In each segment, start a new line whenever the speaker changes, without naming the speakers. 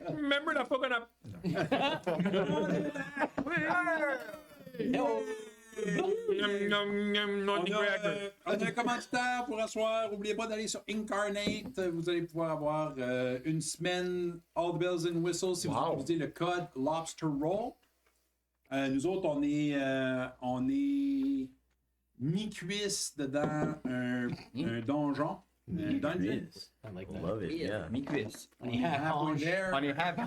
Remember la fois qu'on a...
On a un commanditaire pour asseoir. N'oubliez pas d'aller sur Incarnate. Vous allez pouvoir avoir une semaine All the Bells and Whistles si vous utilisez le code Lobster Roll. Nous autres, on est mi-cuisse dedans un donjon. Un dungeon.
I like that.
Love it, yeah.
Mi-cuisse.
On est half
Halfway
hanche.
there.
On est half.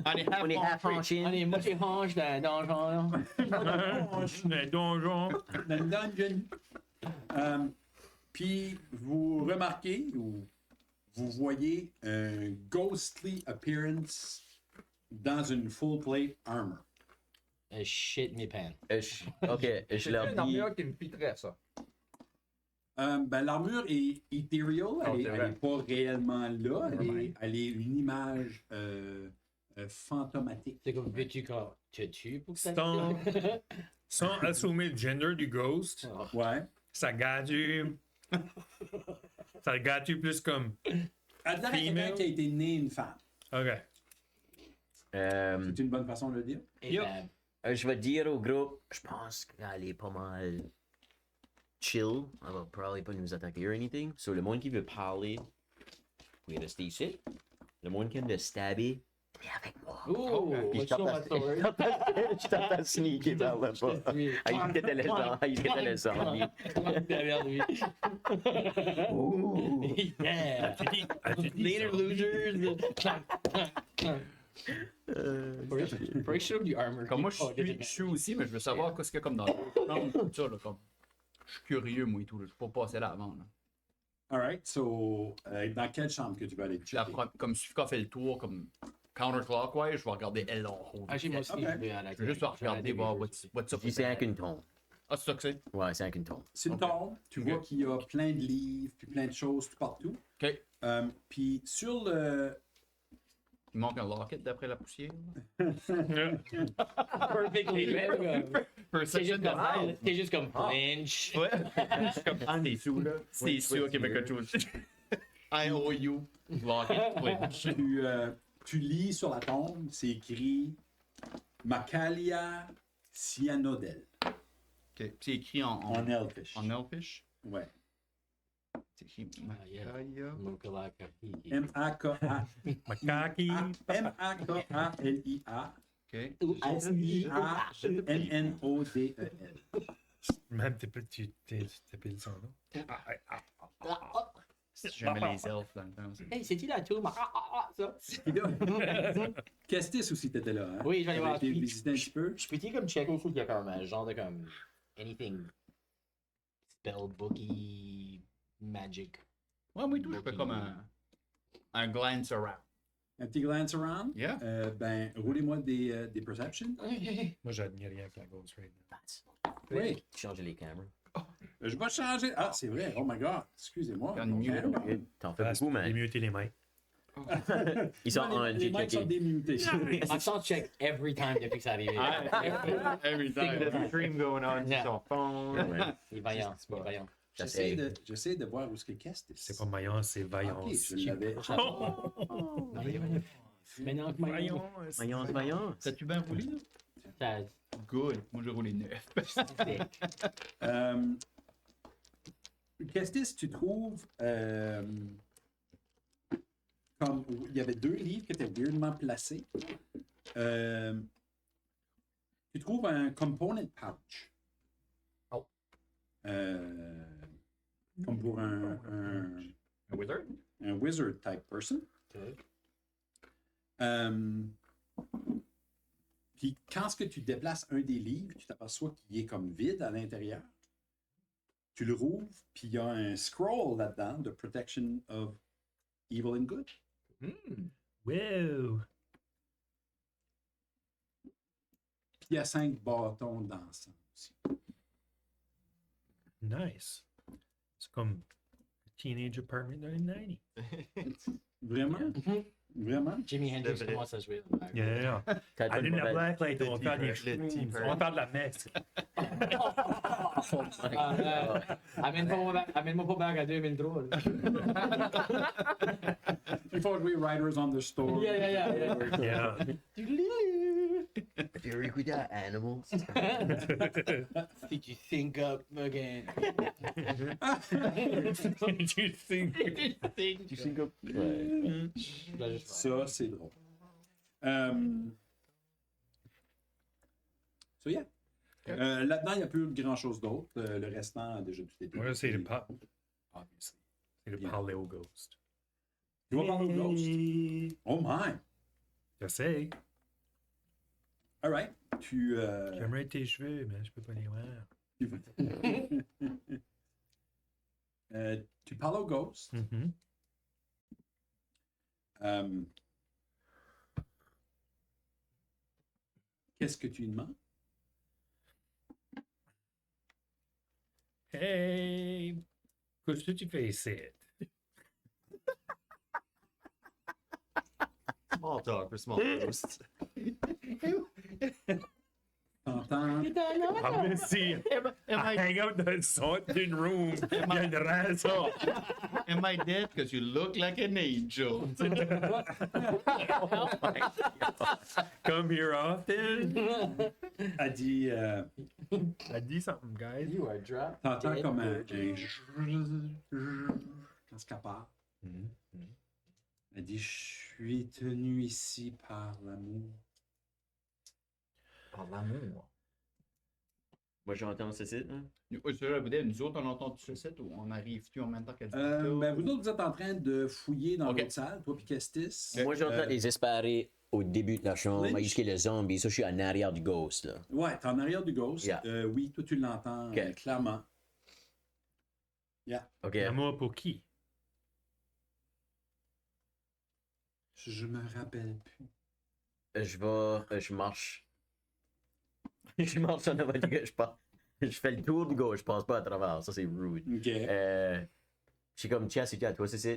On est half
On
hanchin.
est moitié hanche dans le donjon, là.
Un donjon.
Dans le dungeon. Puis vous remarquez ou vous voyez un ghostly appearance dans une full plate armor.
Shit mes pants.
Ok, je
C'est
leur
une
dis.
armure qui me fitterait, ça.
Ben, l'armure est ethereal, elle n'est pas réellement là, elle est une image fantomatique.
C'est comme veux-tu qu'on te tue pour ça?
Sans assumer le gender du ghost,
Ouais.
ça gâte-tu plus comme...
Elle a quelqu'un qui a été né une femme.
OK.
C'est une bonne façon de le dire.
Et ben,
Je vais dire au groupe, je pense qu'elle est pas mal chill. Elle va probablement pas nous attaquer ou anything. So, le monde qui veut parler, vous pouvez rester ici. Le monde qui aime de stabber, viens avec moi.
oh,
Puis
what's your story?
je t'entends sneaker vers le bas. Ah, il était le zombie.
Derrière lui. Yeah. Later, losers. Clank, clank, clank. Break show du armor.
Comme moi, je suis aussi, mais je veux savoir qu'est-ce qu'il y a comme dans le chambre, tout ça, là, comme. Je suis curieux, moi, et tout, là. Je peux pas passer là avant, là.
Alright, so, dans quelle chambre que tu vas aller checker?
Comme Sufika fait le tour, comme counterclockwise, je vais regarder elle en haut.
Ah, j'ai moi aussi.
Ok.
Je vais juste regarder, voir what's up.
Puis c'est avec une tombe.
Ah, c'est ça que c'est?
Ouais, c'est avec une tombe.
C'est une tombe, tu vois qu'il y a plein de livres, puis plein de choses tout partout.
Ok.
Puis sur le...
Il manque un locket d'après la poussière.
Perfectly read. T'es juste comme flinch.
Ouais. Je suis comme, c'est sûr, là. C'est sûr qu'il y avait quelque chose. I owe you. Locket, Flinch.
Tu lis sur la tombe, c'est écrit Macalia Cyanodel
Ok. C'est écrit
en Elfish.
en Elfish.
Ouais.
C'est écrit
yeah.
Macalia.
Mokalaka.
M-A-K-A.
Makaki.
M-A-K-A-L-I-A.
Ok.
S-I-A-N-N-O-D-E-L.
Même t'appelles son nom.
J'aimais les elfes dans le temps aussi.
Hey, c'est-tu la tour? Ça.
Kestis aussi, t'étais là, hein?
Oui, je vais aller voir.
T'avais été visiter un petit peu.
Je peux-tu comme checker s'il y a comme un genre de comme anything spellbooky magic.
Ouais, moi et tout, je fais comme un glance around.
Un petit glance around.
Yeah.
Ben, roulez-moi des perceptions.
Moi, j'admire rien avec la Ghost right now.
Oui.
Changer les caméras.
Je vais changer. Ah, c'est vrai. Oh my god. Excusez-moi.
Regarde, mieux.
T'en fais
Ah,
beaucoup,
c'est
man.
muter les mains.
Ils sont en
Les mics sont
checké.
démutés.
Accent check every time depuis que ça arrive.
Every time.
Stream going on
Yeah.
sur son phone.
Ouais.
Il est vaillant, il est vaillant.
J'essaie de voir où est-ce que Kestis.
C'est pas Mayence, c'est Vaillance.
Ok, je l'avais.
Maintenant que Maillon.
Voyons.
T'as-tu bien roulé, là?
Ça,
Good. Moi, j'ai roulé 9.
Kestis, tu trouves comme il y avait deux livres qui étaient weirdement placés. Tu trouves un component pouch.
Oh.
Comme pour un
Un wizard?
wizard type person. Puis quand ce que tu déplaces un des livres, tu t'aperçois qu'il est comme vide à l'intérieur. Tu le rouvres, puis il y a un scroll là-dedans de Protection of Evil and Good.
Wow!
Puis il y a 5 bâtons d'encens aussi.
Nice. C'est comme Teenage Apartment dans les 90.
Vraiment? Vraiment?
Jimi Hendrix commence à jouer.
Yeah.
T'as pas de
Allume la
mauvaise-
blacklight, on va faire des
Le
shrooms,
deeper.
on va faire de la messe.
Oh my God.
Amène-moi pas back à 2003. là.
Il faut jouer Riders on the Storm.
Yeah.
Have you ever écouté Animals?
Did you think up again?
You think?
Tu sais quoi? Ouais.
Ça, c'est drôle. So, yeah. Là-dedans, il n'y a plus grand-chose d'autre. Le restant a déjà tout été.
I'm gonna say the
Obviously.
Say the
Yeah.
Paleo Ghost.
Tu vas parler au Ghost? Oh my!
Je sais.
All right.
J'aimerais tes cheveux, mais je peux pas les voir.
Tu parles au Ghost.
Mhm.
Qu'est-ce que tu lui demandes?
Hey, qu'est-ce que tu fais ici?
Small talk for small ghosts.
T'entends?
I'm gonna see I hang out in that haunted room. Il y a une raison.
Am I dead? Because you look like an angel.
Come here often.
Elle dit,
I dit something, guys.
You are dropped.
t'entends
dead
comme un
virgin.
quand c'est capable.
Mhm.
Elle dit, je suis tenu ici par l'amour.
Par l'amour.
Moi, j'entends ce site, hein?
Oui, c'est là, vous dites, nous autres, on entend tout ça, ou on arrive-tu en même temps qu'elle dit
Ben, vous autres, vous êtes en train de fouiller dans
Ok.
l'autre salle, toi puis Kestis.
Moi, j'entends les espadrilles au début de la chambre,
Lynch.
jusqu'à le zombie. Ça, je suis en arrière du ghost, là.
Ouais, t'es en arrière du Ghost.
Yeah.
Oui, toi, tu l'entends
Ok.
clairement.
OK.
L'amour pour qui?
Je me rappelle plus.
Je marche. Je marche en avant du gars, je fais le tour du gars, je passe pas à travers. Ça, c'est rude.
OK.
Je suis comme, tiens, c'est à toi, c'est ça.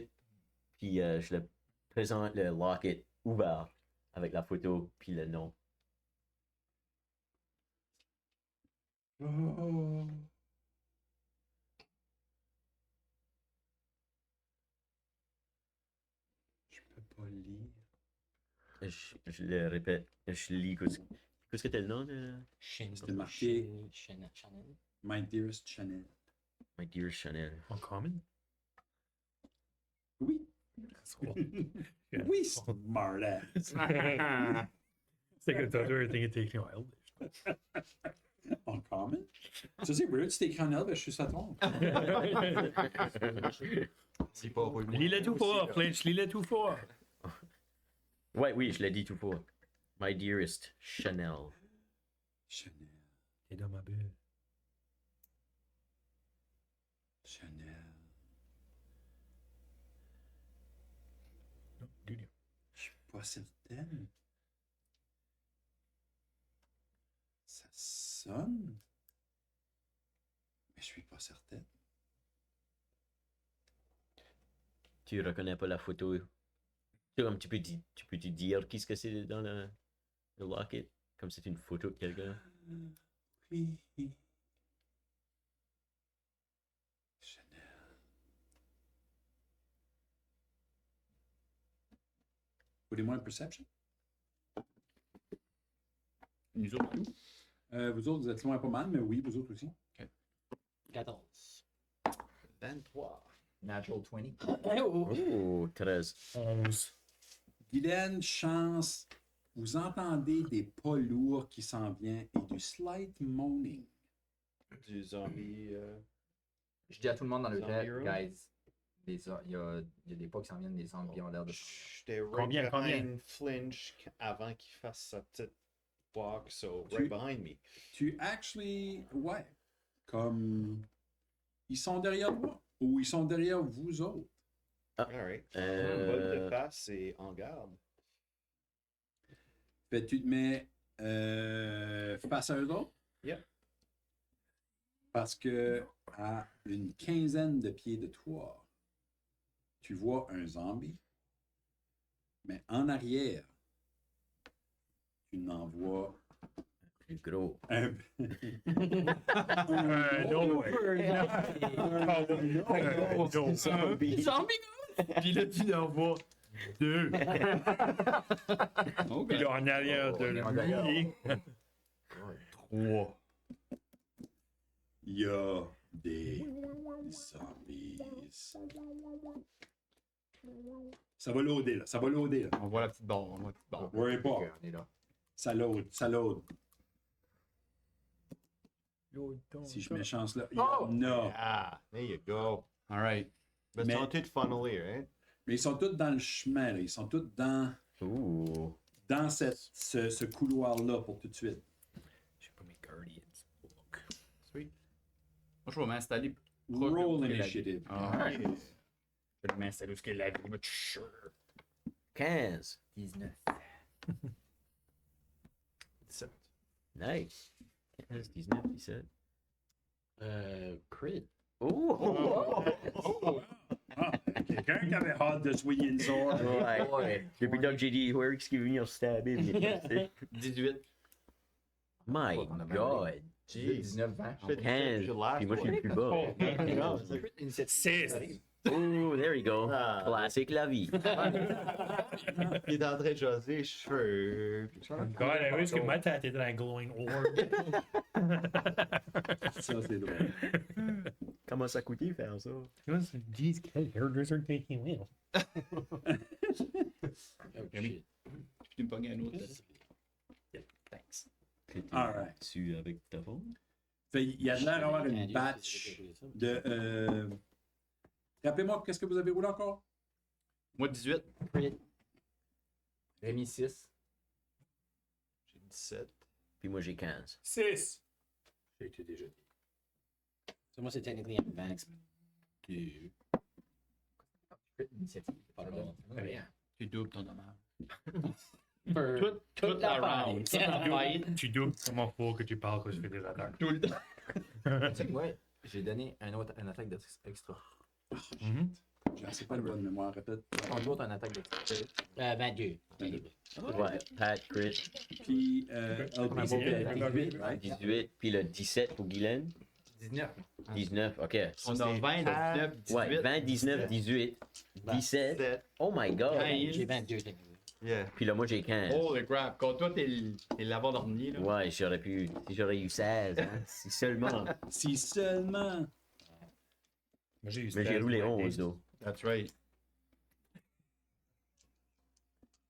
Puis je le présente le locket ouvert avec la photo, puis le nom.
Oh. Je peux pas lire.
Je le répète, je lis. Qu'est-ce que t'as le nom de
C'était marqué
Chanel.
My Dearest Chanel.
My Dear Chanel?
En common?
Oui. Oui, smartass.
C'est que t'as everything est écrit en Elvish.
En common? Ça, c'est weird, c'est écrit en Elvish, je suis ça tombe.
C'est pas pour
Lis-le tout fort, Flinch, lis-le tout fort.
Ouais, oui, je l'ai dit tout fort. My Dearest Chanel.
Chanel.
T'es dans ma bulle.
Chanel.
Non, Julien.
Je suis pas certaine. Ça sonne. Mais je suis pas certaine.
Tu reconnais pas la photo? Comme tu peux te dire qu'est-ce que c'est dans le locket? Comme c'est une photo de quelqu'un.
Oui. Chanel. Voulez-moi un perception?
Nous autres, nous.
Vous autres, vous êtes loin pas mal, mais oui, vous autres aussi.
14.
23. Natural 20.
Oh, 13.
11.
Guylaine, chance, vous entendez des pas lourds qui s'en viennent et du slight moaning.
Du zombie.
Je dis à tout le monde dans le
Zombie
tête,
room?
guys, il y a des pas qui s'en viennent, des zombies ont l'air de.
J'étais right
Combien?
behind Flinch avant qu'il fasse sa petite walk, so
Tu-
right behind me.
Tu actually, ouais, comme ils sont derrière toi ou ils sont derrière vous autres.
Alright. Vol de
Euh,
face et en garde.
Fait que tu te mets face à eux autres.
Yep.
Parce que à une quinzaine de pieds de toi, tu vois un zombie, mais en arrière, tu n'en vois
Plus gros.
Un-
No way. No.
Zombie.
Zombie! Puis là, tu en vois 2.
Puis là, en arrière de lui. 3.
Il y a des zombies. Ça va loader, là. Ça va loader, là.
On voit la petite barre. On voit la petite barre.
Worry pas.
On est là.
Ça load, ça load. Si je mets chance là, il y en a.
Ah, there you go.
Alright.
Mais
Mais-
ils sont tous funnelés, right?
Mais ils sont tous dans le chemin, là. Ils sont tous dans
Ouh.
ce couloir-là pour tout de suite.
J'ai pas mes Guardians. Look.
Sweet. Moi, je vais m'installer. proche de
Roll
où est la vie.
initiative.
Alright. Je vais m'installer où est la vie. Mais sure.
15.
19.
17.
Nice. 15, 19, 17.
Crit.
Oh!
Ah, quelqu'un qui avait hâte de swing une sword.
Ouais. Depuis donc j'ai dit Works qui est venu stabber. Mais
18.
My
On a
God.
19, 20.
Shit,
15.
your last
Puis moi, je suis
one.
le plus bas.
Non, c'est-
16.
Oh, there you go.
Ah.
Classique la vie.
Il est en train de jaser les cheveux.
God, I wish que ma tête était dans un glowing orb.
Ça, c'est drôle.
Comment ça coûtait faire ça?
Jeez, quel hairdresser taking wheel.
Oh,
Jimmy.
shit.
Tu peux me pogner un autre.
Thanks.
Alright.
Tu avec ta phone?
Fait, il y a de l'air d'avoir une batch de. Rappelez-moi, qu'est-ce que vous avez roulé encore?
Moi, 18.
Crit. Rémi 6.
J'ai 17.
Puis moi j'ai 15.
6.
J'ai été déjà dit.
So, moi, c'est technically un max. Crit initiative. Pas bon.
Tu doubles ton dommage.
Pour toute la round.
Tu doubles comment faut que tu parles quand je fais des attaques.
Tout le temps.
Tu sais que moi, j'ai donné une attaque d'extra.
J'ai assez pas de bonne mémoire, répète.
On doit une attaque d'extra. 22.
Ouais, Pat, Crit,
Puis, LP, c'était 18, right?
18. Puis le 17 pour Guylaine.
19.
19, ok.
On a 20, 19, 18.
Ouais, 20, 19, 18, 17.
17.
Oh my god.
J'ai 22.
Yeah.
Puis là, moi j'ai 15.
Holy crap. Quand toi, t'es l'avant-dernier, là.
Ouais, j'aurais pu. Si j'aurais eu 16, hein, si seulement.
Si seulement.
Moi, j'ai eu
Mais j'ai
16,
roulé
ouais,
11, donc.
That's right.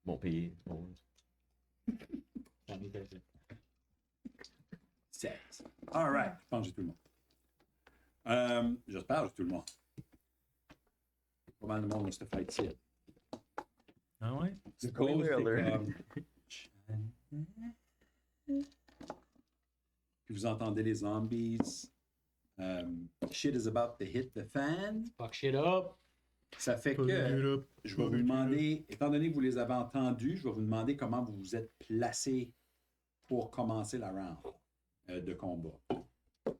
Bon pays, 11.
16. Alright, je pense que j'ai tout le monde. J'espère que j'ai tout le monde. Pas mal de monde dans cette fight-ci.
Ah ouais?
The cause,
Spoiler
c'est
alert.
comme... Puis vous entendez les zombies. Shit is about to hit the fan.
Fuck shit up.
Ça fait que je vais vous demander, étant donné que vous les avez entendus, je vais vous demander comment vous vous êtes placés pour commencer la round de combat.
Moi,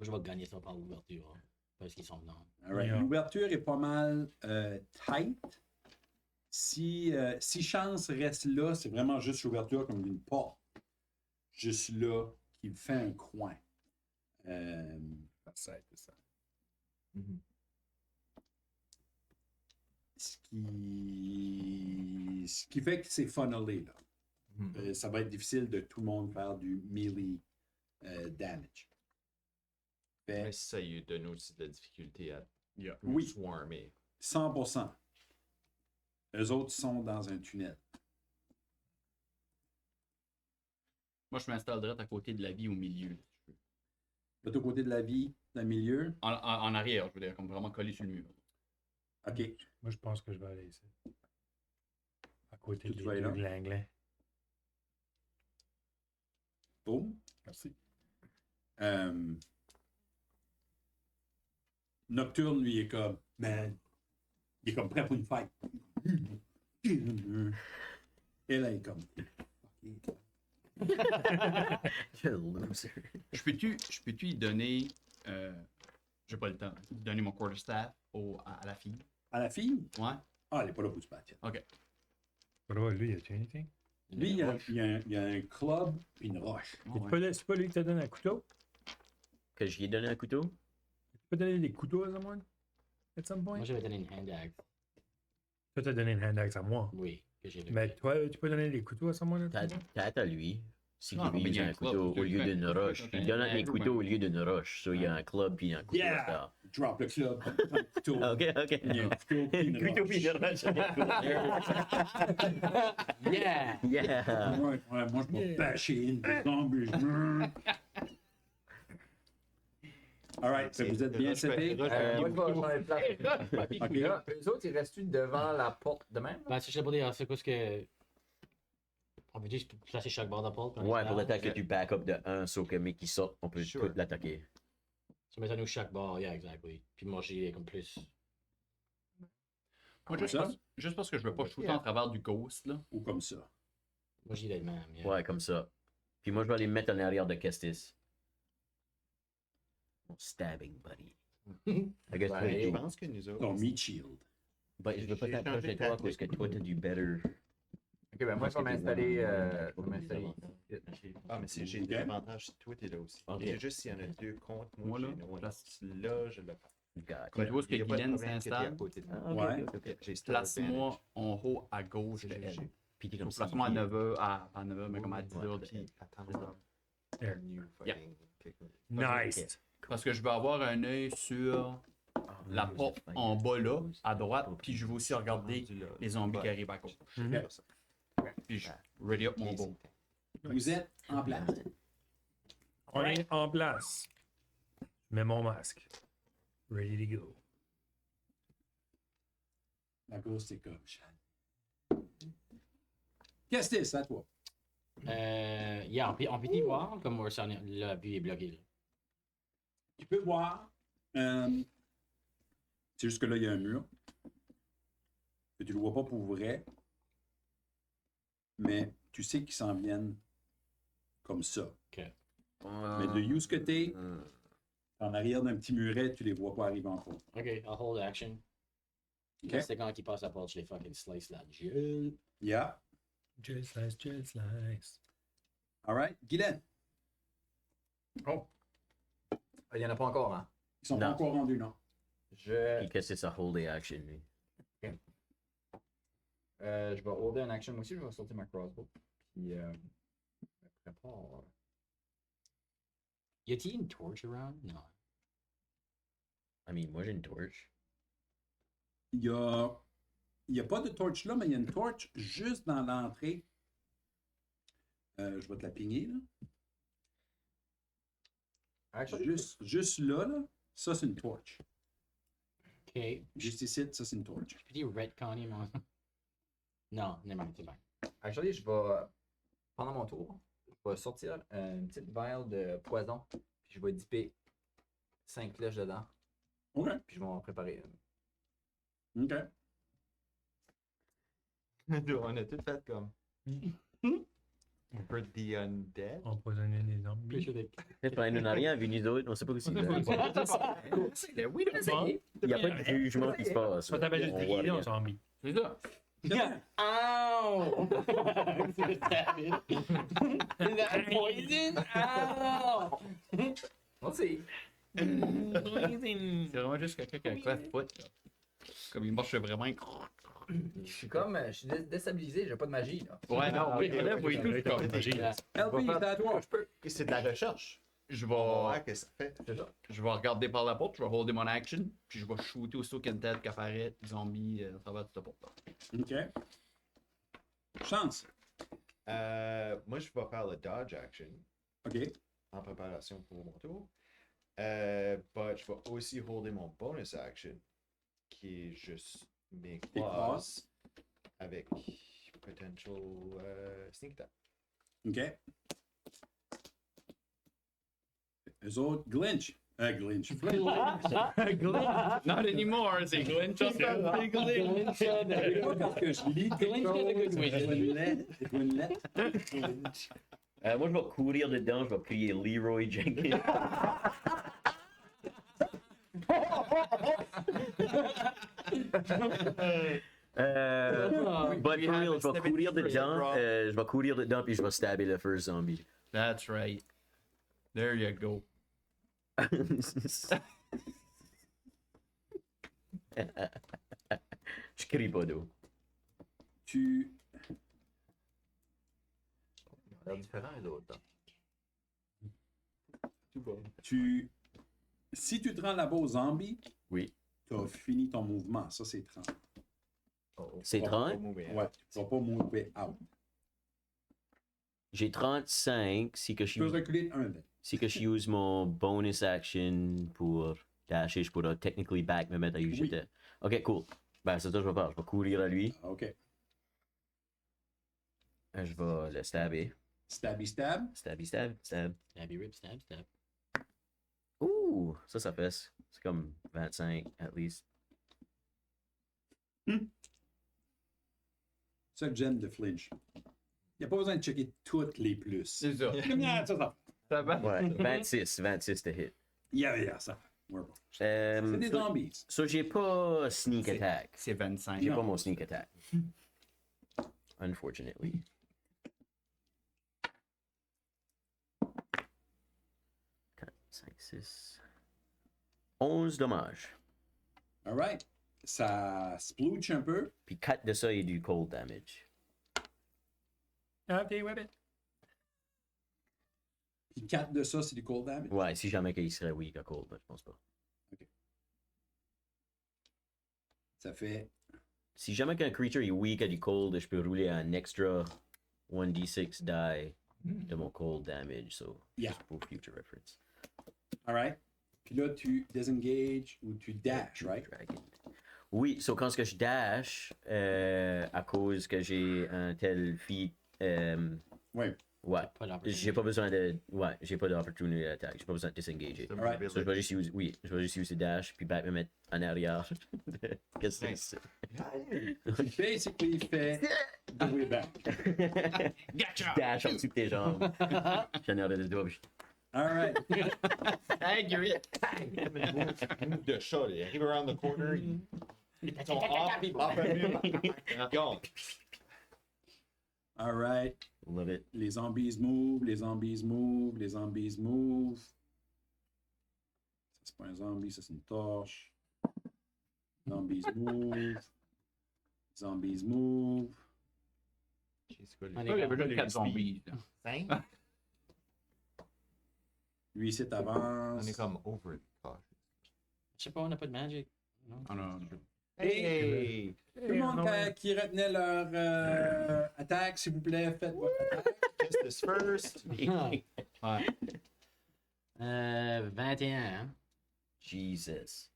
je vais gagner ça par l'ouverture. Hein, parce qu'ils sont dedans.
All right.
Yeah.
L'ouverture est pas mal tight. Si chance reste là, c'est vraiment juste l'ouverture comme une porte. Juste là, qui fait un coin.
Ça, c'est ça.
Ce qui fait que c'est funnelé, là. Ça va être difficile de tout le monde faire du melee damage. Fait
Mais ça, il donne aussi de la difficulté à
Oui.
swarmer.
100%. Eux autres sont dans un tunnel.
Moi, je m'installe direct à côté de la vie au milieu.
L'autre côté de la vie, dans le milieu.
En arrière, je veux dire, comme vraiment collé sur le mur.
OK.
Moi, je pense que je vais aller ici. À côté
Tu
des
vas aller
deux
là?
de l'anglais.
Boum.
Merci.
Nocturne, lui, est comme, man, il est comme prêt pour une fight. Et là, il est comme,
Quel loser.
Je peux-tu lui donner. J'ai pas le temps. Donner mon quarterstaff à la fille.
à la fille,
Ouais.
ah, elle est pas là pour se battre.
Ok.
What about lui? As-tu anything?
Lui, il y a un club et une roche.
C'est pas lui qui t'a donné un couteau?
Que j'y ai donné un couteau?
Tu peux donner des couteaux à someone? At some point?
Moi, j'avais donné une hand axe.
Toi, t'as donné une hand axe à moi.
Oui, que j'ai
Mais toi, tu peux donner des couteaux à someone? at some point?
T'as à lui. Si
Non,
lui
mais il y
use
a un
un
club,
couteau
tu
au lieu
fais-
d'une roche. Il donne des couteaux au lieu d'une roche. So, il y a un club puis un couteau.
Yeah!
à
Drop le club, un couteau.
faire. Ok, ok.
Il y a un couteau et une
Couteau puis
roche.
une roche.
Yeah!
Yeah!
Ouais, moi, je vais bâcher une des zombies. Alright, vous êtes bien setés?
Moi, je vais changer de place.
Ok.
Là, eux autres, ils restent devant la porte de même?
Ben, si je sais pas dire, c'est quoi ce que. On peut dire que je peux placer chaque barre de porte.
Ouais, pour l'attaque que tu back up de 1, sauf que mec qui sort, on peut
Sure.
tout l'attaquer.
Ça met à nous chaque barre, yeah, exactly. Puis moi, j'ai comme plus.
Moi, juste parce que je veux pas shooter en travers du ghost, là.
Ou comme ça.
Moi, j'ai le même. Yeah.
Ouais, comme ça. Puis moi, je vais aller mettre en arrière de Kestis. Mon stabbing buddy. I guess
Ben, je
toi,
pense que nous autres.
Ton meat shield.
ben, je veux pas
J'ai
t'approcher
changé
de toi
de
parce que toi, t'as du better.
Ok, ben moi, je vais m'installer. Je vais m'installer.
Ah, mais j'ai
Ok.
des avantages si toi t'es là aussi.
Ok.
C'est juste s'il y en a deux contre moi,
Moi, là,
j'ai no one
place-
else. Là, je le fais.
God.
Quand tu vois ce que
Il y a pas de
Guylaine
problème que t'es à
s'installe,
côté de moi.
Ah, ok,
Ouais.
ok, ok.
J'ai still
place-moi
advantage.
en haut à gauche de elle.
Puis t'es comme ça.
Place-moi à 9h, pas 9h, mais comme à 10h de elle.
Attends,
There.
New
Yeah.
fucking kick me.
Nice.
Parce que je vais avoir un œil sur la porte en bas là, à droite, puis je vais aussi regarder les zombies qui arrivent à gauche.
Mhm.
Puis je ready up mon bow.
Vous êtes en place.
On est en place. Je mets mon masque. Ready to go.
La grosse, c'est comme Chad. Qu'est-ce que c'est, à toi?
Yeah, on peut y voir comme la vue est bloquée. Là.
Tu peux voir. C'est juste que là, il y a un mur. Que tu ne le vois pas pour vrai. Mais tu sais qu'ils s'en viennent comme ça. Mais de use que t'es, en arrière d'un petit muret, tu les vois pas arriver encore.
Ok, I'll hold action.
Ok.
Là, c'est quand ils passent la porte, je les fucking slice la gueule.
Yeah.
Jill slice, Jill slice.
All right. Guylaine,
Il n'y en a pas encore, hein?
ils sont pas
Non.
encore rendus, non?
Puis Kestis a holdé action, lui.
Je vais holder un action. Moi aussi, je vais sortir ma crossbow. Puis, je me prépare.
Y a-t-il une torch around? Non.
I mean, moi j'ai une torche.
Il y a pas de torche là, mais il y a une torche juste dans l'entrée. Je vais te la pigner, là.
Actually,
Juste là, là. Ça, c'est une torche.
Ok.
Juste ici, ça, c'est une torche.
Je peux dire retconner mon. Non, never mind, c'est bien.
actually, je vais, pendant mon tour, je vais sortir une petite vial de poison. Puis je vais dipper 5 flèches dedans.
OK.
Puis je vais en préparer une.
OK.
On a tout fait comme. For the undead.
Empoisonner les zombies.
Peut-être qu'on n'a rien vu, nous autres, on sait pas ce que c'est.
Oui,
Il n'y a pas de jugement qui se passe.
Ça t'avait juste
On voit
grillé
rien.
un zombie.
C'est ça.
Ow! Is that poison? Ow!
On sait. C'est vraiment juste quelqu'un qui a un cleft foot. Là. Comme il marche vraiment. Je suis déstabilisé, j'ai pas de magie. Là.
Ouais, non,
oui,
ok,
là,
ok,
oui,
ok,
tout,
ok,
comme
ok.
magie.
Yeah.
LP, c'est à toi.
C'est de la recherche.
Je
On va voir
vais,
ce que ça fait.
c'est ça. Je vais regarder par la porte, je vais holder mon action, puis je vais shooter aussitôt qu'il y a une tête qui apparaît, zombie à travers toute la porte.
OK. Chance.
Moi, je vais faire le dodge action
OK.
en préparation pour mon tour. But je vais aussi holder mon bonus action, qui est juste mes claws avec potential sneak attack.
OK. Eux autres, Glinch. Glinch.
Not anymore, c'est Glenn
Des fois, quand que je lis quelque
Glinch is a good
chose,
witch.
Glinch.
Moi, je vais courir dedans, je vais crier Leroy Jenkins. But
We
for
have
real,
a
je vais courir
70%
dedans,
drop.
je vais courir dedans puis je vais stabber le first zombie.
That's right. There you go.
Je crie pas d'eau.
Tu.
C'est différent les autres.
Tout bon.
Si tu te rends là-bas aux zombies,
Oui.
tu as fini ton mouvement. Ça, c'est 30.
C'est 30?
Ouais, tu vas pas mourir out.
J'ai 35 si que
Tu peux
je
reculer un dé.
si que je use mon bonus action pour dasher, je pourrais technically back me mettre à où
Oui.
j'étais. Ok, cool. Ben, c'est ça que je vais faire. Je vais courir à lui.
OK.
Je vais le stabber.
Stabby stab.
Stabby stab, stab.
Stabby rip, stab, stab.
Ouh, ça fait. C'est comme 25 at least.
Ça que j'aime de flinch. Il n'y a pas besoin de checker toutes les plus.
C'est ça.
Ça.
Ça va?
Ouais, 26 to hit.
Yeah, ça. Ouais, bon.
C'est
C'est des zombies.
So, j'ai pas sneak attack.
C'est 25.
J'ai
Non.
pas mon sneak attack. Unfortunately. Quatre, 5, 6. 11 dommages.
All right. Ça splooch un peu.
Puis 4 de ça est du cold damage.
Ah, t'es webbit.
Puis 4 de ça, c'est du cold damage.
Ouais, si jamais qu'il serait weak à cold, mais je pense pas.
Ça fait.
Si jamais qu'un creature est weak à du cold, je peux rouler un extra 1d6 die de mon cold damage. So,
Yeah.
just pour future reference.
All right. Puis là, tu disengage ou tu dash, right?
Dragon. Oui, so quand ce que je dash, à cause que j'ai un tel feat,
Ouais.
ouais,
Pas l'opportunité.
j'ai pas besoin de, ouais, j'ai pas d'opportunity d'attaque, j'ai pas besoin de disengager.
Alright.
So je vais juste use, oui, je vais juste use dash, puis back me mettre en arrière. Qu'est-ce que c'est?
Tu basically fait the way back.
Dash en dessous de tes jambes. J'en ai hâte de doigts.
All right.
Move de chat, il arrive around the corner, ils sont off à mur. Gone.
All right.
Love it.
Les zombies move, les zombies move, les zombies move. Ça, c'est pas un zombie, ça, c'est une torche. Zombies move. Zombies move.
C'est quoi,
On
Il y avait déjà 4 zombies. là.
5?
Lui, ici,
On
t'avances.
est comme over it.
Je sais pas, on n'a pas de magic. Non.
Ah, non.
Hey!
Tout le monde qui retenait leur attaque, s'il vous plaît, faites votre attaque.
Justice first.
Ouais.
21. Hein?
Jesus.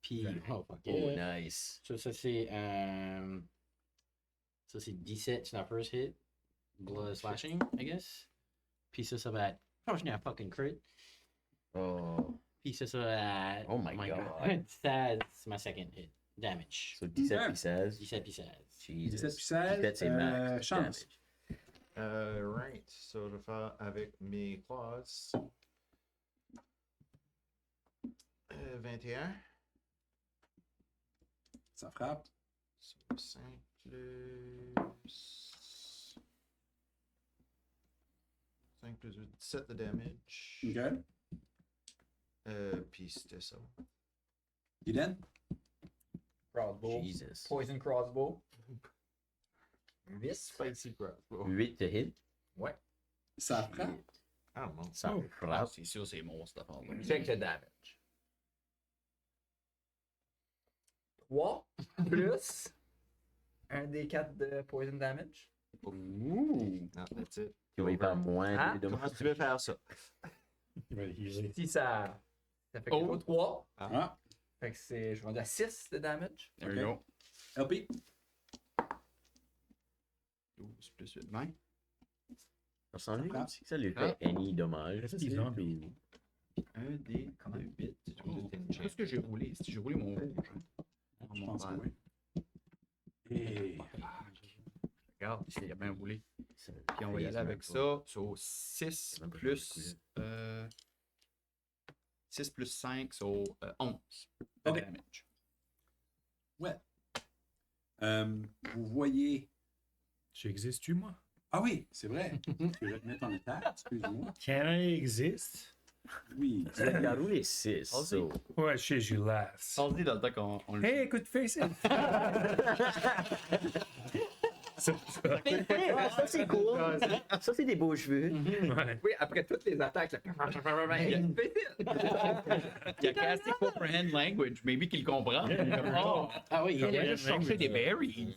Puis, oh, fuck
Oh,
yeah.
nice.
Ça c'est. Ça, c'est 17 sur la first hit. Blood slashing, I guess. Puis ça va être. Oh, je n'ai un fucking crit.
Oh.
Puis ça va être.
Oh my God.
C'est ma second hit. Damage.
So 17
Okay.
puis 16.
17 puis 16.
Jesus.
17 puis 16,
17, c'est max.
chance.
damage.
Right. So, je vais faire avec mes claws. 21.
Ça frappe.
5 plus. 5 plus 8, 17 de damage.
OK.
Puis c'était ça.
Dylan?
Crossbow.
Jesus.
Poison crossbow. 8.
Spicy crossbow.
8 to hit.
Ouais.
Ça frappe.
I don't know.
Ça
Ah,
frappe.
c'est sûr, c'est mon cette affaire-là.
Check le damage.
3 plus un des 4 de poison damage.
No, that's it.
Tu vas y faire moins
Hein?
de
Comment tu veux faire ça?
Il va le healer.
Si ça fait
Oh.
que 3.
Ah,
Fait que c'est, je vais dire 6 de damage.
There you go.
LP?
12 plus 8, 20.
Ça ressemble
frappe.
comme si ça lui fait any dommage.
Reste des zombies.
Un des
Comment?
8.
Oh,
Qu'est-ce que j'ai roulé? Si j'ai roulé mon rouge. hein?
Je pense que
Ouais.
oui. Et...
Regarde, il a bien roulé.
Ça
Puis on va y
fait
aller avec
même
ça. So 6
Même pas
plus. 6 plus 5, so 11.
Ok.
Damage.
Ouais. Vous voyez.
J'existe-tu, moi?
Ah oui, c'est vrai. Je vais te mettre en attaque, excuse-moi.
Can I exist?
Oui.
Il a roulé 6.
Vas-y.
So.
Ouais, je sais, je laisse.
On se dit dans le temps qu'on le
Hey, écoute, face it!
Ça, c'est cool. Ça, c'est des beaux cheveux.
Ouais.
Oui, après toutes les attaques, là.
Il a casté Comprehend Language, maybe qu'il comprend. Oh,
Ah oui,
il a juste cherché des berries.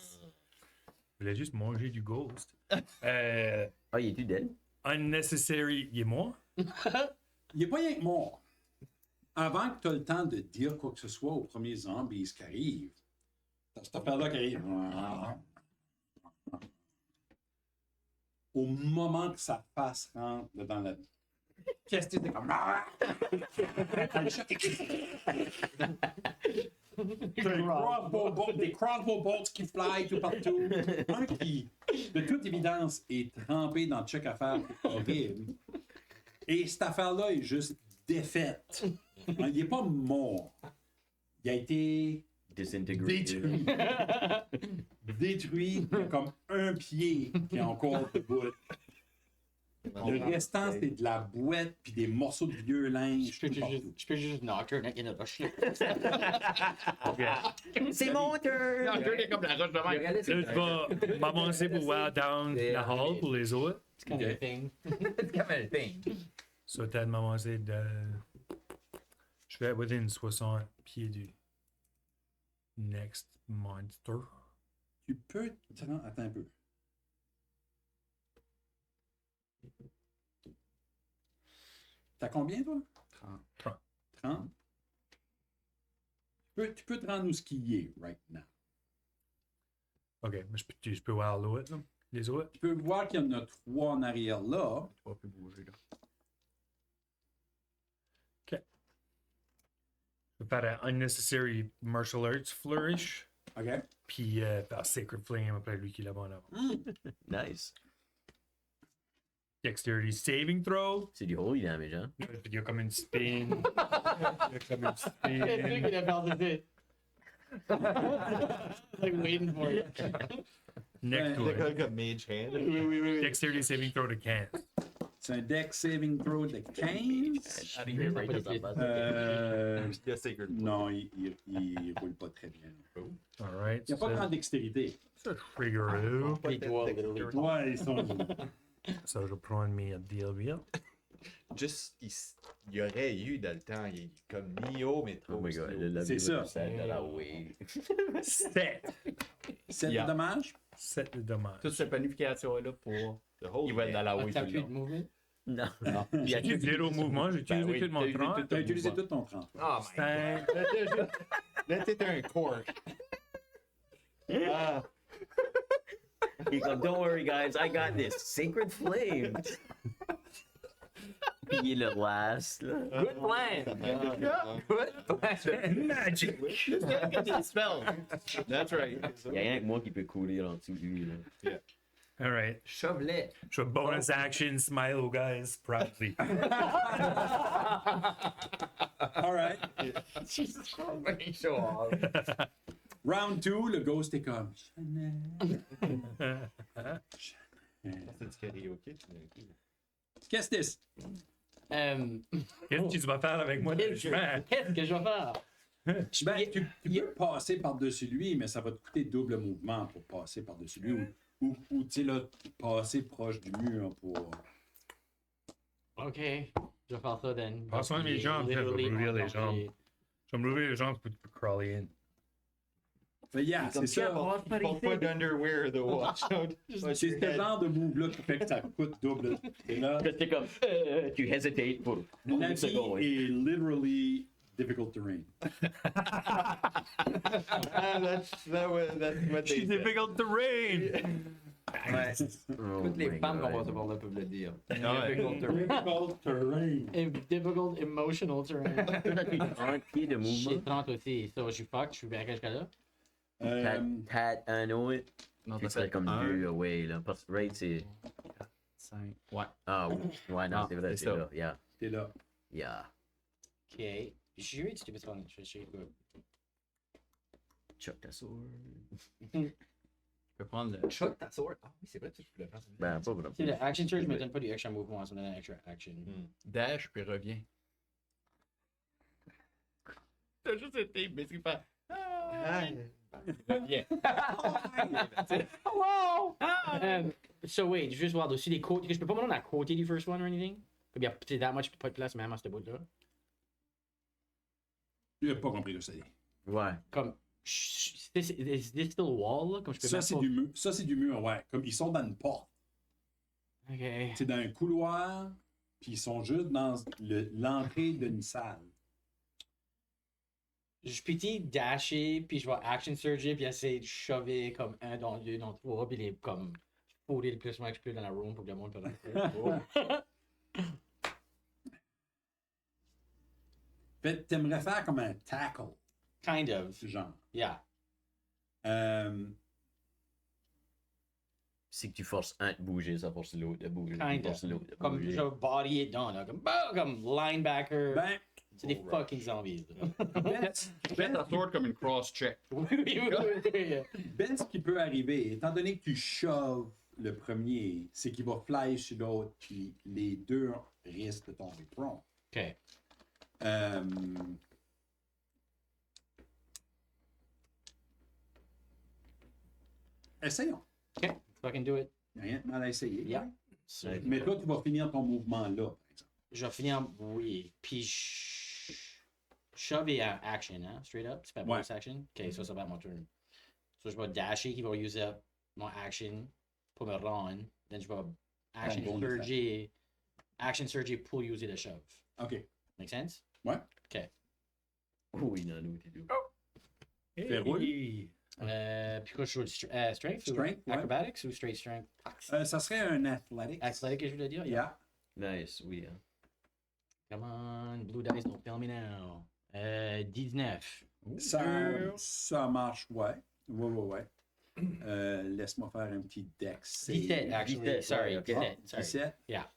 Je voulais juste manger du ghost.
Ah, il est-tu dead?
Unnecessary. Il est mort?
Il n'est pas rien que mort. Avant que tu aies le temps de dire quoi que ce soit aux premiers zombies qui arrivent, t'as cette affaire-là qui arrive. Au moment que sa face rentre dans la pièce, t'es comme. Des crossbow bolts qui fly tout partout. Un qui, de toute évidence, est trempé dans le check affaire horrible. Et cette affaire-là est juste défaite. Il n'est pas mort. Il a été
Disintegrated.
détruit. Détruit. Il y a comme un pied qui est encore debout. Le restant, c'est de la boîte puis des morceaux de vieux linge tout partout.
Je peux juste knocker dans une roche.
C'est mon turn!
Non, je est comme la roche de
Le
même.
réalisme,
Là, je vais m'avancer pour voir down la hall pour les autres.
C'est comme un thing.
c'est comme un thing.
Ça, peut-être m'avancer de. Je vais être within 60 pieds du next monster.
Tu peux. Attends un peu. T'as combien, toi?
30.
30? Tu peux te rendre où ce qu'il est, right now.
Ok, mais je peux voir l'autre, là. Les autres.
Tu peux voir qu'il y en a 3 en arrière là.
Tu vas plus bouger, là.
Je vais faire un unnecessary martial arts flourish.
OK?
Puis faire Sacred Flame après lui qui est là-bas en avant.
Nice.
Dexterity saving throw.
C'est du holy damage, hein?
Il y a comme une spin. Il y a comme une
C'est lui qui
spin.
l'a perdu. Like waiting for it.
Next to
C'est
it.
comme comme Mage Hand.
Dexterity saving throw to can.
C'est un deck saving throw de 15.
Arrivé right up là-bas.
Euh,
Il y a Sacred.
non, il roule pas très bien.
Alright.
Il n'y a pas de grande dextérité.
Ça, trigger là.
Les doigts, literally.
Ouais, ils sont.
Ça, je vais prendre mes deal wheel.
Juste, il y aurait eu dans le temps, il est comme Neo, mais trop
Oh my god,
slow.
le
C'est ça.
la way.
7.
7
Yeah.
de dommage.
7 de dommage.
Toute cette planification est là pour.
The whole
Il va être dans la
Ah,
way
t'as
tout le
plus de
long.
mouvement?
Non.
Il y a du zéro mouvement, j'ai utilisé
oui,
tout mon
t'as utilisé
30.
Tu as utilisé tout ton 30.
Oh my
C'est
Là, t'es un cork. Ah,
He's like, don't worry, guys, I got this. Sacred Flame. Puis il est le last, là.
Good plan! Good plan!
magic.
Spell. That's right.
Il y a rien que moi qui peut courir en dessous de lui, là.
Alright.
Shove-les!
Je fais bonus action, smile aux guys, proudly.
All right.
Jesus Christ! Show off.
Round 2, le ghost est comme.
c'est du karaoke.
Qu'est-ce que c'est?
Qu'est-ce que tu vas faire avec moi dans le chemin?
Qu'est-ce que je vais faire?
Ben, tu peux passer par-dessus lui, mais ça va te coûter double mouvement pour passer par-dessus lui. Ou tu sais, là, passer proche du mur pour.
Ok, je vais faire ça, then.
Passe-moi mes jambes, je vais brûler les jambes. Je vais me lever les jambes pour crawler in.
Fait, yeah, c'est ça.
Faut pas d'underwear, the watch out.
C'est ce genre de move-là qui fait que ça coûte double. Et là,
Parce que t'es comme, tu hesitate pour
la
1
vie
seconde.
est literally difficult terrain.
That's what they said.
difficult to rain!
Ouais.
Oh
Toutes les
my
femmes qu'on
God.
va se voir là peuvent le dire.
Ouais.
Difficult terrain.
Difficult emotional terrain.
Toi, t'as 30 pieds de
J'ai
mouvement.
30 aussi, so je suis fucked, je suis bien jusqu'à là.
Tad un autre.
Non,
Tu
t'as
serais
fait
comme 2 away, là. Parce que Raid, c'est.
5. Ouais.
Ah, oui. Ouais, non,
Ah,
c'est vrai,
c'est
c'est
ça.
là. Yeah.
T'es là.
Yeah.
Ok. Je suis really stupid one. Je suis good.
Chuck ta sword.
Hmm.
Je peux prendre le.
Chuck ta sword. Ah oui, c'est vrai, tu voulais faire ça.
Ben, pas vraiment.
Tu sais, le action surge me donne pas du extra mouvement, ça me donne un extra action.
Dash, puis reviens. T'as juste été, mais c'est pas. Reviens.
Hello! So wait, juste voir dessus les côtés. Je peux pas me rendre à côté du first one or anything? Comme il y a peut-être that much pas de place même à ce bout-là.
J'ai pas compris que c'est.
Ouais.
Comme, is this still wall, là? Comme je peux
Ça,
même
c'est
pas-
du mur. Ça, c'est du mur, ouais. Comme ils sont dans une porte.
Ok.
C'est dans un couloir, puis ils sont juste dans l'entrée d'une salle.
Je peux-tu dasher, puis je vais action surger, puis essayer de shover comme 1 dans 2 dans 3, puis les comme fourrer le plus souvent que je peux dans la room pour que le monde peut rentrer.
Fait que t'aimerais faire comme un tackle,
Kind of.
genre.
Yeah.
Si tu forces un de bouger, ça force l'autre de bouger.
Kind
force
of.
l'autre de
Comme
bouger.
je vais body it down, là. Comme, bah, comme linebacker.
Ben,
c'est des fucking zombies. là.
Fais ta sword comme une cross-check.
Oui, oui, oui, oui.
Ben, ce qui peut arriver, étant donné que tu shoves le premier, c'est qu'il va fly sur l'autre, puis les deux risquent de tomber prone.
Ok.
Essayons.
Ok. Fucking do it.
Rien de mal à essayer.
Yeah.
Mais toi, tu vas finir ton mouvement là, par exemple.
Je vais finir, oui. Puis shove et action, hein? Straight up. C'est pas
Ouais.
bonus action. Ok, ça va être mon turn. So je vais dasher qui va use up mon action pour me rendre. Then je vais action
Ton bonus
surger. Action surger pour user le shove.
OK.
Make sense?
Ouais.
Ok.
Oui, non, nous, t'es tout.
Fais roule.
Puis quoi, je joue strength?
Strength,
ou
ouais.
acrobatics ou straight strength?
Ça serait un athletic.
Athletic, que je voulais dire?
Yeah.
Nice, oui. Hein.
Come on, blue dice, don't fail me now. 19.
Ça marche, ouais. Ouais. Laisse-moi faire un petit dex. save.
17, actually.
17,
Sorry,
ouais, ok.
17. Sorry.
17.
Yeah.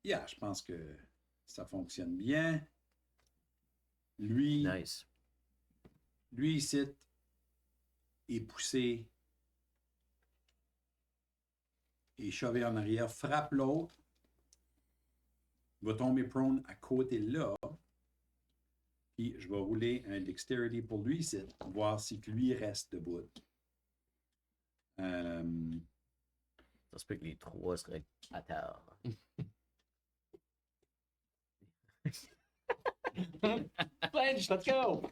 Yeah, je pense que ça fonctionne bien. Lui,
Nice.
lui ici, est poussé et chové en arrière, frappe l'autre, va tomber prone à côté là. Puis je vais rouler un dexterity pour lui ici, voir si lui reste debout.
Ça se peut que les trois seraient à terre.
Pledge, let's go!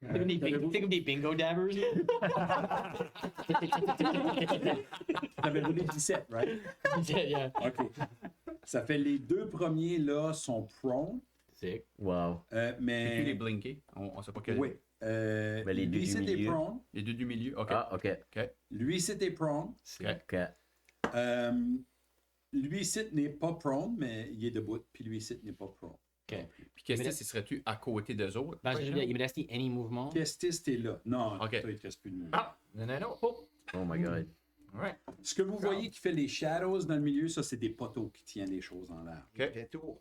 Think of des bingo dabbers.
T'avais roulé 17, right?
Yeah.
OK. Ça fait les deux premiers là sont prone,
Sick.
Wow.
Et puis les
mais
blinker. On sait pas quel.
oui.
Mais les deux
lui
du
c'était
milieu.
prone,
Les deux du milieu. Ok.
Ah, ok.
lui c'était prone.
Ok.
Lui ici n'est pas prone, mais il est debout, puis lui ici n'est pas prone.
Puis qu'est-ce que serais-tu à côté d'eux autres?
Ben, il me reste any mouvement.
Kestis, t'es là. Non,
Ok.
toi, il te reste plus de mouvement.
Ah! Non. Oh!
Oh my god.
Alright.
Ce que vous voyez qui fait les shadows dans le milieu, ça, c'est des poteaux qui tiennent les choses en l'air.
Ok.
Bientôt.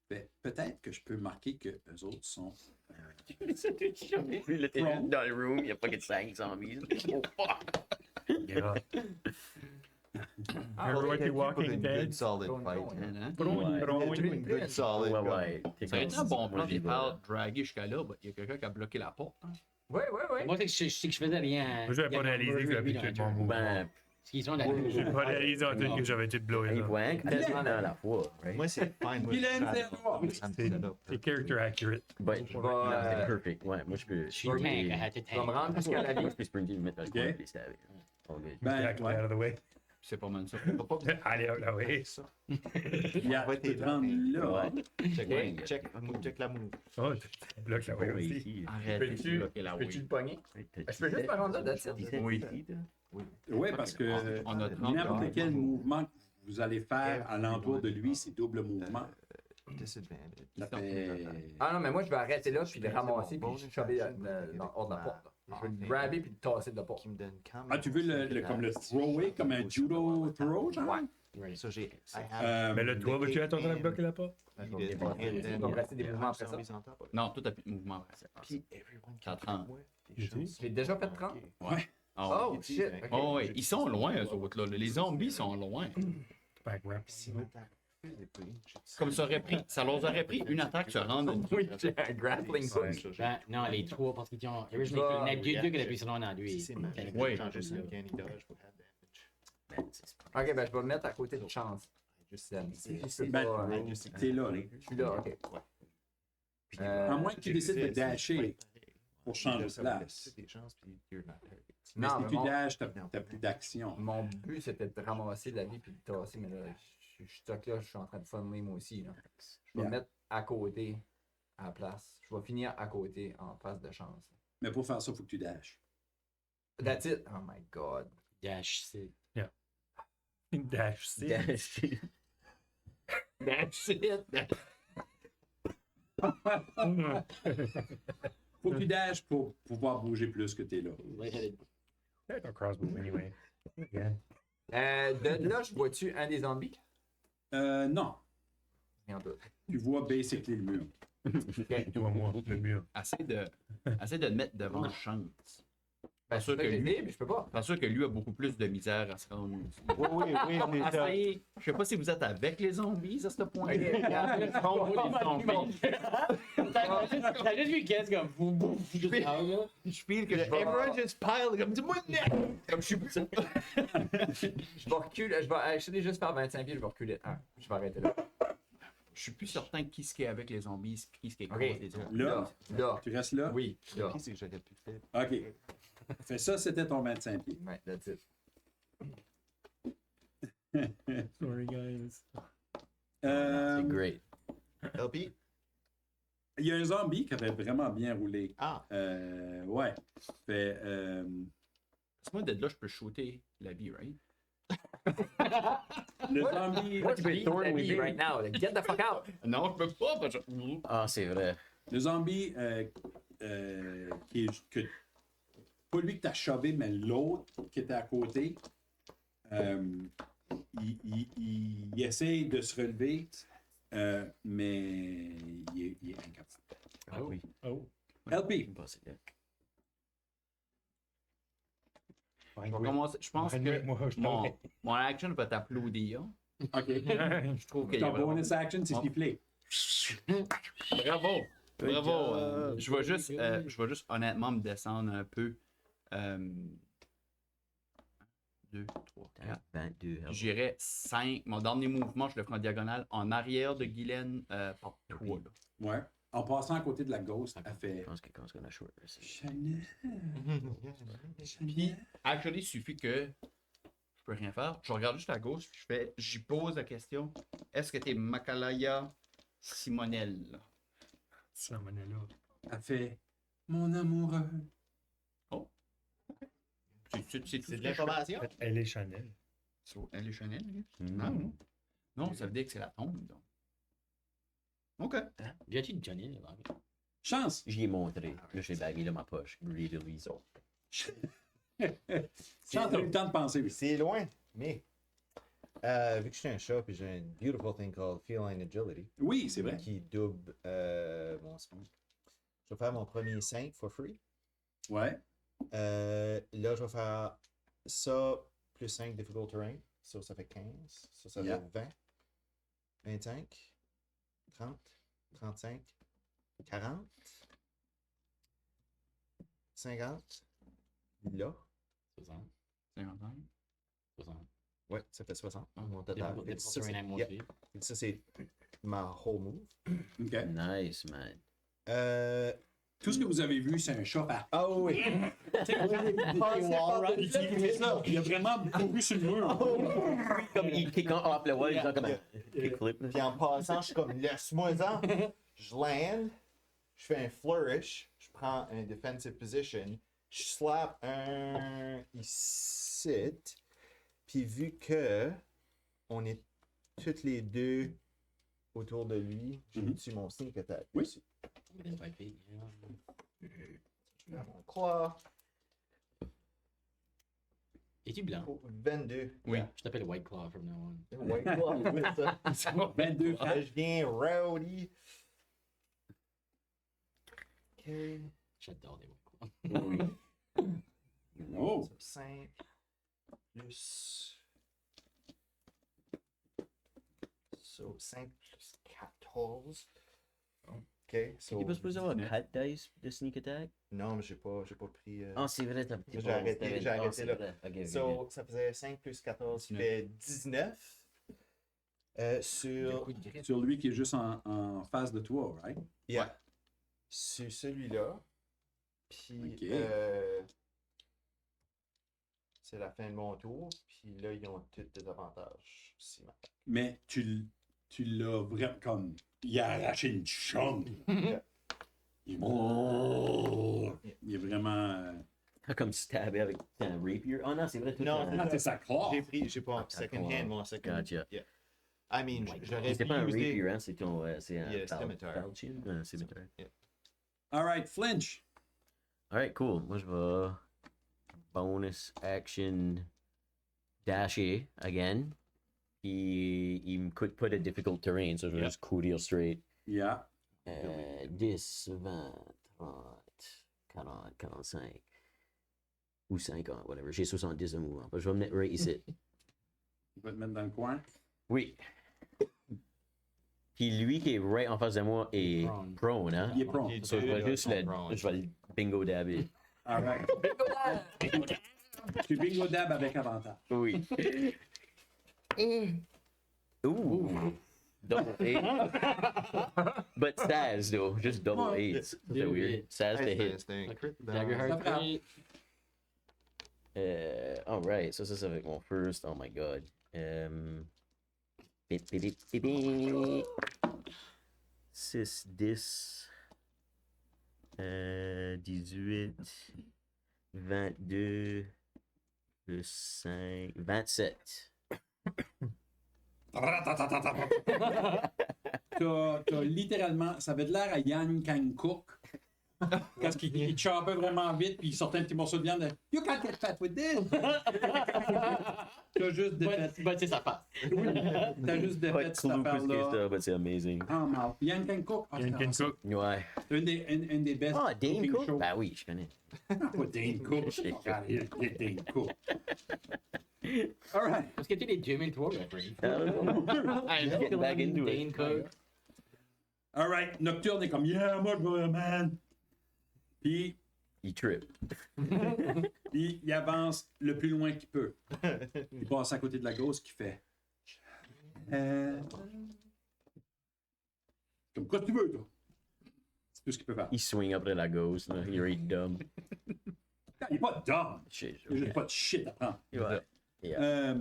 Ben, peut-être que je peux marquer que eux autres sont...
Là, t'es juste dans le room, il n'y a pas que de 5 zombies. Oh fuck!
Yeah.
Ah,
Remember
ouais,
what you Walking
Une
Dead?
good solid
Going,
fight.
going.
Hein?
Ouais.
Une good solid.
Ouais,
gun.
ouais. T'es
Ça aurait été un
comme-
bon plan
moi, j'y
de
vais,
faire
là.
draguer jusqu'à là. Il y a quelqu'un qui a bloqué la porte. Hein?
Ouais.
Moi, c'est que je sais que je faisais rien.
Moi, j'avais pas réalisé que j'avais tout mon mouvement.
Ben,
Ils sont dans
J'ai pas réalisé en tout que j'avais tout blowé.
un
là.
point, tellement à la fois, right?
Moi, c'est fine. Moi,
Il a une
je
zéro.
C'est character accurate.
Ben, c'est perfect. Ouais, moi, je peux.
Je suis tank, I had to
Je vais me
tank.
rendre jusqu'à la
Moi,
vie.
je peux sprinter, le mettre dans le coin et les stabber. All good.
Ben,
Jack
ouais.
out of the way.
C'est pas mal ça.
Allez, out of the way.
Yeah,
va
tu peux
être
te rendre là.
Ouais.
Check la move.
Oh, tu bloques la way
Ouais,
aussi.
ici.
Arrête de
Peux-tu
bloquer la
peux-tu
way.
le pogner?
Ouais, t'as
Je peux juste me rendre là, that's it.
17
Oui.
ici, toi?
Oui, parce que
On a 30
n'importe quel mouvement que vous allez faire à l'entour de lui, c'est double mouvement.
Disadvantage.
Ça fait...
Ah non, mais moi, je vais arrêter là, puis le
C'est
ramasser,
mon
puis
bonus
choper
action.
hors de la porte. là. Je vais le grabber, puis le tasser de la porte.
Qui me donne quand même
Ah, tu veux comme le thrower, comme un judo throw, genre?
Ouais.
Right.
So j'ai.
Mais là, toi, vas-tu attendre à bloquer la porte?
Il va me rester des mouvements après ça.
Non, tout a plus de mouvement. T'as 30.
J'ai déjà fait 30.
Ouais.
Oh, shit. ok.
Oh, ouais. Ils sont loin, eux autres, là. Les zombies sont loin.
Back rap.
Comme ça leur aurait pris une attaque se rendre.
Oui, j'ai un grappling hook.
Ben, non, les trois, parce qu'ils ont. Originally, il y en a deux qui avaient plus long dans lui.
Oui.
Ok, ben je vais me mettre à côté de chance.
Ben, t'es là, là.
Je suis là, ok.
À moins que tu décides de dasher pour changer de place. Mais
Non,
si
mais
tu
mon,
dashes, t'as plus d'action.
mon but c'était de ramasser la vie puis de tasser, mais là, je suis stuck là, je suis en train de funner moi aussi. Là. Je vais me mettre à côté à la place. Je vais finir à côté en face de chance.
Mais pour faire ça, il faut que tu dashes.
That's it. Oh my god.
Dash, c'est.
Dash, c'est.
Dash.
That's it.
Faut que tu dashes pour pouvoir bouger plus que t'es là.
T'as un crossbow, anyway. Yeah.
De là, je vois-tu un des zombies?
Non.
Rien d'autre.
Tu vois basically le mur.
Toi, moi, le mur.
Essaye de le mettre devant chance.
Ben,
sûr
c'est
que
que j'ai
lui-
dit, mais je peux pas.
C'est sûr que lui a beaucoup plus de misère à se rendre.
Oui, c'est ça.
Essayez. Je sais pas si vous êtes avec les zombies à ce point.
T'as juste vu qu'est-ce comme boum boum.
Je file que everyone just pile comme dis-moi comme je suis plus.
Je vais reculer. Je vais actually juste faire 25 pieds, je vais reculer. Ah, je vais arrêter là.
Je suis plus certain qui ce qui est avec les zombies, qui ce qui est contre
Ok.
les zombies.
Là,
Là.
tu restes là?
Oui, là.
C'est que j'aurais pu faire.
OK. Fais ça, c'était ton 25 pieds.
Ouais, that's it.
Sorry, guys.
C'est great.
LP?
Il y a un zombie qui avait vraiment bien roulé.
Ah.
Ouais. Fait,
Parce que moi, de là, je peux shooter la vie, right?
le zombie,
Moi, je vais la vie right now. Like, get the fuck out.
Non, je peux pas. Parce que...
Ah, c'est vrai.
le zombie qui est pas lui que t'as chové, mais l'autre qui était à côté, il essaye de se relever, mais il est incapable.
Ah oui.
Oh.
LP.
Pas c'est bien.
Je vais commencer. Je pense que mon action va t'applaudir.
OK.
Je trouve qu'il y a
Ton
vraiment...
bonus action, c'est siffler.
Bravo! Bravo! Je vais juste honnêtement me descendre un peu. 2, 3, 4.
22.
J'irai 5. Mon dernier mouvement, je le ferai en diagonale en arrière de Guylaine par 3.
Ouais. En passant à côté de la ghost, elle fait
Je pense que quand on a short, c'est
Chanel.
Puis, actually, il suffit que je peux rien faire. Je regarde juste à gauche, puis j'y pose la question. Est-ce que t'es Makalaya Simonel?
Ça m'en est là.
Elle fait mon amoureux.
C'est tout ce
C'est de
que je
l'information?
En fait, elle est Chanel.
fais. Elle est Chanel, lui?
Mm.
Non, ça veut dire que c'est la tombe, donc. OK.
Viens-tu de Johnny, là?
Chance.
J'y ai montré. Là, j'ai baggy dans ma poche. Greedily.
Chance, t'as eu le temps de penser.
C'est loin, mais vu que je suis un chat et j'ai un beautiful thing called Feline Agility
Oui, c'est vrai.
qui double mon speed, je vais faire mon premier 5 for free.
Ouais.
Là, je vais faire ça plus 5 difficult terrain. Ça fait 15. Ça
Yeah.
fait 20. 25. 30. 35. 40. 50. Là.
60.
55.
60.
Ouais, ça fait 60. Mon
Des
total. Fait que ça, c'est-
mon
yeah. Fait que ça, c'est ma whole move.
OK.
Nice, man.
Tout ce que vous avez vu, c'est un chat par.
Ah oui!
Il a vraiment couru sur le mur.
Comme il kick off le wall, genre comme un kickflip.
Puis en passant, je suis comme laisse-moi-en. Je land, je fais un flourish, je prends un defensive position, je slap un ici. Puis vu que on est toutes les deux autour de lui, j'ai tué mon sneak attack.
Oui.
dessus. Je fais mon claw.
Es-tu blanc?
22.
Oui. Je t'appelle White Claw from now on.
White Claw, oui, ça.
22
Ah, je viens rowdy. Ok.
J'adore les White Claw.
Oui.
Oh.
5 plus. So 5 plus 14. Ok, so.
T'es pas supposé avoir 4 dice de sneak attack?
Non, mais j'ai pas pris.
Ah, c'est vrai, t'as
J'ai arrêté, j'ai arrêté là.
là. Ok,
So, ça faisait 5 plus 14, qui fait 19. Sur.
Sur lui qui est juste en face de toi, right?
Yeah. Sur celui-là. Puis.
Ok.
C'est la fin de mon tour. Puis là, ils ont tous des avantages. Si ma-
Mais tu l'as vraiment comme. Il a arraché une chambre. Il est vraiment.
Comme stabé avec un rapier. Oh non, c'est vrai, tout
Non,
Ah, c'est sa claw.
j'ai pas second hand, mon second.
Gotcha.
Yeah. I mean, j'aurais
C'est
pu
pas un
user-
rapier, hein, c'est ton. C'est un
Yeah, scimitar.
falchion. Un scimitar.
All right, flinch.
Alright, cool. Moi, je vais. Bonus action. Dasher again. Puis, il me coûte pas de difficult terrain, so je vais juste courir straight.
Yeah.
10, 20, 30, 40, 45. Ou 50, whatever. J'ai 70 de mouvement. Je vais me mettre right ici.
Il va te mettre dans le coin.
Oui. Puis lui qui est right en face de moi est
Prone.
prone, hein?
Il est prompt.
Il-
So, je vais juste
prone.
je vais le bingo dabber.
All right. Tu bingo dab avec avantage.
Oui. Ooh. Double 8. But Saz, though. Just double 8. C'est
Deux
weird.
hits.
Saz to hit.
C'est un crit.
Dagger
Ça
Heart
frappe.
3.
Alright, ça c'est avec mon first. Oh my god. Bip, bip, bip, bip, bip. 6, 10. 18. 22. Plus 5. 27.
T'as littéralement, ça avait de l'air à Yan Kang-kook. Quand il chopait vraiment vite, puis il sortait un petit morceau de viande. You can't get fat with this! T'as juste défait.
But c'est sa face.
T'as juste
Pas
défait
de
cette
clou plus que
affaire-là.
ça, mais c'est amazing.
Ah, mal. Yan Kang-kook. Ah,
Yann Cook.
Ouais.
c'est une des best.
Ah, Dane
cooking
Cook?
shows.
Ben oui, je connais.
Pas Dane Cook. Dane Cook. All right.
Parce que tu es les 2003 reference.
I don't know.
I'm
getting back into it.
Dane Cook.
All right. Nocturne est comme, yeah, moi, je veux, man. Puis,
Il trip.
il avance le plus loin qu'il peut. Il passe à côté de la gauche qui fait. Comme quoi tu veux, toi? C'est tout ce qu'il peut faire.
Il swing après la ghost, là. Il est dumb.
Il est pas dumb.
Shit.
Il a juste pas de shit à prendre.
Ouais. Yeah.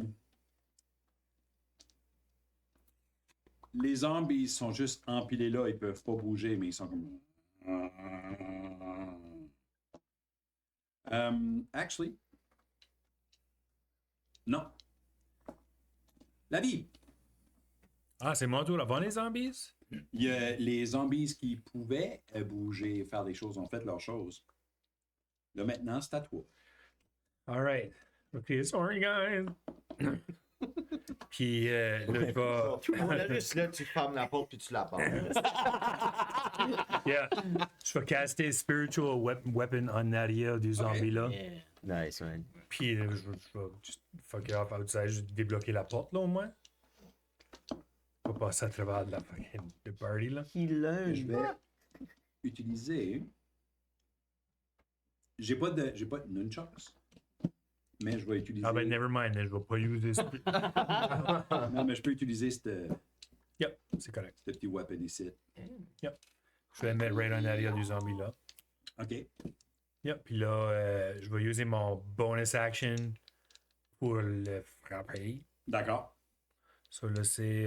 Les zombies sont juste empilés là, ils peuvent pas bouger, mais ils sont comme. Actually. Non. La vie.
Ah, c'est mon tour avant les zombies?
Il y a les zombies qui pouvaient bouger et faire des choses ont fait leurs choses. Là maintenant, c'est à toi.
Alright. Ok, sorry guys. Puis là, il va.
Là, juste là, tu fermes la porte puis tu la bandes.
Yeah. Je vais caster Spiritual Weapon en arrière du zombie là.
Yeah.
Nice, man.
Puis je vais juste fuck it off outside, juste débloquer la porte là au moins. Pas passer à travers de la fucking de party là.
He
Je
learned.
vais utiliser. J'ai pas de nunchucks. Mais je vais utiliser.
Ah ben never mind, je vais pas user ce.
Non, mais je peux utiliser ce
Yep, c'est correct.
petit weapon ici.
Je vais le mettre right en arrière du zombie là.
OK.
Yep, puis là, je vais user mon bonus action pour le frapper.
D'accord.
So là, c'est.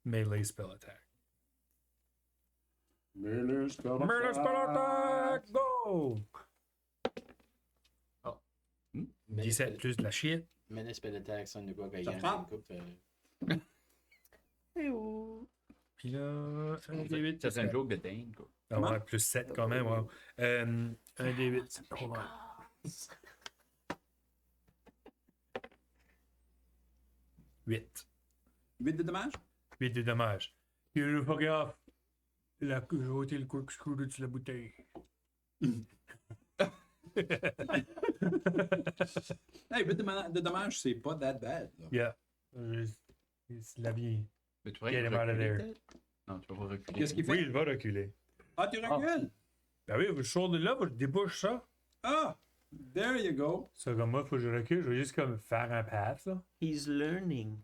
Melee spell attack.
Melee spell
Melee spell attack! Go! 17 plus de la shit.
Menace spell attack, son de quoi
Ça
gagne.
frappe.
Puis Puis là, un des 8.
Ça serait une joke de dingue, quoi.
Ah ouais, plus 7 quand même, wow. Un des 8. Hold on. 8.
8 de dommages?
8 de dommages. You forgot la j'ai ôté le corkscrew de la bouteille.
Hey, 8 de dommages, c'est pas that bad. Là.
Yeah. C'est la vie.
Mais tu pourrais
Get him out of
reculer,
there.
peut-être? Non, tu peux pas reculer.
Qu'est-ce qu'il fait?
Oui, je vais reculer.
Ah, tu recules?
Ben oui, je sors de là, je débouche ça.
Ah, there you go.
Ça, comme moi, faut que je recule. Je vais juste comme faire un path, là.
He's learning.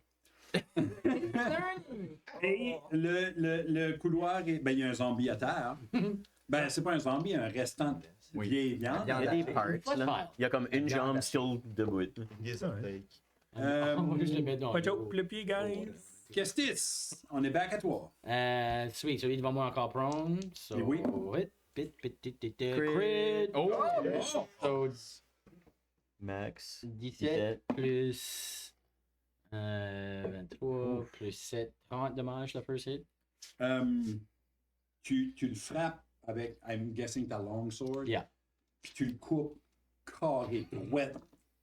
Et le couloir, ben, il y a un zombie à terre. Ben, c'est pas un zombie, un restant de
Oui.
vieille viande.
Il y a des parts,
Pas
là.
de
Il y a comme une jambe sur debout.
Yes,
Ouais.
like,
On va juste le mettre dans
Watch
le
out, le pied, guys.
Kestis, on est back à toi.
Sweet, celui devant moi encore prone. So,
Et oui.
Crit.
Oh!
So,
Max.
17 plus 23 plus 7, 30 dommages la first hit.
Tu le frappes avec, I'm guessing, ta longsword.
Yeah.
Puis tu le coupes carré, wet.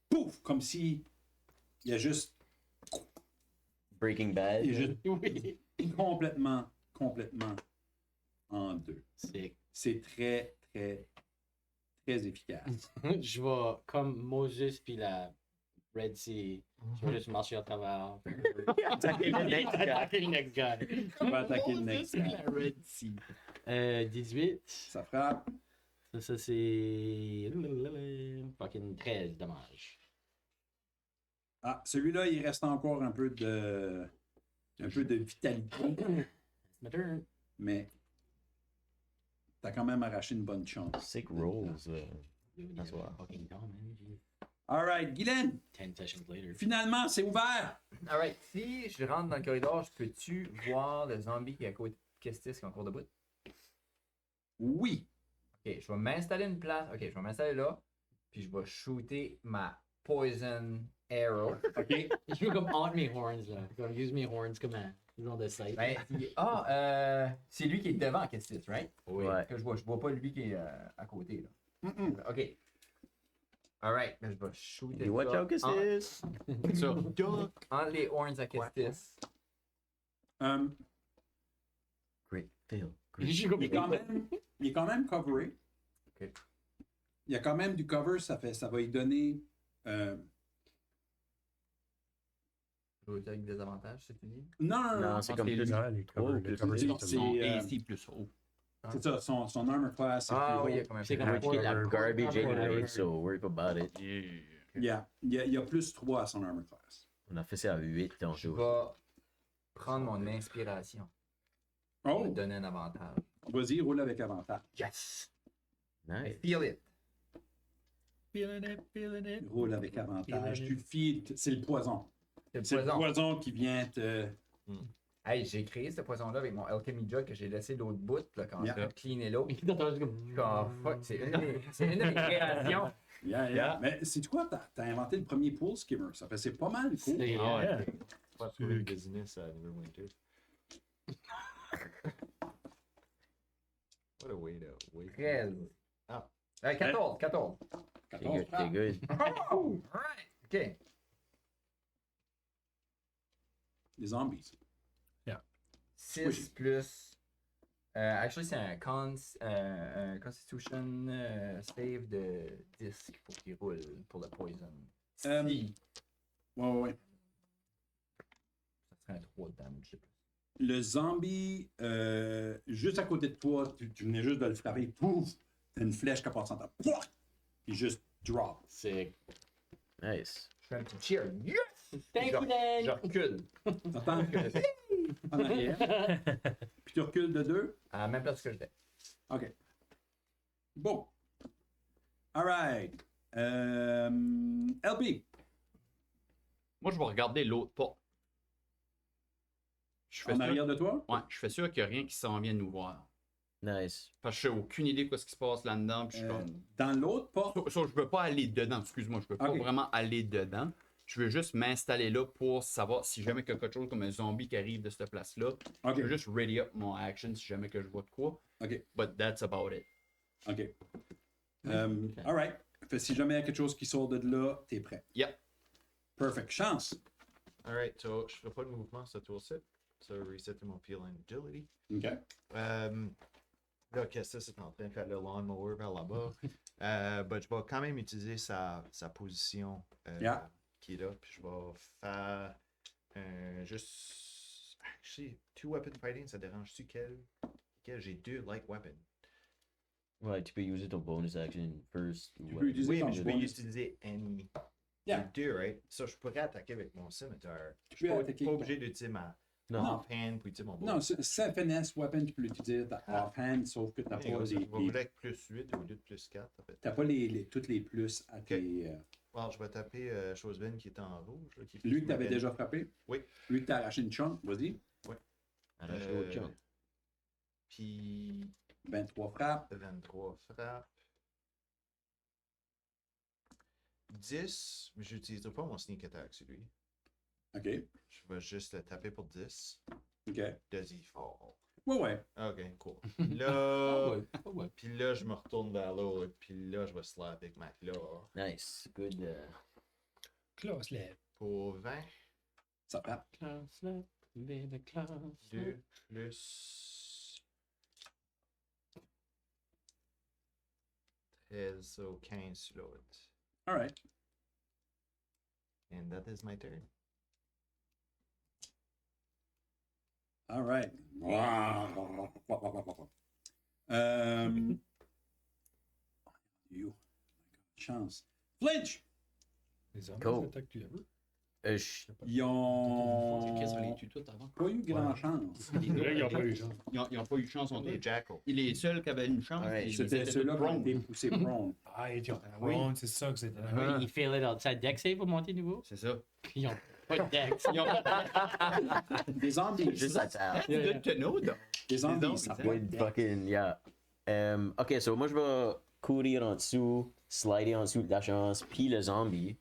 Pouf! Comme si il y a juste,
Breaking Bad.
il y a juste
Oui.
complètement en deux.
C'est.
C'est très, très, très efficace.
Je vais, comme Moses puis la Red Sea, je vais juste marcher à travers.
Attaquer le next guy.
Attaquer le next guy.
Tu vas attaquer le next guy.
La Red Sea. 18.
Ça frappe.
Ça c'est. Fucking 13 dommages.
Ah, celui-là, il reste encore un peu de vitalité,
My turn.
mais t'as quand même arraché une bonne chance.
Sick rolls. That's why.
Fucking dumb, man. Jeez.
Alright, Guylaine,
10 sessions later.
finalement, c'est ouvert.
Alright, si je rentre dans le corridor, je peux-tu voir le zombie qui est à côté de Kestis qui est en cours de bout?
Oui.
Ok, je vais m'installer une place. Ok, je vais m'installer là. Puis je vais shooter ma poison arrow.
OK.
Je veux comme haunt mes horns là. Comme use mes horns comme un genre de sight.
Ben, c'est lui qui est devant Kestis, right?
Oui. Ouais.
Que je vois pas lui qui est à côté là. Ok. Alright, ben, je vais shooter
Hey, watch
ça
out, Kestis.
Ça.
entre les horns à Kestis.
Great fail.
Je suis comme
Il est quand même coveré.
Ok.
Il y a quand même du cover, ça va lui donner.
Je vais avec des avantages, c'est fini.
Non.
Non, c'est comme
c'est
plus.
Ah, les covers,
Oh,
les
plus
covers,
c'est-
c'est
c'est-
Son
euh,
AC plus haut.
C'est ça, son armor class. c'est
Ah
plus
oui, il y
haut.
a quand même.
C'est comme
Which
un
is la garbage
Ouais.
anyway, so worry about it.
Il y a plus 3 à son armor class.
On a fait ça à 8
Je
tantôt.
vais prendre mon inspiration. Pour me
Oh,
donner un avantage.
vas-y, roule avec avantage.
Yes! I
Nice.
feel it.
Feeling it.
Roule avec avantage. Tu le files, c'est le poison.
C'est le
C'est le
poison.
poison qui vient te.
Hey, j'ai créé ce poison-là avec mon Alchemy Jug que j'ai laissé l'autre bout là, quand
Yeah.
j'ai cleané l'eau.
comme.
Oh, fuck, c'est une de mes créations.
Yeah. Mais c'est quoi? T'as inventé le premier pool skimmer. Ça fait c'est pas mal cool.
C'est
Ah ouais.
pas trouver le business à Neverwinter. What a way to wait.
13.
Ah.
14.
T'es good, t'es good.
Oh! Alright. OK.
Les zombies.
6 plus. Actually, c'est un Constitution save de 10 qu'il faut qu'il roule pour le poison. Si.
Ouais.
Ça serait un 3 de damage, je sais pas.
Le zombie, juste à côté de toi, tu venais juste de le frapper. Pouf! T'as une flèche qui passe en temps. Pouah! Il juste drop.
C'est.
Nice.
Je fais un petit cheer. Yes!
Thank you, Dan!
Je recule.
T'entends en arrière. Puis tu recules de 2.
À la même place que j'étais.
OK. Bon. Alright. LP.
Moi, je vais regarder l'autre porte. Je fais
En
sûr-
arrière de toi?
Ouais, je fais sûr qu'il n'y a rien qui s'en vient nous voir.
Nice.
Parce que je n'ai aucune idée de ce qui se passe là-dedans. Puis je suis comme.
Dans l'autre porte.
Je ne peux pas aller dedans, excuse-moi, je peux pas
Ok.
vraiment aller dedans. Je veux juste m'installer là pour savoir si jamais il y a quelque chose comme un zombie qui arrive de cette place-là.
Ok.
Je veux juste ready up mon action si jamais que je vois de quoi.
Ok.
But that's about it.
OK. All right. Fait, si jamais il y a quelque chose qui sort de là, t'es prêt.
Yep.
Perfect. Chance.
Alright, so je ferai pas de mouvement ce tour-ci. Ça va resetter mon feel and agility.
OK.
Là, qu'est-ce que c'est en train de faire le lawnmower vers là-bas? But je vais quand même utiliser sa position
Yeah.
qui est là. Puis je vais faire juste. Actually, 2 weapon fighting, ça dérange-tu quel? J'ai 2 light weapons.
Ouais, tu peux utiliser ton bonus action first.
Tu peux utiliser
Oui,
ton
mais je peux
bonus.
utiliser any.
Yeah.
Les 2, right? Ça, je pourrais attaquer avec mon scimitar. Je
peux
suis
attaquer
pas
avec
obligé d'utiliser ma
Non.
offhand pour utiliser mon
Non, c'est finesse weapon, tu peux l'utiliser offhand, sauf que t'as pas
Ça va
les,
rouler avec plus 8 au lieu de plus 4. En fait.
t'as pas toutes les plus à tes.
Well, je vais taper Chosevin qui est en rouge. Là, qui est
Lui que
plus
t'avais
rebelle.
déjà frappé?
Oui.
Lui que t'as arraché une chunk, vas-y.
Arrache l'autre chunk.
Puis
23 frappes.
23 frappes. 10, mais j'utiliserai pas mon sneak attack sur lui.
OK.
Je vais juste le taper pour 10.
OK.
Does he fall?
Ouais.
Ok, cool. Là,
Ouais.
puis là, je me retourne vers l'autre, puis là, je vais slap avec ma claw
Nice. Good.
Close lab.
pour 20.
Ça frappe.
Class, là, baby, class.
2 plus 13, so 15 sur l'autre.
All right.
And that is my turn.
All right. You. Chance. Flinch!
Les zombies
Cool.
attaquent tu veux.
Ils ont
Qu'est-ce que les tue tout avant?
pas eu grand chance.
Là, ils n'ont pas eu chance.
Ils n'ont pas eu de chance.
Les jackals.
Il est seul qui avait une chance.
Alright,
ils
C'était
étaient
ceux-là
tous
qui ont
prone.
été poussés prone.
Ah, ils ont
oui.
prone, c'est ça que c'était.
Oui, il failed outside deck save pour monter niveau.
C'est ça.
Ils ont pas de deck.
Ils ont
Des zombies.
Juste à table.
good to know, though.
Des zombies,
zombies,
ça
hein.
peut être
Good
deck.
fucking, yeah. Ok, so moi je vais courir en dessous, slider en dessous de la chance, puis le zombie.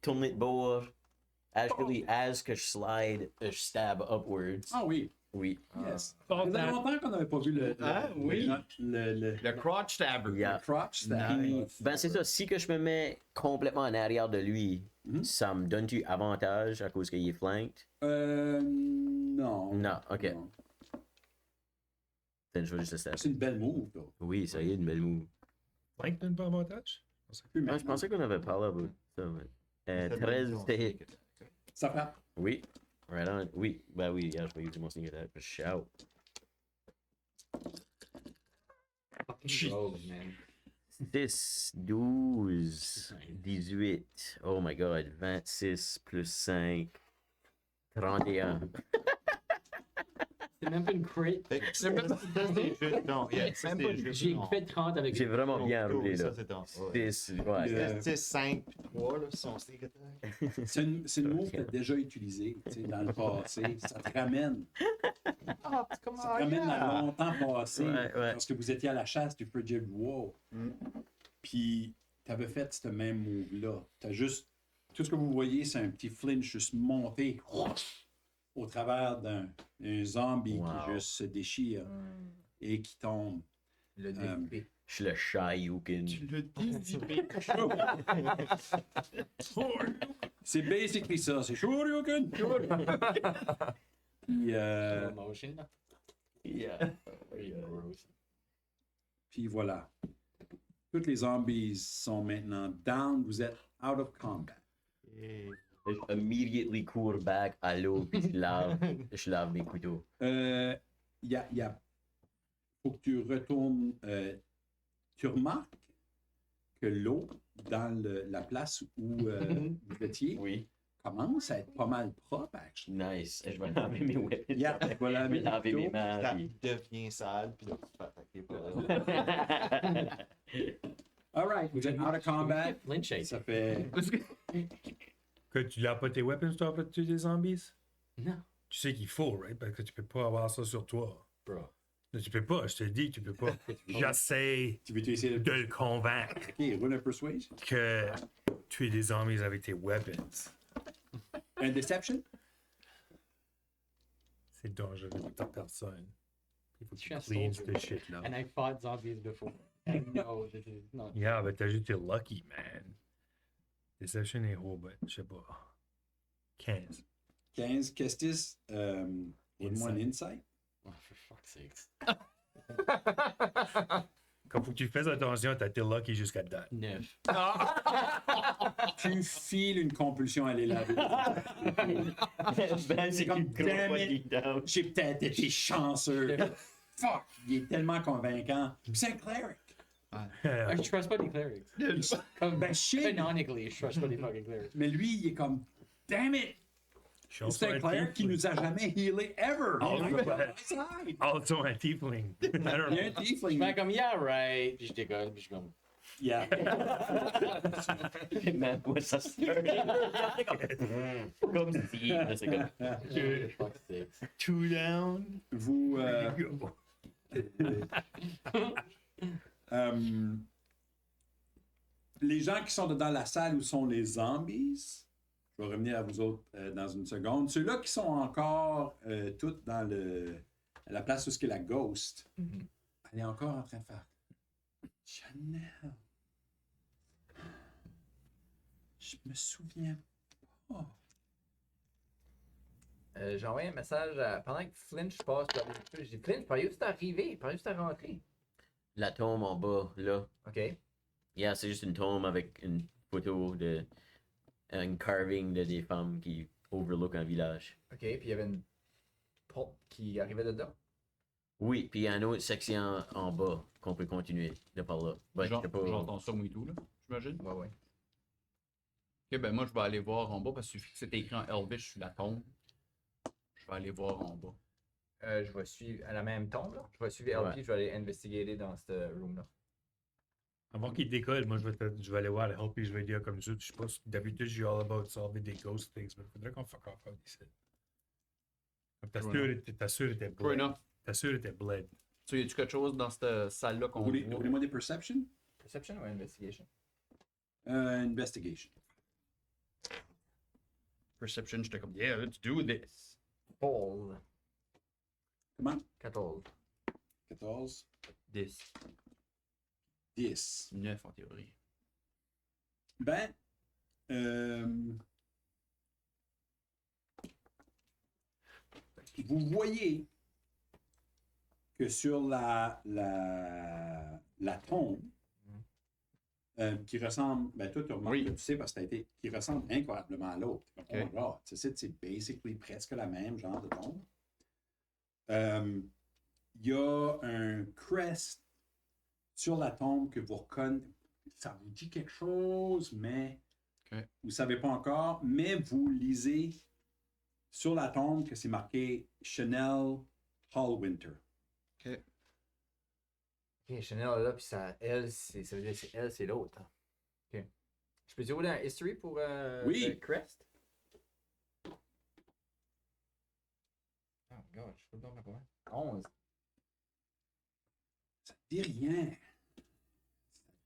Tourner de bord. Actually, as que je slide, je stab upwards.
Ah oui.
Oui.
Yes.
Bon,
Ça faisait longtemps qu'on n'avait pas vu
oui.
le
Le crotch stabber.
Yeah.
crotch stab.
Puis, ben c'est ça, si que je me mets complètement en arrière de lui, ça me donne-tu avantage à cause qu'il est flanked?
Non.
Non, ok.
Non.
Then je vais juste le stab.
C'est une belle move, là.
Oui, ça y est, une belle move.
Flank donne pas avantage?
Plus
Ah, je
maintenant.
pensais qu'on avait parlé de ça. Ouais.
Ça
13
donne
to hit.
Ça frappe.
Oui. Right on. Oui. Ben oui, yeah, je vais utiliser mon sneak attack. Shout.
Rogue, man.
6, 12, 18. Oh my god. 26 plus 5. 31.
C'est même pas une crit.
C'est même pas des jeux. Non, yeah, ça,
Même
c'est
pas
des jeux.
J'ai fait 30 avec
J'ai vraiment bien roulé là.
Ça, c'est dans. Ouais.
6, ouais.
C'est 5 puis 3, là, son sneak attack.
C'est une move que tu as déjà utilisée tu sais, dans le passé. Ça te ramène. Ça te ramène à longtemps passé.
Ouais, ouais.
Lorsque vous étiez à la chasse du Frigid Wolf. Puis, tu avais fait ce même move-là. T'as juste. Tout ce que vous voyez, c'est un petit flinch juste monté au travers d'un zombie
Wow.
qui juste se déchire et qui tombe.
Le DP.
Je suis le Shoryuken.
Le désiré.
C'est basically ça. C'est Shoryuken. Puis,
Motion, là.
Yeah.
puis voilà. Tous les zombies sont maintenant down. Vous êtes out of combat.
Je immediately cours back à l'eau puis je lave mes couteaux.
Faut que tu retournes. Tu remarques que l'eau dans la place où vous étiez
Oui.
commence à être pas mal propre, actually.
Nice. Je vais laver mes weapons.
Yeah, voilà,
Je vais laver mes mains.
Ça
puis-
devient sale, puis là, tu te fais attaquer pour
All right, vous êtes out of combat.
Flinch it.
Ça fait.
Que tu l'as pas tes weapons, toi, pour tuer des zombies?
Non.
Tu sais qu'il faut, right? Parce que tu peux pas avoir ça sur toi.
Bro.
Non, tu peux pas, je te dis, tu peux pas. J'essaie
Tu veux essayer
de le convaincre
Ok, roule un persuasion.
que tuer des zombies avec tes weapons.
Un deception?
C'est dangereux pour ta personne. Il faut que tu
Je suis un
cleans
soldier.
ce shit là.
And I fought zombies before. I know this is not.
Yeah, but t'as juste été lucky, man. Deception est haut, but je sais pas. 15.
15. Kestis, donne-moi un insight.
Oh, for fuck's sake.
Comme faut que tu fasses attention, t'as été lucky jusqu'à date.
9.
Tu files une compulsion à aller laver.
C'est
comme, damn it. J'ai peut-être été chanceux. Fuck, il est tellement convaincant. Puis c'est un cleric.
I trust pas les clerics. Comme,
Ben, shit.
canonically, je trust pas les fucking clerics.
Mais lui, il est comme, damn it. C'est un cleric qui nous a jamais healé ever.
Oh,
Il est
ouais.
on my side.
Also un tiefling. I don't
Il y a un
know.
Je
tiefling.
fais comme, yeah, right. Puis je décolle, puis je suis comme.
Yeah.
Man, ouais, ça se Comme si. C'est comme.
Fuck's sake.
2 down.
Vous,
Go.
les gens qui sont dans la salle où sont les zombies, je vais revenir à vous autres dans une seconde. Ceux-là qui sont encore tous dans la place où est la ghost, elle est encore en train de faire Chanel. Je me souviens pas.
J'ai envoyé un message pendant que Flinch passe par les trucs. J'ai dit Flinch, par où c'est arrivé? Par où c'est rentré?
La tombe en bas, là.
Ok.
Yeah, c'est juste une tombe avec une photo de. Un carving de des femmes qui overlook un village.
Ok, puis il y avait une porte qui arrivait dedans.
Oui, puis il y a une autre section en bas qu'on peut continuer de par là. Ben, je sais pas.
J'entends ça, moi et tout, là, j'imagine.
Ouais, ouais.
Ok, ben moi, je vais aller voir en bas parce que c'est écrit en Elvish sur la tombe. Je vais aller voir en bas.
Je vais suivre à la même tombe, là. Je vais suivre LP,
Ouais.
je vais aller investiguer dans ce room-là.
Avant qu'il décolle, moi je vais aller voir le help et je vais dire comme ça. Je sais pas, d'habitude je suis all about solving des ghost things, mais il faudrait qu'on fuck off ici. Ta sœur était
True
bled.
enough.
Ta sœur était bled.
Tu sais, y a-tu quelque chose dans cette salle-là qu'on voit?
Roulez-moi des perception.
Perception ou investigation?
Investigation.
Perception, j'étais comme, yeah, let's do this.
Paul.
Comment?
14.
14.
10.
10.
9 en théorie.
Ben, vous voyez que sur la tombe, qui ressemble, ben toi tu remarques,
Oui.
que tu sais parce que qui ressemble incroyablement à l'autre. Oh
Ok.
my God, c'est basically presque la même genre de tombe. Il y a un crest sur la tombe que vous reconnaissez. Ça vous dit quelque chose, mais
Ok.
vous ne savez pas encore. Mais vous lisez sur la tombe que c'est marqué Chanel Hallwinter.
Ok.
Ok, Chanel est là, puis ça, elle, ça veut dire que c'est elle, c'est l'autre. hein. Ok. Je peux dire rouler un history pour
Oui.
le Crest? Oh god, je peux le dormir combien? 11.
Ça te dit rien.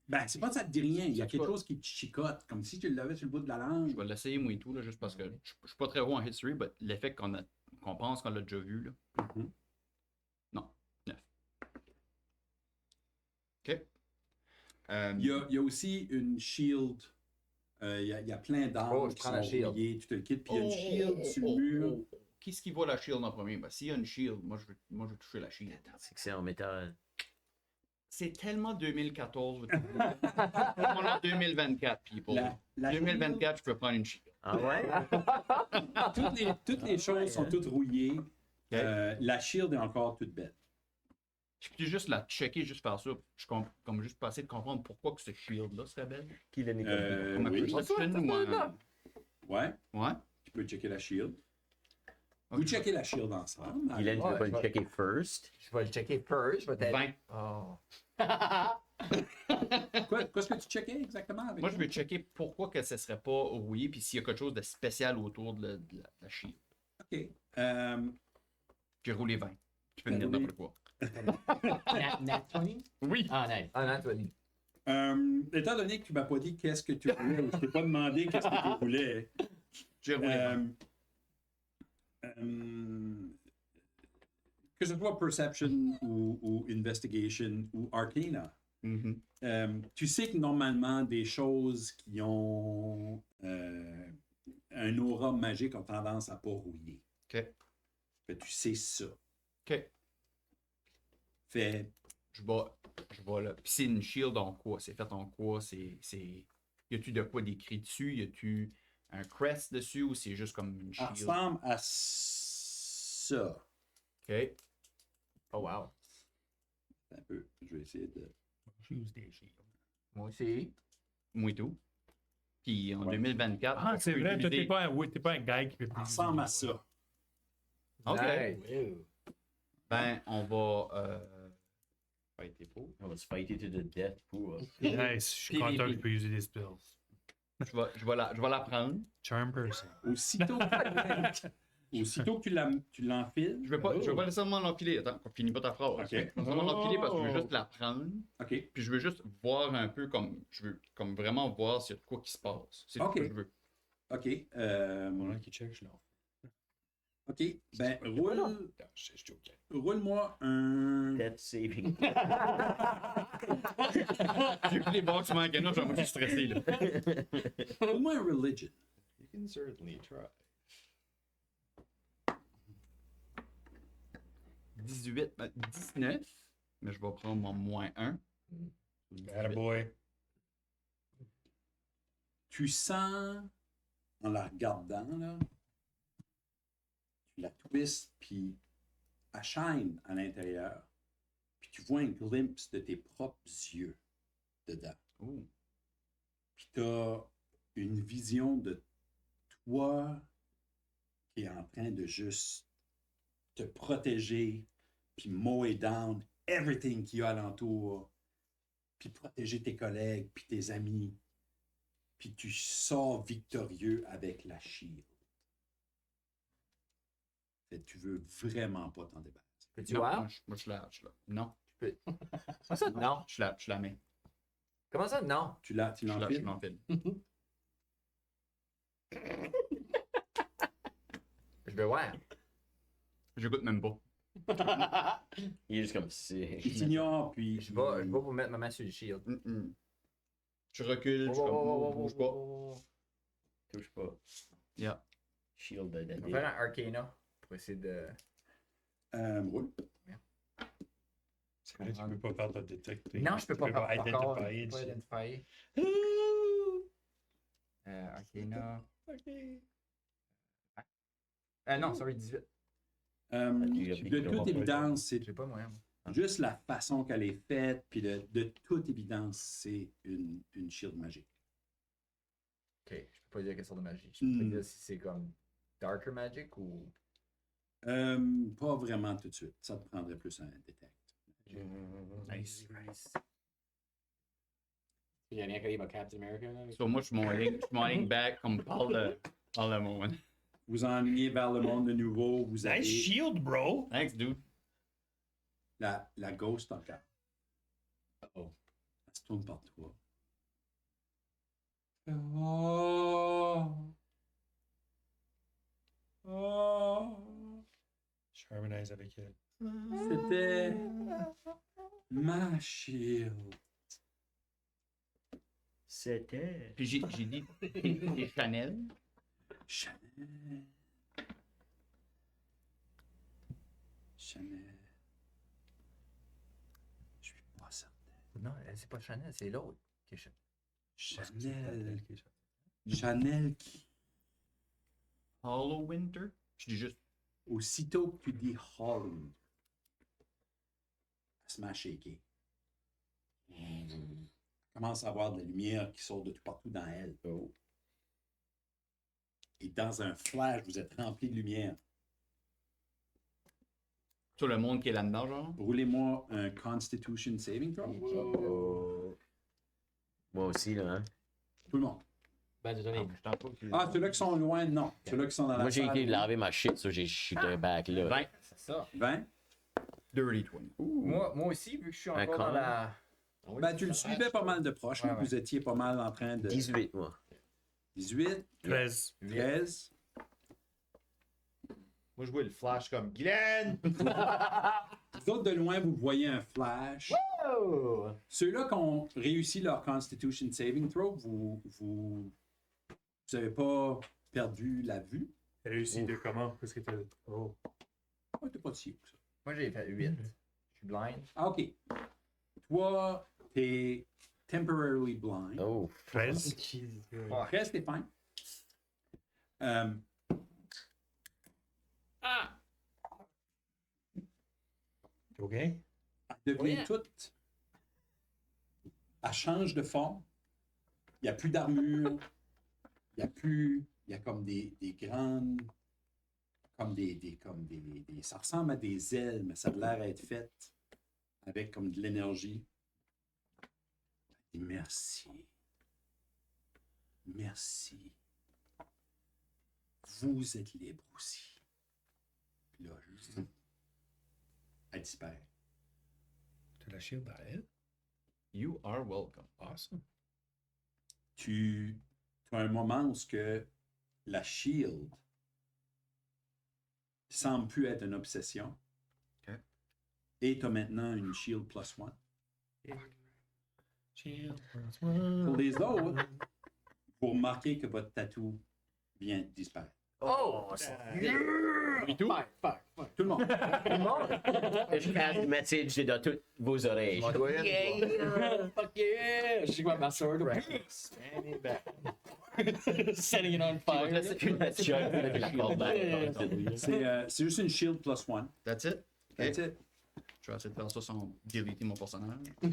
Ben, c'est pas que ça te dit rien. Il y a
C'est
quelque
pas-
chose qui te chicote, comme si tu l'avais sur le bout de la langue.
Je vais l'essayer, moi et tout, là, juste parce que je suis pas très haut en history, mais l'effet qu'on pense qu'on l'a déjà vu, là.
Mhm.
Non, 9. Ok.
Il y a aussi une shield. Il y a plein d'armes
Oh, je
qui
prends
sont
la shield.
rouillées, tout le kit. Puis il y a une shield sur le mur.
Qui qui voit la shield en premier? Ben, s'il y a une shield, moi je veux toucher la shield.
C'est que c'est en métal.
C'est tellement 2014. On est en 2024, people.
La
2024, je peux prendre une shield.
Ah ouais?
toutes les choses sont
hein?
toutes rouillées. La shield est encore toute belle.
Je peux juste la checker juste par ça. Je comme juste passer de comprendre pourquoi que ce shield-là serait belle.
Qui l'a nettoyé?
Comme un
Oui.
perception ou un...
Ouais,
Ouais.
tu peux checker la shield.
Ok.
Vous checkez la shield ensemble.
Guylaine, tu
Ouais,
veux pas
je
le
vais-
checker first?
Je vais le checker first, je vais t'aider.
20.
Oh.
Qu'est-ce que tu checkais exactement avec
Moi, je
ça?
vais checker pourquoi que ce serait pas rouillé, puis s'il y a quelque chose de spécial autour de la shield.
OK.
J'ai roulé 20. Tu peux me
T'as
dire
roulé?
n'importe quoi.
Nat 20?
Oui.
Ah, nice.
Ah, Anthony.
Étant donné que tu m'as pas dit qu'est-ce que tu voulais, ou je t'ai pas demandé qu'est-ce que tu voulais,
J'ai roulé.
que ce soit Perception ou Investigation ou Arcana,
Mhm.
tu sais que normalement, des choses qui ont un aura magique ont tendance à pas rouiller.
Ok.
Fait, tu sais ça.
Ok.
Fait,
Je vais là. Puis c'est une shield en quoi? C'est fait en quoi? Y a-tu de quoi d'écrit dessus? Y a-tu un crest dessus ou c'est juste comme une
ça
shield?
ressemble à ça.
Ok.
Oh wow.
Un peu. Je vais essayer de.
Choose des shields.
Moi aussi.
Moi et tout. Puis en
Ouais.
2024.
Ah,
on
c'est
peut
vrai, toi,
utiliser-
t'es pas un gars qui peut
Ça ressemble à ça.
Ok.
Nice.
Ben, on va. Fighter pour.
On va se fighter to the death pour.
Nice, je suis content que je peux utiliser des spells.
Je vais la prendre.
Charm person.
Aussitôt que tu l'enfiles.
Je vais pas nécessairement l'enfiler. Attends, finis pas ta phrase.
Ok.
Je vais pas nécessairement l'enfiler parce que je veux juste la prendre.
OK.
Puis je veux juste voir un peu comme. Je veux comme vraiment voir s'il y a de quoi qui se passe. C'est tout
Ok.
ce que je veux.
OK.
Pendant qu'il check, je l'en
OK. Ben,
Je suis ok.
roule-moi un.
Death saving.
J'ai vu les box manquer, je vais me stresser là.
Roule-moi un religion.
You can certainly try.
18, 19. Mais je vais prendre mon -1.
Attaboy.
Tu sens, en la regardant, là, tu la twistes, puis elle shine à l'intérieur. Puis tu vois un glimpse de tes propres yeux dedans.
Oh.
Puis tu as une vision de toi qui est en train de juste te protéger, puis mower down everything qu'il y a alentour, puis protéger tes collègues, puis tes amis. Puis tu sors victorieux avec la shield. Fait que tu veux vraiment pas t'en débarrasser.
Peux-tu
Non,
voir?
moi, je suis là. Non,
Comment ça, non?
je la mets.
Comment ça, non?
Tu
Je
l'enfiles?
l'enfile.
Je veux voir.
J'écoute même pas.
Il est juste comme si.
Il t'ignore, puis...
Je vais vous mettre ma main sur le shield.
Je recule, je suis comme, bouge pas.
Touche pas.
Yeah.
Shield de
Je vais
Daddy.
faire un Arcana pour essayer de.
roule.
C'est vrai, tu peux pas faire de détecter.
Non, je peux pas faire encore.
identifier.
Je peux pas identifier. Arcana. Non, sorry, 18.
De toute évidence, c'est
J'ai pas moyen.
juste la façon qu'elle est faite, puis de toute évidence, c'est une shield magique.
Ok, je peux pas dire quelle sorte de magie. Je peux pas dire si c'est comme Darker Magic ou.
Pas vraiment tout de suite. Ça te prendrait plus un détect.
Nice.
Il y a rien qui arrive à Captain America. Là,
So, moi, je suis mon ligne back comme par le moment.
Vous enlignez vers le monde de nouveau. Vous avez
Nice shield, bro!
Thanks, dude.
la ghost encore. Oh. Elle se tourne par toi. Oh. Oh.
Je harmonise avec elle.
C'était ma shield.
C'était.
Puis j'ai dit, c'est Chanel.
Chanel. Chanel. Je suis pas certain.
Non, c'est pas Chanel, c'est l'autre qui est Chanel.
Chanel. Chanel qui,
Hollow Winter. Je dis juste,
aussitôt que tu dis Holland, elle se met à shaker. Elle commence à avoir de la lumière qui sort de tout partout dans elle. Et dans un flash, vous êtes rempli de lumière.
sur le monde qui est là-dedans, genre.
Roulez-moi un Constitution Saving Throw.
Oh. Moi aussi, là. Hein?
Tout le monde.
Ben, désolé.
Ah, ceux-là qui sont loin, non. Ceux-là qui sont dans la
Moi, j'ai
salle.
été laver ma shit, ça, j'ai shooté un back là.
20.
C'est ça.
20.
Dirty 20.
Moi aussi, vu que je suis
Un
encore
con.
dans la.
Ben, tu le suivais pas mal de proche.
Ouais,
là. Vous étiez pas mal en train de...
18, moi.
18,
13.
13.
Moi, je vois le flash comme Guylaine!
Vous autres, de loin, vous voyez un flash.
Oh!
Ceux-là qui ont réussi leur Constitution Saving Throw, vous avez pas perdu la vue.
Réussi de comment? Parce que t'as. Oh.
Oh, t'es pas si haut que ça.
Moi, j'ai fait 8. Je suis blind.
Ah, OK. Toi, t'es temporarily blind.
Oh.
13.
Reste, t'es fine.
OK.
Elle devient toute. Elle change de forme. Il n'y a plus d'armure. Il y a plus. Il y a comme des grandes. Comme des. Ça ressemble à des ailes, mais ça a l'air d'être fait avec comme de l'énergie. Et merci. Merci. Vous êtes libre aussi. Puis là, elle disparaît.
T'as la shield à elle.
You are welcome.
Awesome.
Tu as un moment où ce que la shield semble plus être une obsession.
Ok.
Et tu as maintenant une shield +1.
Shield.
Pour les autres, vous remarquez que votre tatou vient de disparaître.
Oh!
Tout le monde.
Je casse le message dans toutes vos oreilles.
Mon doigt,
Fuck yeah! Je sais quoi, ma sword. Setting it on fire.
C'est juste une shield +1.
That's it?
That's it.
Je vais essayer de faire ça sans déliter mon personnage.
Oh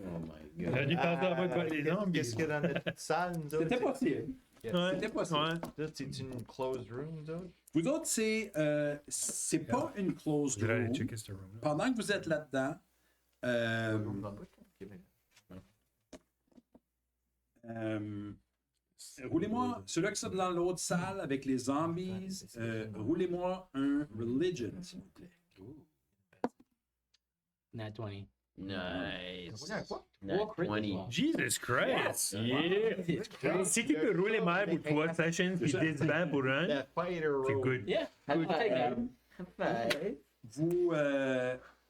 my god.
J'aurais dû penser à votre les zombies.
Qu'est-ce qu'il y a dans notre salle, nous autres?
C'était possible.
Ouais.
C'était possible.
Ouais.
Là, c'est une closed room, nous autres?
Vous autres, c'est pas une closed
Je vais aller
room.
checker ce room.
Pendant que vous êtes là-dedans, roulez-moi, ceux-là qui sont dans l'autre salle avec les zombies, roulez-moi un religion, s'il vous plaît.
Nat 20.
Nice.
Quoi?
Nat 20.
Jesus Christ! Yeah! Si tu peux rouler mal pour 3 sessions puis 10 bancs pour un,
La fighter
c'est
roll.
good.
Yeah, I'll take that.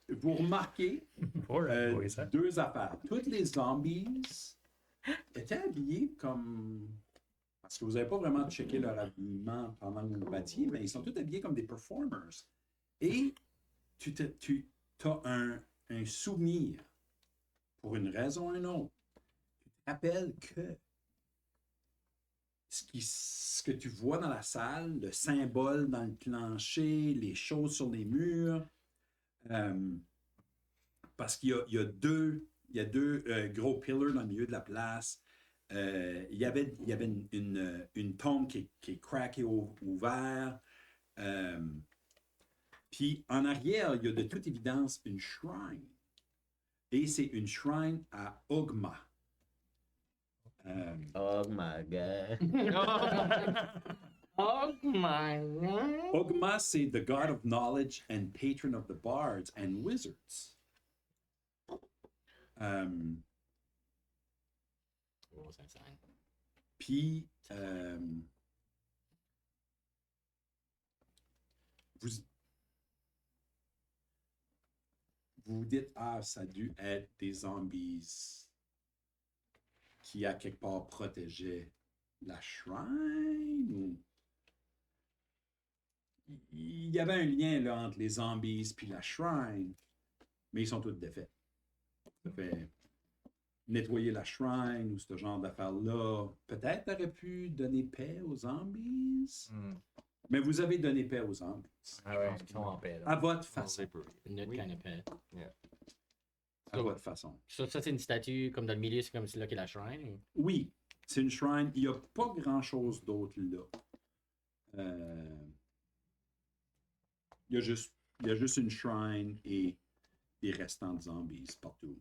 Vous remarquez
Pour oui, ça.
deux affaires. Toutes les zombies étaient habillés comme... Parce que vous n'avez pas vraiment checké leur habillement pendant que vous vous battiez, mais ils sont tous habillés comme des performers. Et tu as un souvenir, pour une raison ou une autre. Tu te rappelles que ce que tu vois dans la salle, le symbole dans le plancher, les choses sur les murs, parce qu'il y a deux gros pillars dans le milieu de la place. Il y avait une tombe qui est craquée ouvert. Puis en arrière, il y a de toute évidence une shrine. Et c'est une shrine à Ogma.
Oh my god.
Oh my god.
Ogma, c'est the god of knowledge and patron of the bards and wizards.
Oh, c'est un sign.
Puis, vous dites, ah, ça a dû être des zombies qui, à quelque part, protégeaient la shrine ou... Il y avait un lien là, entre les zombies puis la shrine, mais ils sont tous défaits. Ça fait nettoyer la shrine ou ce genre d'affaires-là. Peut-être aurait pu donner paix aux zombies, mais vous avez donné paix aux zombies.
Ah ouais, ils sont en paix.
À
Là.
votre façon.
Notre kind of pet.
À votre façon.
Ça, c'est une statue comme dans le milieu, c'est comme c'est là qu'est la shrine. Ou...
Oui, c'est une shrine. Il n'y a pas grand-chose d'autre là. Il y a juste une shrine et des restants de zombies partout.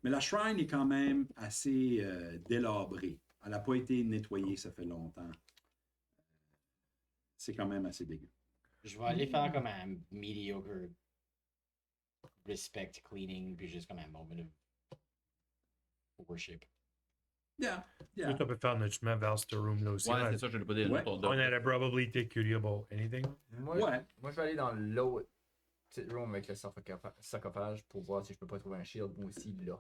Mais la shrine est quand même assez délabrée. Elle n'a pas été nettoyée, ça fait longtemps. C'est quand même assez dégueu.
Je vais aller faire comme un mediocre respect, cleaning, puis juste comme un moment of worship.
Yeah, yeah.
Tout on peut faire notre chemin vers ce room-là aussi.
Ouais,
on,
c'est ça, je l'ai pas dit.
Ouais.
on aurait probably été curieux about anything.
Moi,
Ouais.
moi, je vais aller dans l'autre petite room avec le sarcophage pour voir si je peux pas trouver un shield, moi aussi, là.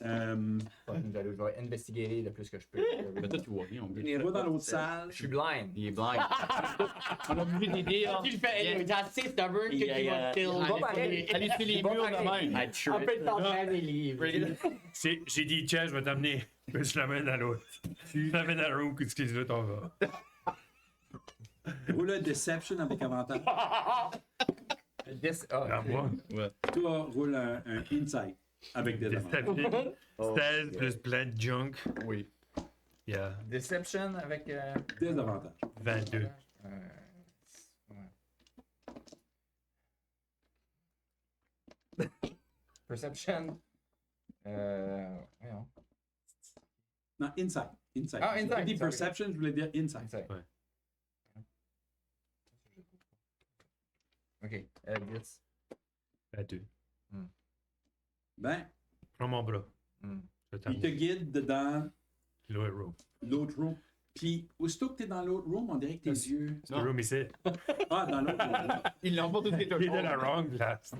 Je vais investiguer le plus que je peux.
Mais toi, tu vois rien.
On va dans l'autre salle.
Je suis blind.
Il est blind. On a vu l'idée, là.
Tu le fais, anyway, t'es assez stubborn que tu vas kill.
Pas pareil.
Allez, c'est les
Pas
murs de
pareil.
même.
On peut t'entraîner des livres.
J'ai dit, tiens, je vais t'amener. Je l'amène dans l'autre. Je l'amène dans le room, qu'est-ce qu'il dit là, t'en vas.
Roule un Deception avec avantage.
À moi.
Toi, roule un Insight avec des avantages.
16 plus plein de junk.
Oui.
Yeah.
Deception avec.
Des avantages.
22.
Perception. Voyons.
Non, Insight. Insight.
Ah, Insight,
J'ai dit
sorry.
Perception, je voulais dire Insight.
Insight.
Ouais.
Ok, 10.
22.
Ben,
Prends mon bras.
Hmm.
Je
il te
t'amène.
guide dedans
L'autre room.
l'autre room. Puis, aussitôt que t'es dans l'autre room, on dirait que tes yeux.
C'est le room ici.
Ah, dans l'autre room.
Ils l'ont pas tous les
Il est dans la wrong place.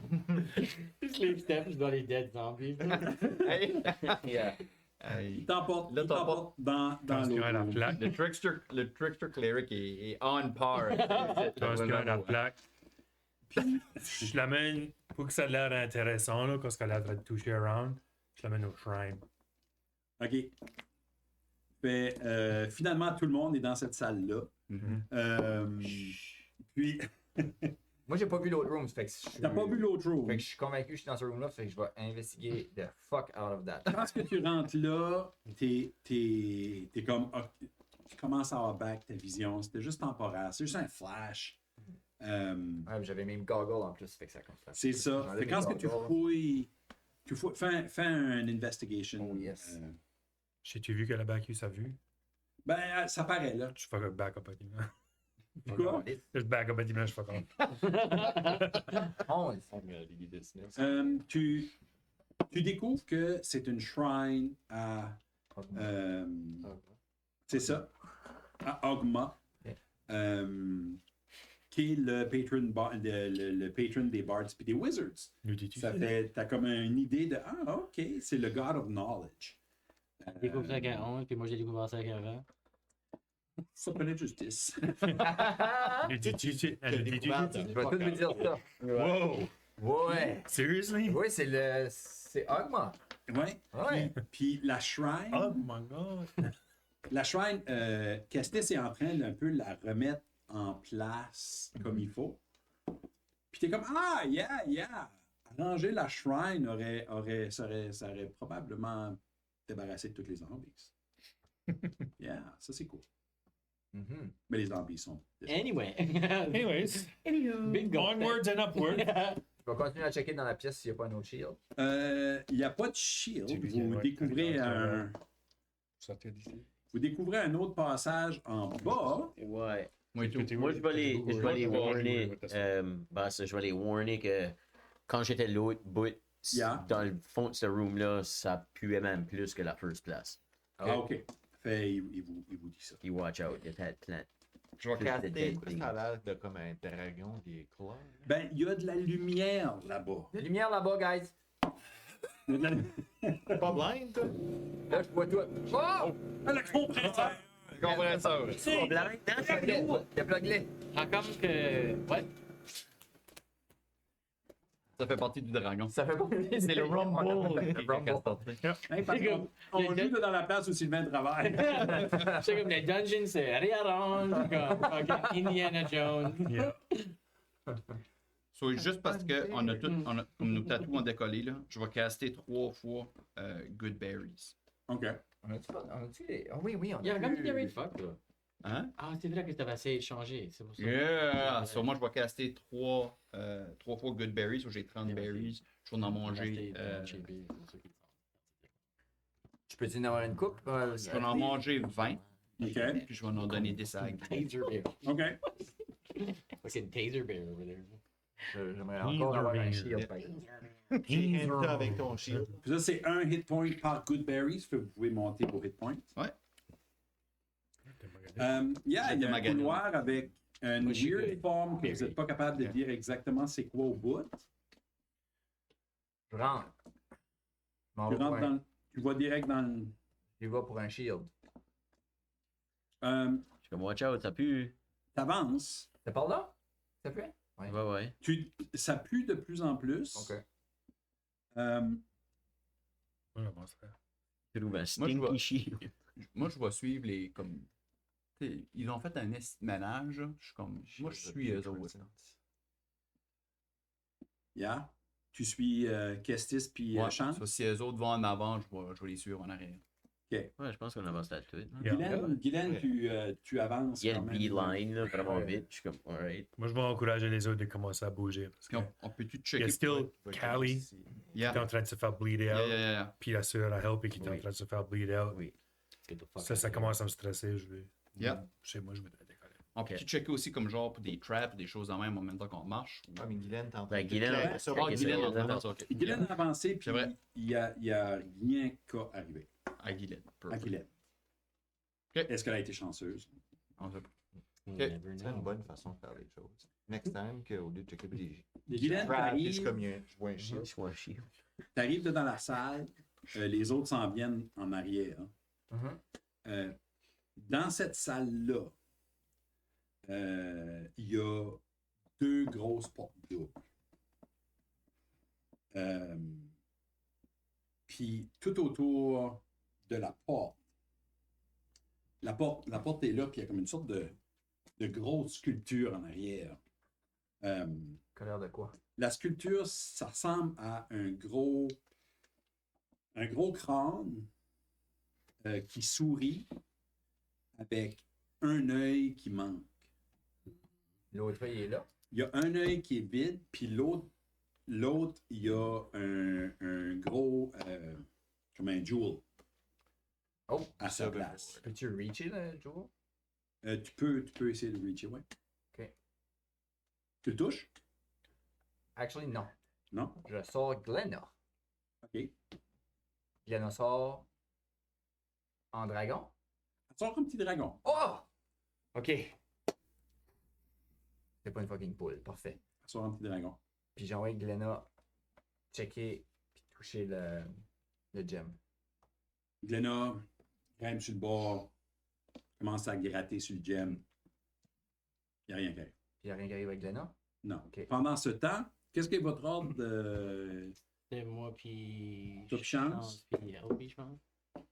Sleep steps dans les dead zombies.
Yeah.
Il t'emporte
Là,
dans
Quand il y a la
l'autre room.
plaque.
Le trickster cleric est on par.
Quand il y a la plaque. Puis, je l'amène pour que ça ait l'air intéressant, là, quand elle a l'air de toucher around. Je l'amène au shrine.
OK. Fait, finalement, tout le monde est dans cette salle-là. Puis,
Moi, j'ai pas vu l'autre room, ça fait que je suis.
t'as pas vu l'autre room.
Fait que je suis convaincu que je suis dans ce room-là, ça fait que je vais investiguer the fuck out of that.
Quand que tu rentres là, t'es comme. Tu commences à avoir back ta vision. C'était juste temporaire. C'est juste un flash.
Ouais, j'avais même goggle en plus, ça fait que ça compte.
C'est ça. Fait, quand que tu fouilles. Fais un investigation.
Oh, yes.
J'ai-tu vu que la Bacchus a vu?
Ben, ça paraît là.
Je fais un back-up à l'image.
Quoi?
Je back-up à l'image, je fais comme.
11.
Tu découvres que c'est une shrine à. C'est ça. À Ogma. Qui est le patron des bards et des wizards.
Nous dis-tu?
Ça fait, t'as comme une idée de ah ok, c'est le God of Knowledge.
J'ai découvert ça avec un 11, puis moi j'ai découvert ça avec un 20.
Ça peut justice.
Nous dis-tu? Elle nous dit-tu?
Je vais tout vous dire ça.
Wow!
Ouais.
Seriously?
Oui, c'est Ogma.
Ouais.
Ouais.
Puis la shrine,
Oh my god!
Kestis est en train d'un peu la remettre en place comme il faut. Puis t'es comme ah yeah. Arranger la shrine ça aurait probablement débarrassé de toutes les zombies. Yeah, ça c'est cool.
Mhm.
Mais les zombies sont.
Anyway.
Anyways,
Big go.
onwards and upwards.
Je vais continuer à checker dans la pièce s'il n'y a pas un autre shield.
Il n'y a pas de shield.
Tu viens,
Vous
ouais,
découvrez
quand Sortir d'ici.
vous découvrez un autre passage en bas.
Ouais.
Moi, tout.
Moi, je vais les warner. Je vais les warner que quand j'étais l'autre bout,
Yeah.
dans le fond de ce room-là, ça puait même plus que la first place.
Ah, ok. Fait, il vous dit ça.
Puis watch out, il y a peut-être plein.
Je vais
Plus de
caster,
dead
ça a l'air de comme un dragon des claws.
Ben, il y a de la lumière là-bas.
La lumière là-bas, guys.
Il y a de la-
Pas blind, toi?
Là, je vois tout. Oh!
le compresseur!
Compresseur.
Il y a plug-les.
Ah, comme que. Ouais.
Ça fait partie du dragon.
Ça fait pas
C'est le Rumble.
Le Rumble.
Hey, parce qu'on- on joue dans la place où Sylvain travaille.
C'est comme les dungeons se réarrangent, comme fucking Indiana Jones.
Yeah.
So, juste parce qu'on a tout, comme nos tatous ont décollé, là, je vais caster 3 fois Good Berries.
OK.
On a-tu les. Ah oui, on a.
Il y a comme
vu-
des Raid Fuck, là.
Hein?
Ah, c'est vrai que tu avais essayé de changer, c'est pour ça.
Yeah! So, moi, je vais caster 3 fois Good Berries, so j'ai 30 berries. Je vais en manger.
Tu peux-tu en avoir une coupe?
Je vais en manger 20,
OK.
puis je vais en donner 10 à Agri.
Taser Bear.
OK.
Fucking Taser Bear over there.
J'aimerais encore avoir un shield, par exemple.
J'ai un avec ton shield.
Puis ça, c'est un hit point par Goodberry. Ça fait que vous pouvez monter vos hit points.
Ouais.
Il y a un
Maganon.
couloir avec une
Moi, je suis
weird
good.
forme que vous n'êtes pas capable de dire exactement c'est quoi au bout.
Je rentre. Je m'en
Tu
vais pour
rentres
un...
dans, tu vas direct dans le.
Je vais pour un shield.
Je suis comme, watch out, ça pue.
T'avances.
C'est par là? Ça fait? Ouais.
Ouais.
Ça pue de plus en plus.
Ok.
Euh,
Moi, j'avancerais.
Trouve un
Moi, je
stinky
vois-
shield.
Moi, je vais suivre les. Comme... T'sais, ils ont fait un ménage. Je suis comme. Moi, je suis eux autres.
yeah. Tu suis Kestis puis
Ouais,
Sean.
ça, si les autres vont en avant, je vais les suivre en arrière.
Ouais, je pense qu'on avance là-dessus.
Yeah.
Guylaine, tu avances.
Il y a
quand
le
même.
beeline, là, vraiment vite. Je suis comme, alright.
Moi, je vais encourager les autres de commencer à bouger. Parce
Puis
que
on peut-tu
il y
checker?
a still Callie qui
Yeah.
est en train de se faire bleed out.
Yeah.
Puis la sœur à Help qui est en
Oui.
train de se faire bleed out.
Oui.
Get the fuck
Ça
out of
commence à me stresser. Je vais.
Yeah.
Chez moi, je vais décoller.
On peut-tu checker aussi comme genre pour des traps, des choses en même temps qu'on marche?
Ah, mais Guylaine, t'es en
Ben,
de
Guylaine,
claquer ça
Ah,
pour
Ah,
que
Guylaine,
ça-
on entend ça, ok.
Guylaine a avancé, puis
C'est vrai.
il y a rien qu'à arriver
À Guylaine.
à
Perfect.
Guylaine.
Ok.
Est-ce qu'elle a été chanceuse?
On sait pas.
You
Ok.
never
C'est une
know.
bonne façon de faire les choses. Next time, qu'au lieu de checker des
Guylaine,
traps, juste comme
t'arrives
je vois un shield.
Je vois un shield.
dans la salle, les autres s'en viennent en arrière.
Mhm.
Dans cette salle-là, il y a 2 grosses portes doubles. Puis tout autour de la porte est là, puis il y a comme une sorte de grosse sculpture en arrière.
Colère de quoi?
La sculpture, ça ressemble à un gros crâne qui sourit avec un œil qui manque.
L'autre feuille est là.
Il y a un œil qui est vide, puis l'autre, il y a un gros, comme un jewel
Oh,
à sa place.
peux-tu reacher le Joe?
Tu peux essayer de reacher, ouais.
Ok.
Tu le touches?
Actually, non.
Non?
Je sors Glenna.
OK.
Glenna sort en dragon.
Elle sort comme petit dragon.
Oh! Ok. C'est pas une fucking poule. Parfait.
Elle sort un petit dragon.
Puis j'envoie Glenna checker puis toucher le gem.
Glenna grimpe sur le bord, commence à gratter sur le gem. Il n'y a rien qui arrive.
Puis y a rien qui arrive avec Glenna.
Non.
Ok.
Pendant ce temps, qu'est-ce qui est votre ordre de...
C'est moi, puis.
Toi, puis Chance.
Puis Helpy, je pense.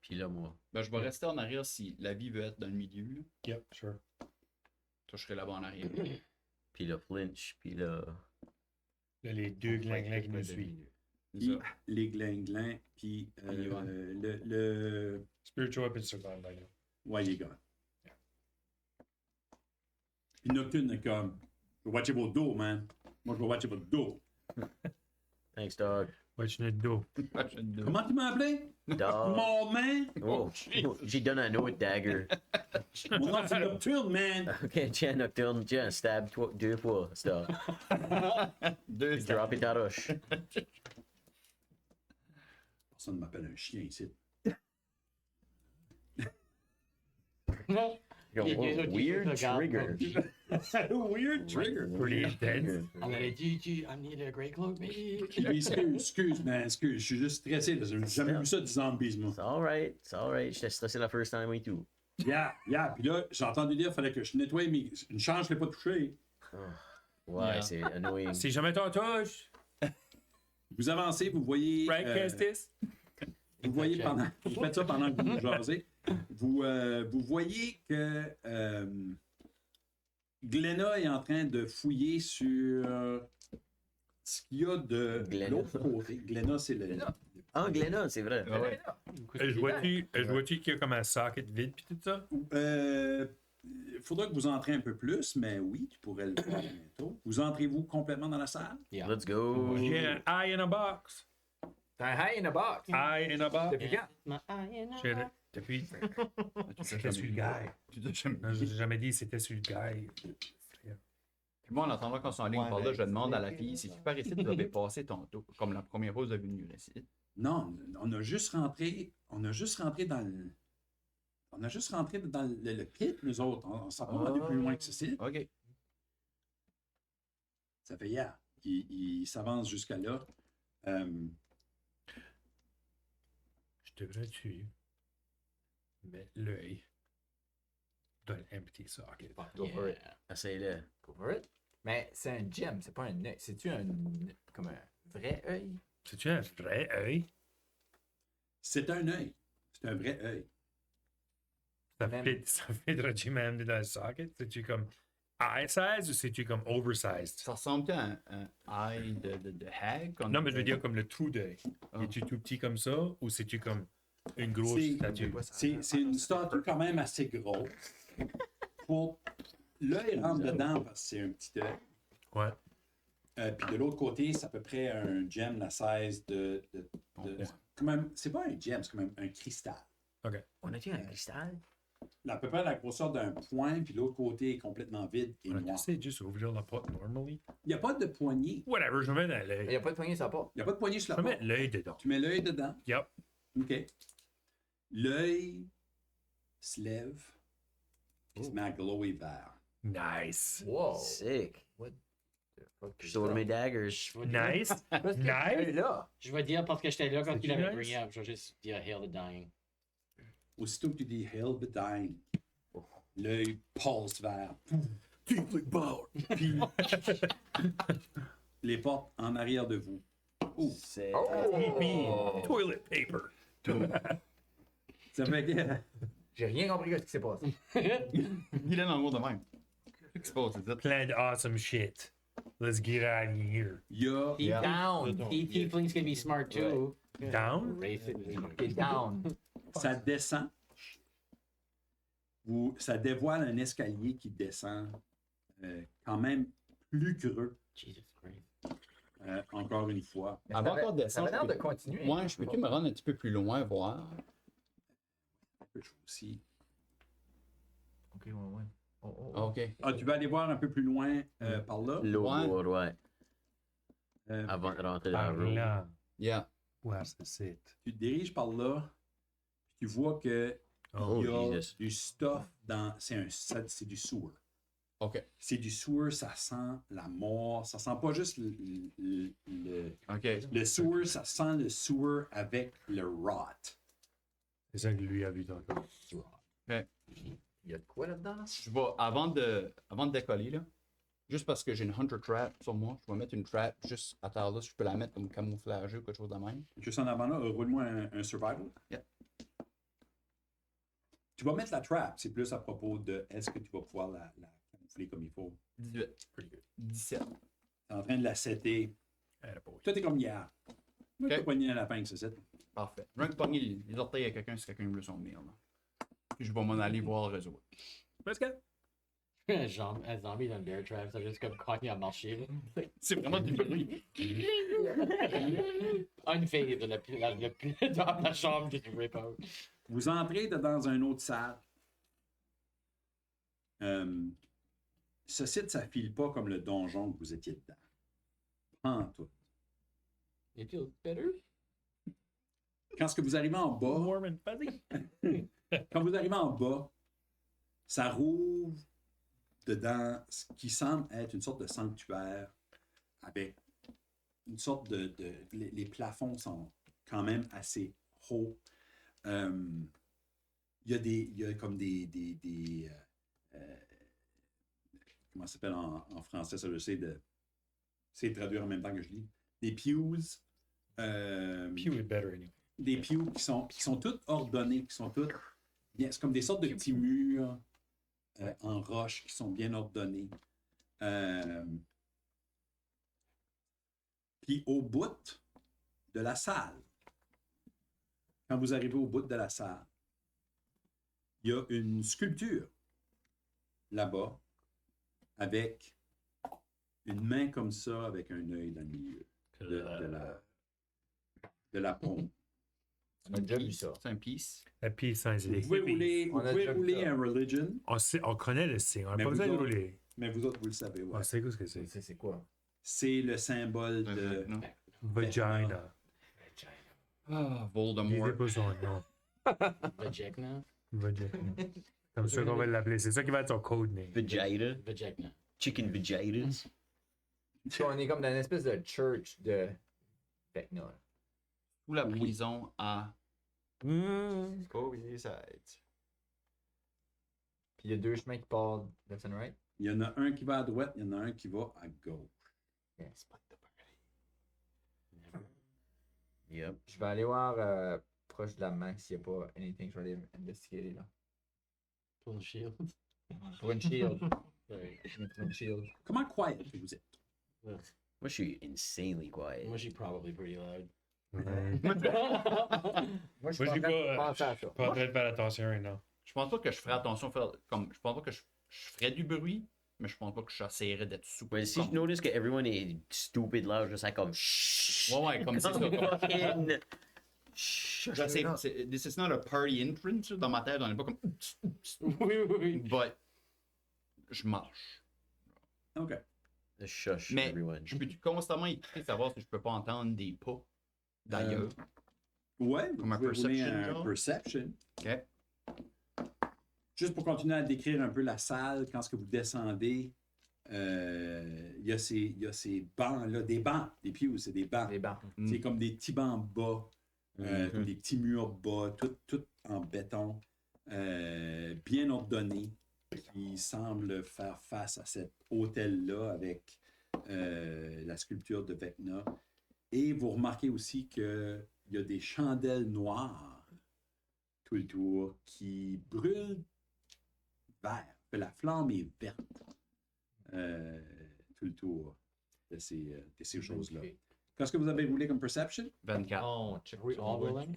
Puis là, moi.
Ben, je vais rester en arrière si la vie veut être dans le milieu. Là.
Yep, sure.
Toi, je serai là-bas en arrière.
Puis là, flinch. Puis là.
Là, les deux glinglins qui nous suivent.
C'est
Puis
ça.
les glinglins, puis
Yvonne.
le...
Spiritual Weapon Survival, là.
Ouais, il est gone. Puis Nocturne est comme, je vais watcher votre dos, man. Moi, je vais watcher votre dos.
Thanks, dog.
Watch notre dos.
Comment tu m'as appelé?
Dog.
Mon man?
Oh, j'ai donné un autre dagger.
Mon nom, c'est Nocturne, man.
Ok, tiens, Nocturne, tiens, stab 2 fois. Stop.
Deux
Drop it à roche.
Personne ne m'appelle un chien ici.
Yo,
Les deux autres qui
weird
se regardent
trigger.
Weird trigger.
Pretty intense.
On avait dit, I need a great cloak, maybe.
Excuse, man, excuse. Je suis juste stressé. J'ai jamais vu ça du zombies, moi.
It's alright, it's alright. J'étais stressé la first time et tout.
Yeah. Puis là, j'ai entendu dire qu'il fallait que je nettoie mes... Une chance, je ne l'ai pas touché.
Ouais,
Yeah.
c'est annoying.
Si jamais t'en touches,
Vous avancez, vous voyez...
right, Kestis?
Vous voyez pendant... Vous faites ça pendant que vous jasez. Vous voyez que Glenna est en train de fouiller sur ce qu'il y a de
Glenna.
l'autre côté. Glenna, c'est le...
Ah, Glenna, c'est vrai.
Ah ouais.
Je vois-tu qu'il y a comme un socket vide pis tout ça?
Il faudra que vous entrez un peu plus, mais oui, tu pourrais le faire bientôt. Vous entrez-vous complètement dans la salle?
Yeah.
Let's go.
J'ai un eye in a box.
T'as un high in a box.
Eye in a box.
Depuis quand?
My eye in a
J'ai-
box.
Depuis.
Tu t'as
C'était sur le
jamais-
guy.
Tu t'as jamais-
Non, j'ai jamais dit c'était sur le guy.
Puis moi, en attendant qu'on s'enligne
Ouais,
par là,
mais-
je demande à la fille, c'est-tu par ici que vous avez passé tantôt? Comme la première fois, vous avez venu ici.
Non, on a juste rentré dans le. On a juste rentré dans le pit, nous autres. On s'en pas rendu plus loin que ceci.
OK.
Ça fait hier. Il s'avance jusqu'à là.
Je devrais-tu mettre l'œil dans l'empty socket?
Go for it.
Essaye-le.
Go for it. Mais c'est un gem, c'est pas un œil. C'est-tu comme un vrai œil?
C'est-tu un vrai œil?
C'est un œil. C'est un vrai œil.
Ça fit même dans le socket? C'est-tu comme eye size ou c'est-tu comme oversized?
Ça ressemble à un eye de hag?
Non, mais je veux dire comme le trou d'œil.
Ah.
Es-tu tout petit comme ça ou c'est-tu comme une grosse
C'est-
statue?
C'est une statue quand même assez grosse. Pour l'œil rentre dedans parce que c'est un petit œil.
Ouais.
Puis de l'autre côté, c'est à peu près un gem la size de quand même, c'est pas un gem, c'est quand même un cristal.
On a-tu un cristal?
À peu près la grosseur d'un point, puis l'autre côté est complètement vide et
On a
noir.
essayé de juste ouvrir la porte normally.
Il n'y a pas de poignée.
Whatever, je vais mettre dans
Il n'y
l'œil.
a pas de poignée sur la porte.
Il n'y a pas de poignée sur
Je
la
vais
porte.
mettre l'œil dedans.
Tu mets l'œil dedans.
Yep.
OK. L'œil se lève, puis se met à glower vert.
Nice.
Wow.
Sick.
What the fuck
Je tourne mes daggers.
Je vais dire-
Nice.
Parce que
Nice.
œil là.
Je vais dire parce que j'étais là quand
C'est
il avait
nice.
bring up. Je vais juste dire Hail the Dying.
Aussitôt que tu dis Hail the Dying, l'œil pulse vert.
Tiefling power.
Puis les portes en arrière de vous.
C'est.
Toilet paper.
Ça fait que
J'ai rien compris de ce qui s'est passé.
Il est dans le gros de même. Qu'est-ce qui se passe, c'est ça?
Plein de awesome shit. Let's get out of here.
il y a
Yeah.
Down.
Tieflings can be smart too.
Down?
Race it.
T'es down.
ça descend. Ça dévoile un escalier qui descend quand même plus creux,
Jesus Christ.
encore une fois.
Mais
Avant
ça avait-
qu'on descende,
Ça avait l'air
je
de
peux-
continuer.
Ouais, je peux-tu me rendre un petit peu plus loin, voir?
Je peux aussi.
Ok, ouais.
Ah, OK.
Ah, tu vas aller voir un peu plus loin par là.
L'autre, ouais.
Euh,
Avant de rentrer dans
Par
le room.
là.
Yeah.
Ouais, c'est ça.
tu te diriges par là. Puis tu vois que
Oh,
il y a
Jesus.
du stuff dans. C'est du sewer.
OK.
C'est du sewer, ça sent la mort. Ça sent pas juste
OK.
le sewer, ça sent le sewer avec le rot.
c'est ça que lui a vu tantôt.
Il y a de quoi là-dedans? Là?
Je vais, avant de décoller, là, juste parce que j'ai une Hunter Trap sur moi, je vais mettre une trap juste à terre là, si je peux la mettre comme camouflage ou quelque chose de même.
Juste en avant là, roule-moi un survival.
Yeah.
Tu vas mettre la trap, c'est plus à propos de est-ce que tu vas pouvoir la camoufler comme il faut.
18. 17.
T'es en train de la setter.
Attaboy.
Toi, t'es comme hier. Moi,
Ok.
t'as pogné à la pince, c'est ça.
Parfait. Je viens de pogner les orteils à quelqu'un si quelqu'un veut son meal. Là. Puis je vais m'en aller voir le réseau.
Let's go.
Un zombie dans le bear trap, ça juste comme quand il a marché. Là.
C'est vraiment du bruit.
Unfade, dans la chambre, juste rip out.
Vous entrez dans une autre salle. Ce site, ça file pas comme le donjon que vous étiez dedans. En tout.
It feels better.
Quand ce que vous arrivez en bas,
Warm and fuzzy.
quand vous arrivez en bas, ça rouvre dedans ce qui semble être une sorte de sanctuaire avec une sorte les plafonds sont quand même assez hauts. Il y a comme comment ça s'appelle en français, ça je sais, c'est de traduire en même temps que je lis. Des pews.
Pew is better anyway.
Des pews qui sont toutes ordonnés, qui sont toutes bien. C'est comme des sortes de petits murs en roche qui sont bien ordonnés. Puis au bout de la salle, quand vous arrivez au bout de la salle, il y a une sculpture là-bas avec une main comme ça avec un œil dans le milieu de la paume.
On a déjà vu ça.
C'est un piece.
La piece sans
Vous
idée.
pouvez rouler,
On a déjà vu ça.
un religion.
On connaît le signe. On n'a
Mais
pas
vous
besoin de
autres-
rouler.
Mais vous autres, vous le savez, ouais.
Ah, c'est quoi ce que c'est?
C'est quoi?
C'est le symbole de...
Non.
Vagina.
Ah,
Disais
Voldemort.
pas son nom.
Vagina.
Vagina. Comme ça qu'on va l'appeler. C'est ça qui va être son code name.
Vegeta.
Vagina.
Chicken Vegetas.
On est comme dans une espèce de church de Vecna.
Ou la prison à.
Kobe sides.
Puis il y a deux chemins qui partent left and right.
Il y en a un qui va à droite, il y en a un qui va à gauche.
Yep.
Je vais aller voir proche de la main s'il n'y a pas anything. Je vais aller investiguer là.
Pour le shield.
Pour une shield.
Ouais.
Pour une shield.
Comment quiet que vous êtes?
Moi, je suis insanely quiet.
Moi, je suis probably pretty loud.
Moi, je
Moi,
suis
j'ai
pas en train de
pas,
penser à ça.
pas en train de faire attention right now.
Je pense pas que je ferais attention. Je pense pas que je ferais du bruit, mais je pense pas que j'essaierais d'être super.
Ouais, si je notice que everyone est stupid loud, je sais comme chut.
Ouais, comme c'est ça.
Fucking chut.
This is not a party entrance. Dans ma tête, on est pas comme.
Oui.
But. Je marche.
OK.
Shush,
Mais
everyone.
je peux constamment écouter savoir si je peux pas entendre des pas d'ailleurs.
Ouais, vous
Comme un
pouvez rouler
perception,
un
genre?
perception.
Ok.
Juste pour continuer à décrire un peu la salle, quand ce que vous descendez, il y a ces bancs-là, des bancs, des pews, c'est des bancs.
Des bancs.
C'est comme des petits bancs bas, comme des petits murs bas, tout en béton, bien ordonné, qui semble faire face à cet hôtel-là avec la sculpture de Vecna. Et vous remarquez aussi qu'il y a des chandelles noires tout le tour qui brûlent vert. La flamme est verte tout le tour de ces choses-là. Qu'est-ce que vous avez roulé comme perception?
24.
Oh, check.
Are we all rolling?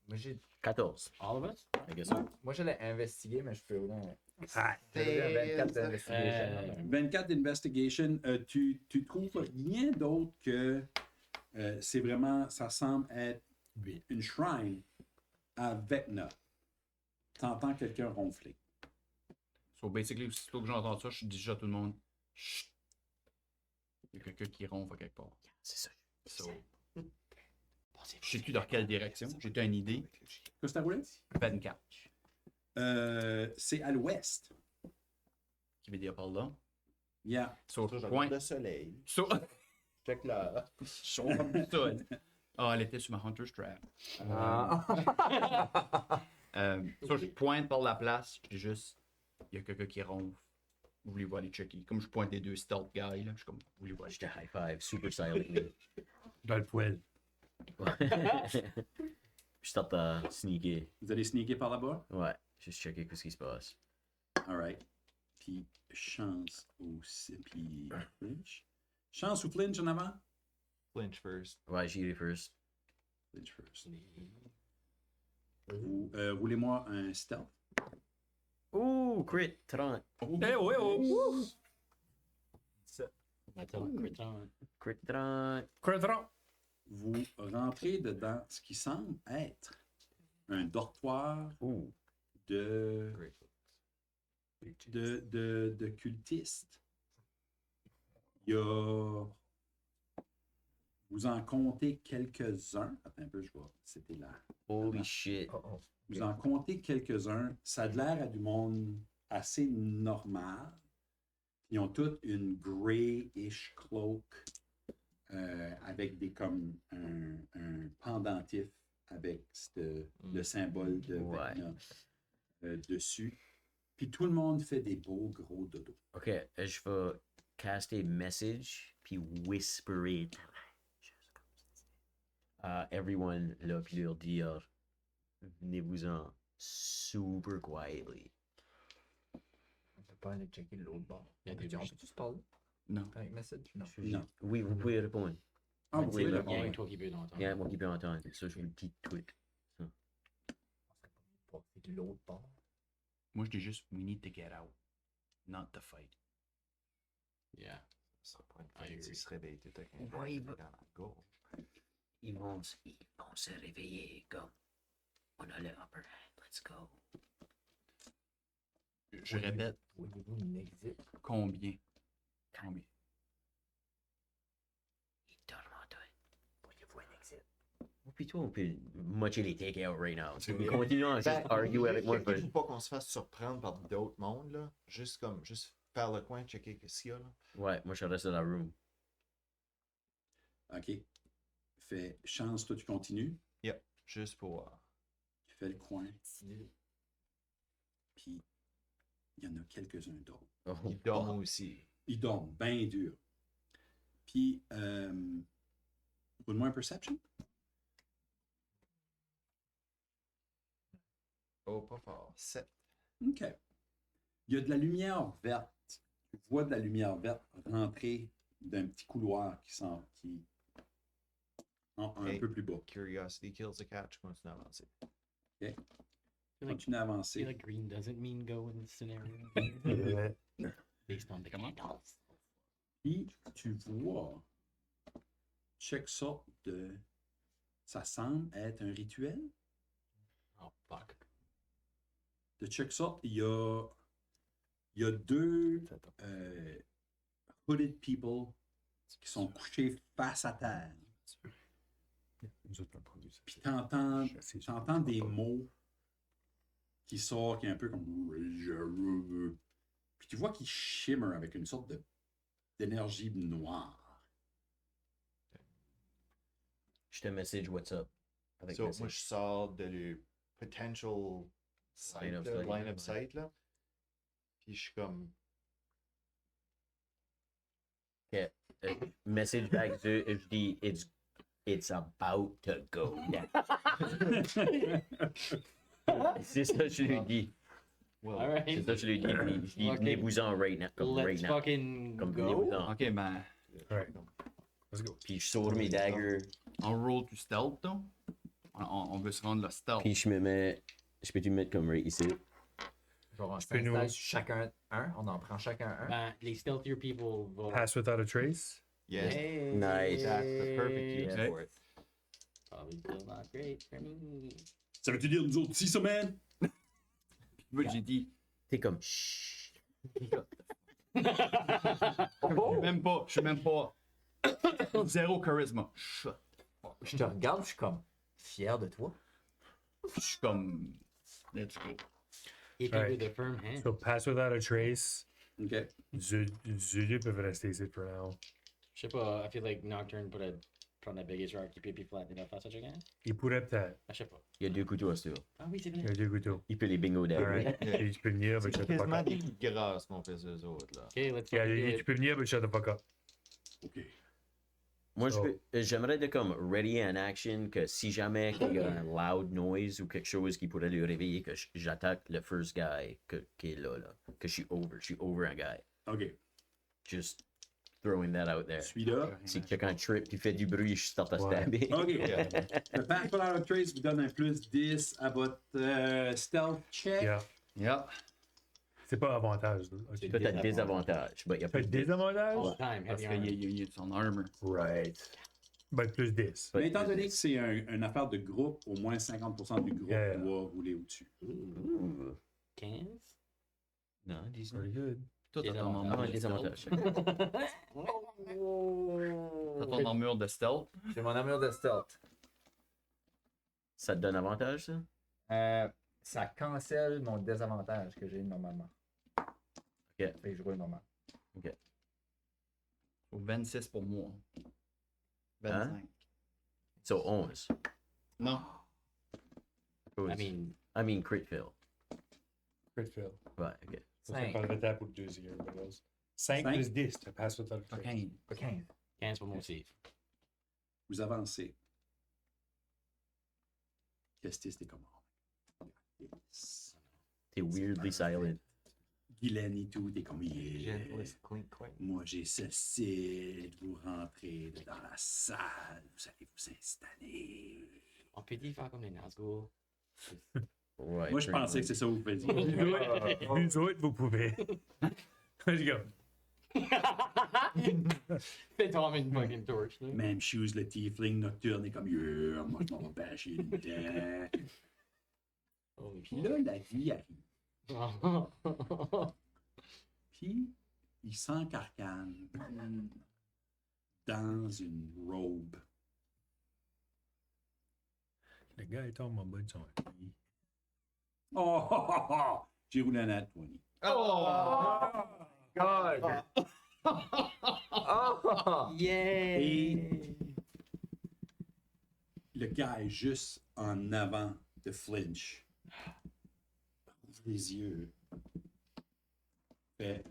Moi, j'ai...
14.
All of us?
I guess so.
Moi, j'allais investiguer, mais je peux rouler un...
Ah,
J'ai roulé un 24 d'investigation.
24 d'investigation, tu trouves rien d'autre que c'est vraiment, ça semble être une shrine à Vecna. T'entends quelqu'un ronfler.
So basically, aussitôt que j'entends ça, je dis déjà à tout le monde. Chut. Il y a quelqu'un qui ronfle à quelque part.
C'est ça.
So, je sais plus dans quelle direction. J'ai une idée.
Qu'est-ce que t'as roulé?
24.
C'est à l'ouest.
Qui veut dire par là.
Yeah.
So,
Ça, je
point.
regarde le soleil.
So,
Check là.
so, ah, elle était sur ma Hunter's Trap. So, je pointe par la place. Je dis juste, il y a quelqu'un qui ronfle. Voulez-vous aller checker? Comme je pointe les deux stealth guys, là, je suis comme, voulez-vous aller
Je te
checker?
high five super silently.
dans le poêle.
Je starte à sneaker.
Vous allez sneaker par là-bas?
Ouais, juste checker ce qui se passe.
Alright. Puis chance aussi. Puis flinch. Chance ou flinch en avant?
Flinch first.
Ouais, j'y vais first.
Flinch first. Vous, roulez-moi un stealth.
Ouh, crit, 30.
Eh ouais, oh!
Attends, criton.
Crit 30.
Credron!
Vous rentrez dedans ce qui semble être un dortoir
Ouh.
de
Great.
de cultistes. Il y a... Vous en comptez quelques-uns. Attends un peu, je vois. C'était là.
Holy shit.
Vous en comptez quelques-uns. Ça a l'air à du monde assez normal. Ils ont tous une grayish cloak avec des comme un pendentif avec le symbole de
Ouais.
Vecna dessus. Puis tout le monde fait des beaux gros dodos.
Ok, je vais caster message puis whisperer à everyone là puis leur dire venez-vous-en super quietly.
On peut pas aller checker l'autre bord.
Il y a des
On peut-tu se parler
Non.
avec message? Non.
Non.
Oui, vous pouvez répondre.
Ah, vous
Oui,
pouvez
là,
le
Il y a
voir.
un toi qui peut l'entendre.
Il y a moi qui peut entendre. Ça, je vous le dis tweet.
On serait pas passer de l'autre bord.
Moi, je dis juste, we need to get out, not to fight.
Yeah.
Ça sera pas une
I
fête,
agree.
il se réveille tout à coup.
Ouais, il va-
Dans la gorge.
Ils vont se réveiller comme on a le upper hand. Let's go.
Je répète,
Voyez-vous une exit?
combien? Combien?
Voyez-vous un exit?
Puis toi, on peut mocher les take-out right now. Tu peux continuer à juste argue avec moi.
Faut pas qu'on se fasse surprendre par d'autres mondes, là. Juste faire le coin, checker qu'est-ce qu'il y a, là.
Ouais, moi je reste dans la room.
OK. Fais chance, toi, tu continues.
Juste pour voir.
Tu fais le coin. Puis, il y en a quelques-uns d'autres.
Oh,
Il dort aussi.
Ils dorment bien dur. Puis, roule-moi un perception.
Oh, pas fort. 7.
OK. Il y a de la lumière verte. Tu vois de la lumière verte rentrer d'un petit couloir un
Hey.
peu plus bas.
Curiosity kills the cat. Je continue à avancer.
Continue à
I
avancer.
feel like green doesn't mean go in this scenario. Based on the candles.
Puis, tu vois, chaque sorte de... Ça semble être un rituel.
Oh, fuck.
De chaque sorte, il y a deux hooded people qui sont couchés face à terre. Puis t'entends des mots qui sortent, qui est un peu comme... Puis tu vois qu'ils shimmer avec une sorte d'énergie noire.
Je te message what's up. Avec
So,
message.
moi, je sors de le potential sight,
Line of
là,
sight,
line
ouais.
of sight, là. Puis je suis comme...
Message back to je dis it's about to go down. C'est ça que je lui dis.
Well,
All right.
C'est ça que je lui dis. Puis je dis
Ok.
venez-vous-en right now. Comme
Let's
right now.
fucking
Comme
go.
venez-vous-en.
Ok, ben,
Alright. Let's go.
Puis je sors mes daggers.
on roll to stealth, là. On veut se rendre le stealth.
Puis je me mets. Je peux te mettre comme right ici.
Genre, on
peux nous-
s'installe chacun un. On en prend chacun un.
Ben, les stealthier people vont.
Pass without a trace.
yes.
Hey.
Nice.
That's the perfect use
Okay.
for it.
Probably still not great for me.
Ça veut te dire nous autres aussi, ça, man?
Moi, j'ai dit,
T'es comme chut.
je suis même pas. Zéro charisme.
Je te regarde, je suis comme fier de toi.
Je suis comme. Let's go.
Hit
Alright.
with a firm hand.
So pass without a trace.
OK.
Zulu peuvent rester ici for now.
Je sais pas, I feel like Nocturne pourrait prendre la biggest rock qui peut puis flatter la face à chacun.
Il pourrait peut-être.
Ah, je sais pas.
Il y a deux couteaux à ce tour.
Ah oui, c'est
Il y
vrai.
a deux couteaux.
Il peut les bingo daggers.
Alright. Et tu peux venir, but
C'est
shut the fuck
quasiment
up.
des coups de grâce qu'on fait eux autres, là.
Ok, let's
Yeah,
fucking do
tu
it.
peux venir, but shut the fuck up.
OK.
Moi,
So-
j'aimerais de comme ready in action que si jamais il y a un loud noise ou quelque chose qui pourrait le réveiller, que j'attaque le first guy qui est là. Que je suis over un guy.
OK.
Just throwing that out there.
Celui-là.
Si quelqu'un trip qui fait du bruit, je start à
Ouais.
stabber.
OK. Le Pass Without a Trace vous donne un plus 10 à votre stealth check.
Yeah.
Yeah.
C'est pas avantage. là. Ok.
Toi, t'as des avantages. Ben, il y a
Pas
plus
de
de
désavantage?
All the time,
Parce
heavy
qu'il
armor.
y a son armor.
Right. Ben, plus 10.
Mais étant donné que c'est une affaire de groupe, au moins 50% du groupe
Yeah.
doit rouler au-dessus.
Ooh.
15?
Non, 19.
Pretty good.
Toi, t'as ton
Désavantage.
Ah,
armure de
des avantages.
stealth. T'as ton armure de stealth.
J'ai mon armure de stealth.
Ça te donne avantage, ça?
Ça cancelle mon désavantage que j'ai normalement.
Ok.
Fait que je roule normal.
Faut 26 pour moi. 25.
So, 11.
Non.
I mean,
crit fail.
Crit fail.
Ouais, ok.
Ça,
Cinq.
c'est pas le tap pour le deuxième. 5
Cinq.
plus 10, tu passes without a trace.
Ok.
Pas 15.
15 pour moi aussi.
Vous avancez. Kestis, t'es comment? Yes.
T'es weirdly silent.
Guylaine et tout, t'es comme
Gentlest clink clink.
Moi, j'ai ceci. Vous rentrez dans la salle. Vous allez vous installer.
On peut dire faire comme les Nazgûl.
Ouais.
Moi, je pensais que c'est ça que vous faisiez.
Vous autres, vous pouvez. Let's go.
Fais tomber une fucking torch, là.
Même chose, le tiefling nocturne est comme yeah, moi, je m'en vais bâcher dedans.
Holy
Puis
shit.
là, la vie arrive. Puis, il s'encarcane dans une robe.
Le gars est tombé en bas de son lit.
Oh, oh, oh, oh. J'ai roulé un nat 20.
God! Oh!
Yay!
Le gars est juste en avant de Flinch. Ouvre les yeux. Fait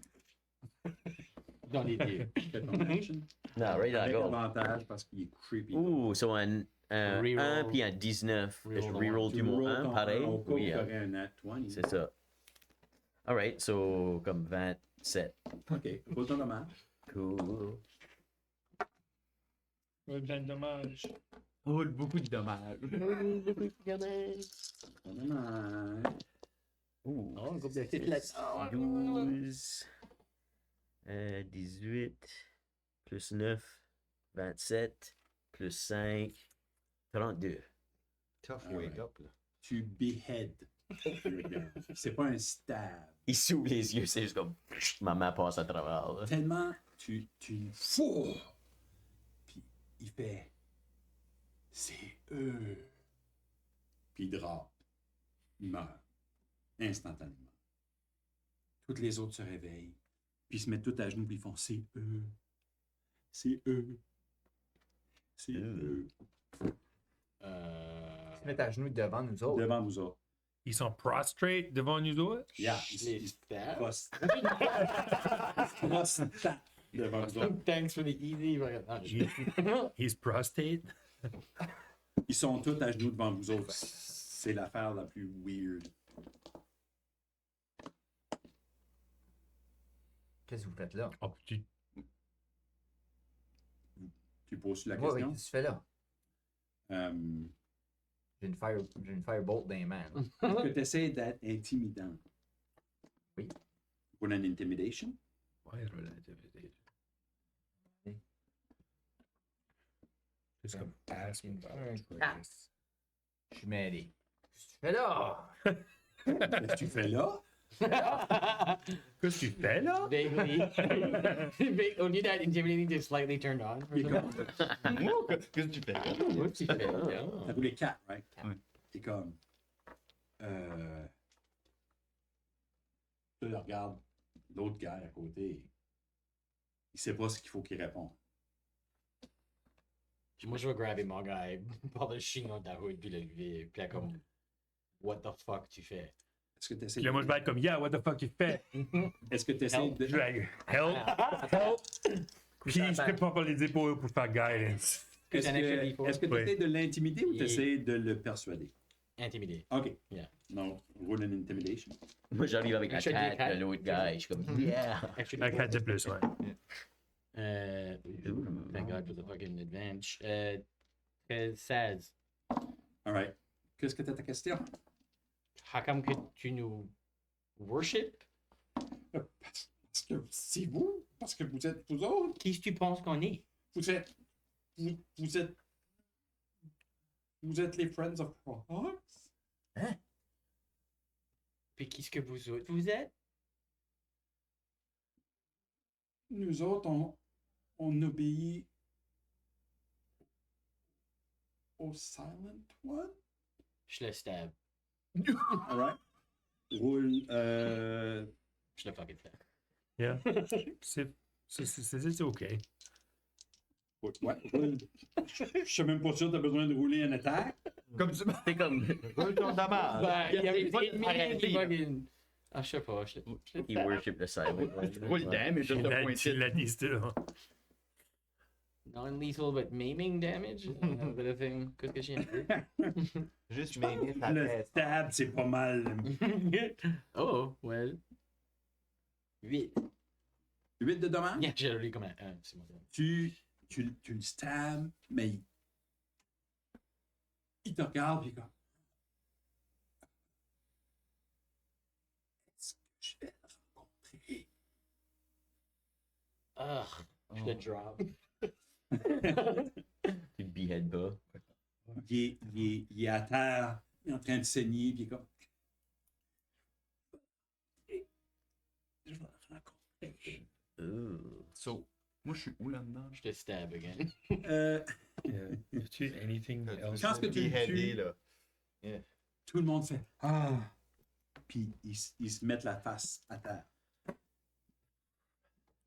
Dans les yeux.
ton action.
Non, right on
Avec
go.
avantage parce qu'il est creepy.
Ouh, so un
Reroll.
1 puis un 19. Je
Reroll
reroll
Tu
tout mon
rolls
1,
ton
pareil.
au cas où
Oui,
tu aurais un nat 20.
c'est ça. Alright, so comme 27.
OK. Roule ton dommage.
Cool.
Ouais, bien dommage.
Oh, beaucoup de dommages.
Ton dommage.
Ouh.
Oh, un groupe de petites là.
12. 18. Plus 9. 27. Plus 5. 32.
Tough
Ah
wake
ouais.
up, là.
Tu behead le gars. C'est pas un stab.
Il s'ouvre les yeux, c'est juste comme. Ma main passe à travers. Là.
Tellement tu le fourres. Puis il fait c'est eux. Puis il drop. Il meurt. Instantanément. Toutes les autres se réveillent. Puis ils se mettent tous à genoux puis ils font c'est eux. C'est eux. C'est eux.
Ils se mettent à genoux devant nous autres.
Devant vous autres.
Ils sont prostrate devant nous autres?
Yeah,
Les
ils se
stabs.
prostrent. Ils se prostrent devant vous autres.
Thanks for the easy.
He's prostate.
Ils sont tous à genoux devant vous autres. C'est l'affaire la plus weird.
Qu'est-ce que vous faites là?
Oh,
Tu poses la
Ouais,
question?
qu'est-ce que tu fais là?
Euh,
J'ai une firebolt dans les mains. là.
Est-ce que tu essaies d'être intimidant?
Oui.
Pour une intimidation?
Ouais, relativité.
Oui.
C'est comme ask me about it.
Yes. Je suis mêlé. Qu'est-ce que tu fais là?
Qu'est-ce que tu fais là?
Qu'est-ce que tu fais là?
Vaguely. Au lieu d'être intimidating, t'es slightly turned on.
Il est comme,
Qu'est-ce que tu fais?
Oups, il fait.
t'as roulé 4, right?
Ouais.
T'es comme. Tu regardes l'autre gars à côté. Il sait pas ce qu'il faut qu'il réponde.
Puis moi, je vais grabber mon gars par le chignon de la hood, puis le lever, puis là, comme, what the fuck tu fais?
Est-ce que tu essaies
Puis là, moi, je vais être comme, yeah, what the fuck tu fais?
Est-ce que tu essaies
Help.
de.
Je vais help. Puis je peux pas parler des épaules pour faire guidance.
Est-ce
un extra D4?
que tu
Oui.
essaies de l'intimider ou tu
Yeah.
essaies de le persuader?
Intimidé.
OK.
Yeah.
Non, roule une intimidation.
Moi, j'arrive avec la
Actually,
tête
cat.
de l'autre gars et je suis comme, yeah.
Actually,
Un 4 de plus, ouais.
Thank God for the fucking advantage. 16.
All right. Qu'est-ce que tu as ta question?
How come que tu nous worship?
Parce que c'est vous. Parce que vous êtes vous autres.
Qui est-ce que tu penses qu'on est?
Vous êtes. Vous êtes. Vous êtes les Friends of Prox?
Puis qui est-ce que vous autres vous êtes?
Nous autres, on obéit au Silent One.
Je le stab.
All right. Roule.
Je le fucking fais.
Yeah. C'est OK.
Ouais, roule. Je suis même pas sûr que tu as besoin de rouler une attaque.
Comme ça.
C'est comme,
Roule ton dommage.
Ben, il y avait
Pas
une
arrêter,
minute,
là.
fucking... Ah, je sais pas.
he worship the silent one.
Roule damage, je te
Tu
pointé.
l'as dit, c'est là.
Non-lethal, but maiming damage? A bit of thing. Qu'est-ce que j'ai dit?
Juste m'aider sa
Le
tête.
stab, c'est pas mal.
Oh, well. 8.
8 de dommages.
Yeah, j'ai roulé comme un 1. C'est mon
Tu le stabs, mais il te regarde, puis il est comme. Est-ce que je vais le rencontrer?
Ugh, je le drop.
Tu le behead bas.
Il est à terre, il est en train de saigner, puis il est comme.
Ooh.
So, moi, je suis où là-dedans?
Je te stab again.
Tu anything else?
Quand est-ce que tu le
Beheadé,
tues,
là.
tout le monde fait Ah! Puis ils se mettent la face à terre.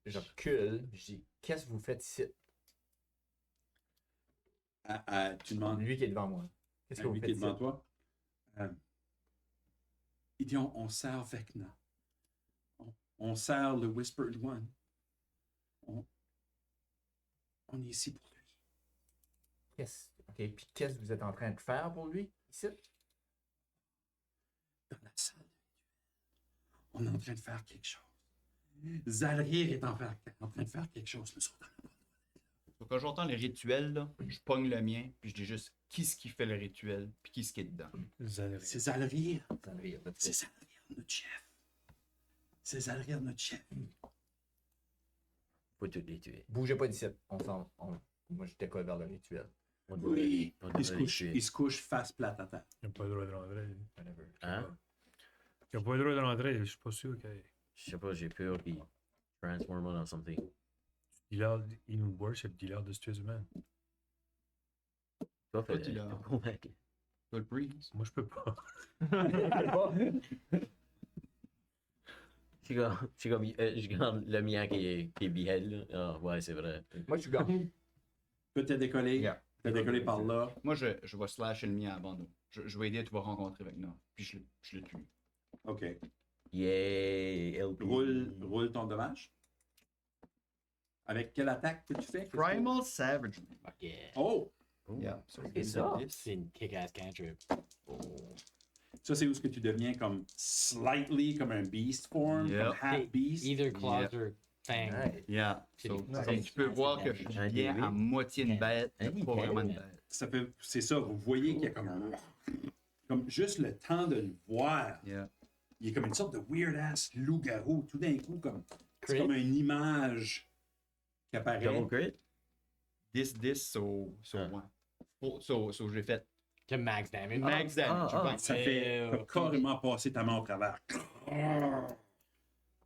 Je recule, je dis, qu'est-ce que vous faites ici?
Tu demandes
Lui qui est devant moi. Qu'est-ce que vous
lui qui
faites
est devant
ici?
toi. Il dit on sert Vecna. On sert le Whispered One. On est ici pour lui.
OK, puis qu'est-ce que vous êtes en train de faire pour lui, ici?
Dans la salle. On est en train de faire quelque chose. Zalrir est en train de faire quelque chose. Nous autres.
Donc, quand j'entends les rituels, là, je pogne le mien, puis je dis juste qui ce qui fait le rituel, puis qui ce qui est dedans.
Zalrir.
C'est Zalrir.
Ça me rire,
C'est Zalrir, notre chef. C'est Zalrir, notre chef.
Faut tous les tuer.
Bougez pas d'ici. Moi, je décolle vers le rituel.
On
Oui.
on
Il se
devrait les
couche,
tuer.
il se couche face plate à terre.
Il n'a pas le droit de rentrer.
Whatever.
Hein?
Il n'a pas le droit de rentrer, je suis pas sûr que.
Je sais pas, j'ai peur qu'il transforme dans something.
Il nous worship, il a l'air de se tuer humain.
Toi,
Toi,
fais
tu l'as.
convaincre.
Toi, le priest.
Moi, je peux pas.
Je regarde le mien qui est behead, là. Ah, ouais, c'est vrai.
Moi, je suis gone.
Toi, t'es décollé.
Yeah.
T'es décollé par là.
Moi, je vais slasher le mien avant nous. Je vais aider, tu vas rencontrer avec nous. Puis je le tue.
OK.
Yeah, LP.
Roule ton dommage. Avec quelle attaque que tu fais?
Primal Savagery.
Fuck yeah.
Oh!
Yeah. So,
C'est ça.
C'est une kick-ass cantrip.
Ça, c'est où ce que tu deviens comme slightly comme un beast form,
Yeah.
comme half beast.
Either claws
Yeah.
or fang.
Ouais.
Yeah.
C'est
So,
des-
comme
c'est
tu peux
des-
voir que
c'est
je
des-
suis bien à moitié une bête, mais pas vraiment une bête.
Ça fait, c'est ça, vous voyez qu'il y a comme juste le temps de le voir.
Yeah.
Il est comme une sorte de weird-ass loup-garou. Tout d'un coup, c'est
Crit.
comme une image qui apparaît.
Double crit?
So, ouais. So, j'ai fait
To max damage.
max damage.
ah,
Ouais.
Ça fait comme carrément passer ta main au travers.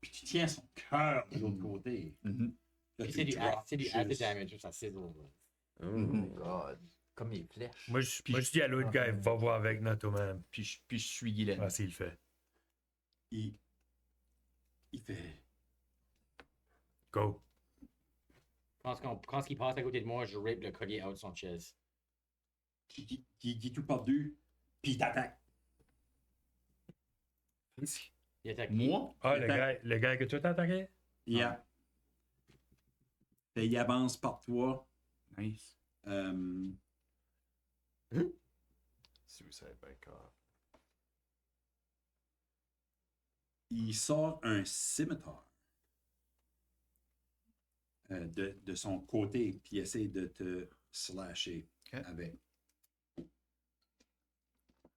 Puis tu tiens son cœur de l'autre côté.
Mhm.
Là,
Puis
tu
c'est du,
drops
c'est du
juste.
acid damage, ça sizzle. là.
Oh my god. Comme les flèches.
Moi, je dis à l'autre gars, va voir avec notre même.
Puis je suis Guylaine.
Ah, s'il le fait.
Il fait.
Go.
Quand il passe à côté de moi, je rip le collier out de son chest.
Qui dit tout par-dessus, puis il t'attaque.
Il attaque.
Moi?
Ah,
Attaque.
le gars que tu t'as attaqué?
Yeah. Fait, il avance par toi.
Nice.
Suicide by cop.
Il sort un scimitar de son côté, puis il essaie de te slasher
Ok.
avec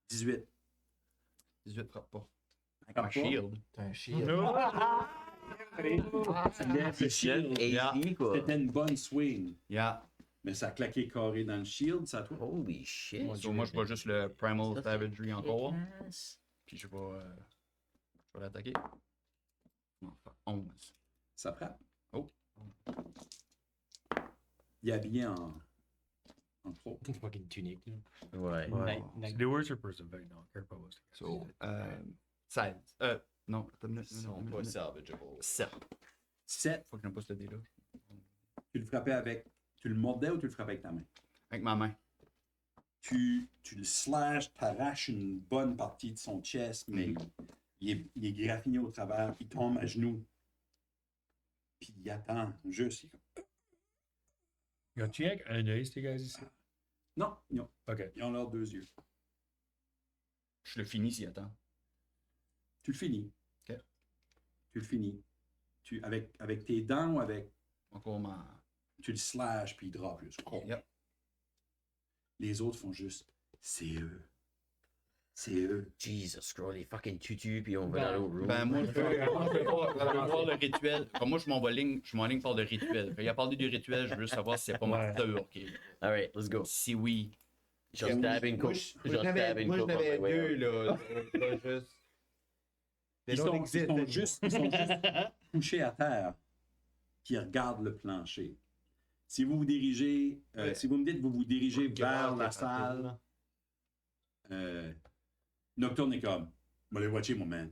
18.
18 frappe pas.
Frappe
Un
pas.
shield.
T'as un shield.
Le shield.
AC, quoi.
C'était une bonne swing,
Yeah.
mais ça a claqué carré dans le shield, ça à toi.
Holy shit.
So, moi, je vois juste le Primal
Ça, c'est
Savagery encore.
kick-ass.
Puis je vais l'attaquer. On va faire 11.
Ça frappe.
Oh.
Il est habillé en trop.
Une fucking tunique. là.
Ouais.
Ouais.
Night-
C'est des worshippers of Vecna. Care pas what.
So, 16. Non, attends une minute.
Ils sont pas salvageable.
7.
7,
Faut que je me pousse le dé là.
tu le frappais avec. Tu le mordais ou tu le frappais avec ta main?
Avec ma main.
Tu le slashes, t'arraches une bonne partie de son chest, mais il est graffiné au travers, il tombe à genoux. Puis il attend juste. Il est comme,
Ils ont-tu avec un œil, ces gars ici?
non,
Ok.
ils ont leurs deux yeux.
Je le finis s'il attend.
Tu le finis.
Ok.
Tu le finis. Avec tes dents ou avec.
Encore ma.
Tu le slashes, puis il drop juste.
Yep.
Les autres font juste. C'est eux. C'est eux.
Jesus, Christ, les fucking tutus, puis on va dans l'autre room.
Ben, moi, je veux voir le rituel. Comme moi, je m'en ligne par le rituel. Il a parlé du rituel, je veux savoir si c'est pas ma
Ouais.
sûr. OK.
Alright, let's go.
Si oui,
Just stab and cook. Just stab and
Moi,
cook
j'en
on my
avais
way
deux,
out.
là. Pas juste. They
Ils
don't
sont
exist
juste couchés à terre. qui regarde le plancher. Si vous vous dirigez,
Ouais.
si vous me dites que vous vous dirigez vers la
Regarde,
salle, Nocturne est comme, moi les watcher, mon man.